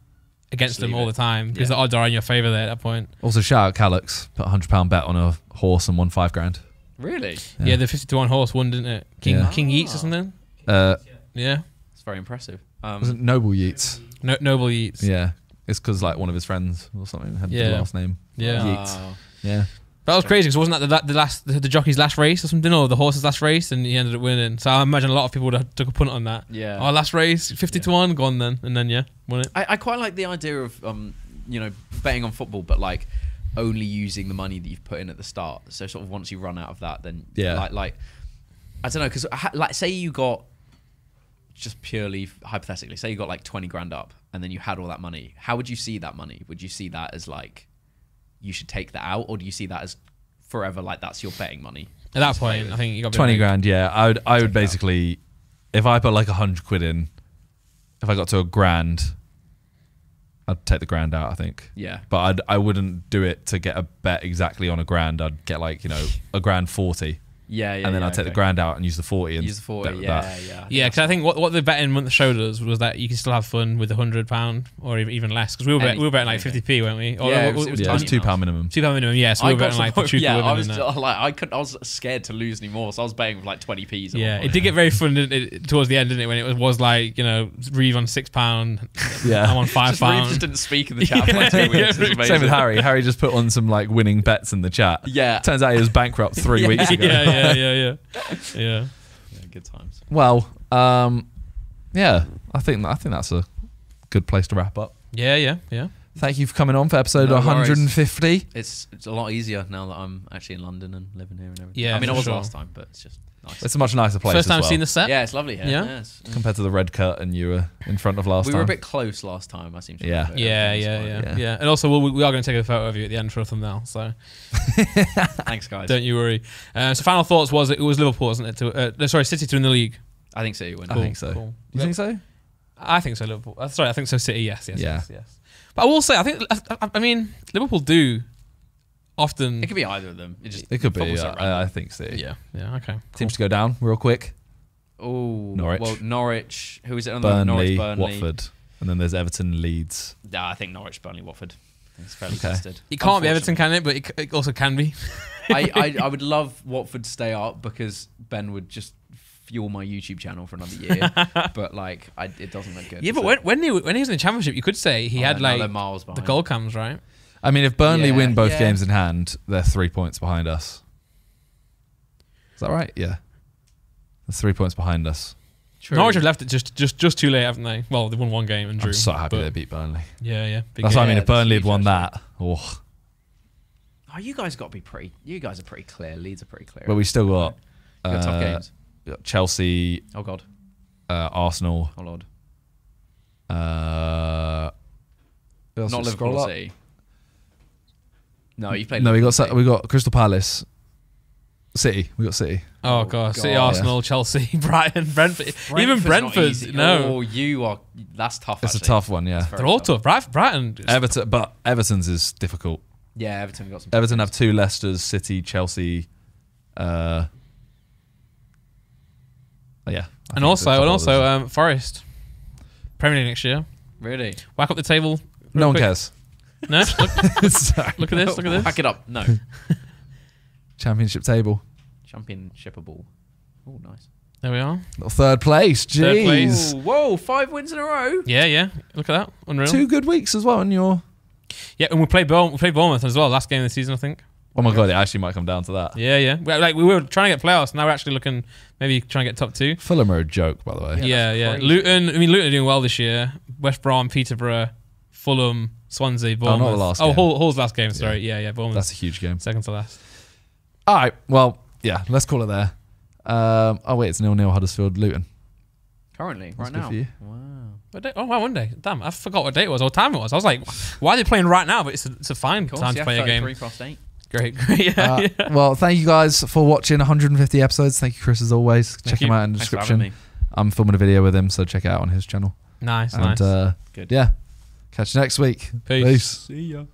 against them all the time because the odds are in your favour there at that point. Also, shout out Calix. Put a £100 bet on a horse and won $5,000. Really? Yeah, the 50-1 horse won, didn't it? King Yeats or something? Yeah. It's very impressive. Was it Noble Yeats? Noble Yeats. Yeah. It's because like one of his friends or something had the last name. Yeah. Yeats. Yeah. That was crazy because wasn't that the jockey's last race or something, or the horse's last race, and he ended up winning. So I imagine a lot of people would have took a punt on that. Yeah. Oh, last race, 50-1, go on then, and then won it. I quite like the idea of betting on football, but like only using the money that you've put in at the start. So sort of once you run out of that, then like I don't know, because like say you got, just purely hypothetically, say you got like 20 grand up and then you had all that money. How would you see that money? Would you see that as like you should take that out, or do you see that as forever like that's your betting money? At that point, I think you got 20 grand. Yeah, I would basically, if I put like 100 quid in, if I got to £1,000, I'd take the £1,000 out. I think. Yeah. But I wouldn't do it to get a bet exactly on £1,000. I'd get like £1,040. Yeah, and then I'd take the £1,000 out and use the 40 and use the 40. bet with Yeah, that. Yeah, because I think what the betting month showed us was that you can still have fun with £100 or even less. Because we were betting like 50p, weren't we? Or it was £2 minimum. £2 minimum. Yeah, so we were betting like for yeah, I was scared to lose anymore, so I was betting with like 20p's. Yeah, it did get very fun towards the end, didn't it? When it was like Reeve on £6, yeah, I'm on £5. Reeve just didn't speak in the chat for like 2 weeks. Same with Harry. Harry just put on some like winning bets in the chat. Yeah, turns out he was bankrupt 3 weeks ago. Yeah, good times. Well, yeah, I think that's a good place to wrap up. Yeah. Thank you for coming on for episode 150. It's a lot easier now that I'm actually in London and living here and everything. Yeah, I mean, I was last time, but it's just nice. It's a much nicer place. First time as well. seeing the set. Yeah, it's lovely here. Yeah, compared to the red curtain you were in front of last time. We were a bit close last time. I seem to. Yeah. And also, we are going to take a photo of you at the end for a thumbnail. So, thanks, guys. Don't you worry. So, final thoughts was it was Liverpool, wasn't it? City to win the league. I think City win. I think so. Cool. You think so? I think so. Liverpool. Sorry, I think so. City. Yes. But I will say, I mean, Liverpool do often. It could be either of them. It could be. I think City. Yeah. Okay. Teams to go down real quick. Oh, Norwich. Well, Norwich. Who is it? Burnley, Norwich, Watford, and then there's Everton, Leeds. Yeah, I think Norwich, Burnley, Watford. It's fairly tested. It can't be Everton, can it? But it also can be. I would love Watford to stay up because Ben would just fuel my YouTube channel for another year. But like, it doesn't look good. Yeah, but when he was in the Championship, you could say he had like miles the goal cams, right? I mean, if Burnley win both games in hand, they're 3 points behind us. Is that right? Yeah. They're 3 points behind us. True. Norwich have left it just too late, haven't they? Well, they won one game and drew. I'm so happy they beat Burnley. Yeah. That's what I mean. If Burnley had won that, oh, you guys got to be pretty. You guys are pretty clear. Leeds are pretty clear. But we still got tough games. We got Chelsea, Oh God. Arsenal. Oh Lord. Who else Not did Liverpool scroll or up? City. No, you played. No, Liverpool. we got Crystal Palace, City. We got City. Oh god, City, God. Arsenal, Chelsea, Brighton, Brentford. Even Brentford's not Brentford. easy. No, Oh, you are. That's tough. It's actually. a tough one, yeah. It's very they're all tough. Brighton. Everton, but Everton's is difficult. Yeah, Everton got some. Everton have 2 Leicesters, City, Chelsea. Yeah. And also, Forest. Premier League next year. Really? Whack up the table. no one quick. cares. No, Sorry. look at this. Look at this. Pack it up. No. Championship table. Championshipable. Oh, nice. There we are. Little third place. Jeez. Third place. Ooh, whoa, 5 wins in a row. Yeah. Look at that. Unreal. 2 good weeks as well in your... Yeah, and we played Bournemouth as well. Last game of the season, I think. Oh my God, it actually might come down to that. Yeah. We were trying to get playoffs. Now we're actually looking, maybe trying to get top 2. Fulham are a joke, by the way. Yeah. Yeah. crazy. Luton are doing well this year. West Brom, Peterborough, Fulham, Swansea, Bournemouth. not the last game. Hull's last game. Sorry. Yeah. Bournemouth. That's a huge game. Second to last. All right, well, yeah, let's call it there. Oh wait, it's 0-0 Huddersfield Luton. Currently, That's right good now. for you. Wow. What day? Oh wow, one day. Damn, I forgot what day it was or what time it was. I was like, why are they playing right now? But it's a fine Of course, time to yeah, play a game. 33 Great. Yeah. Well, thank you guys for watching 150 episodes. Thank you, Chris, as always. Check him you. out in the Thanks for having description. me. I'm filming a video with him, so check it out on his channel. Nice. And Good. yeah, catch you next week. Peace. See ya.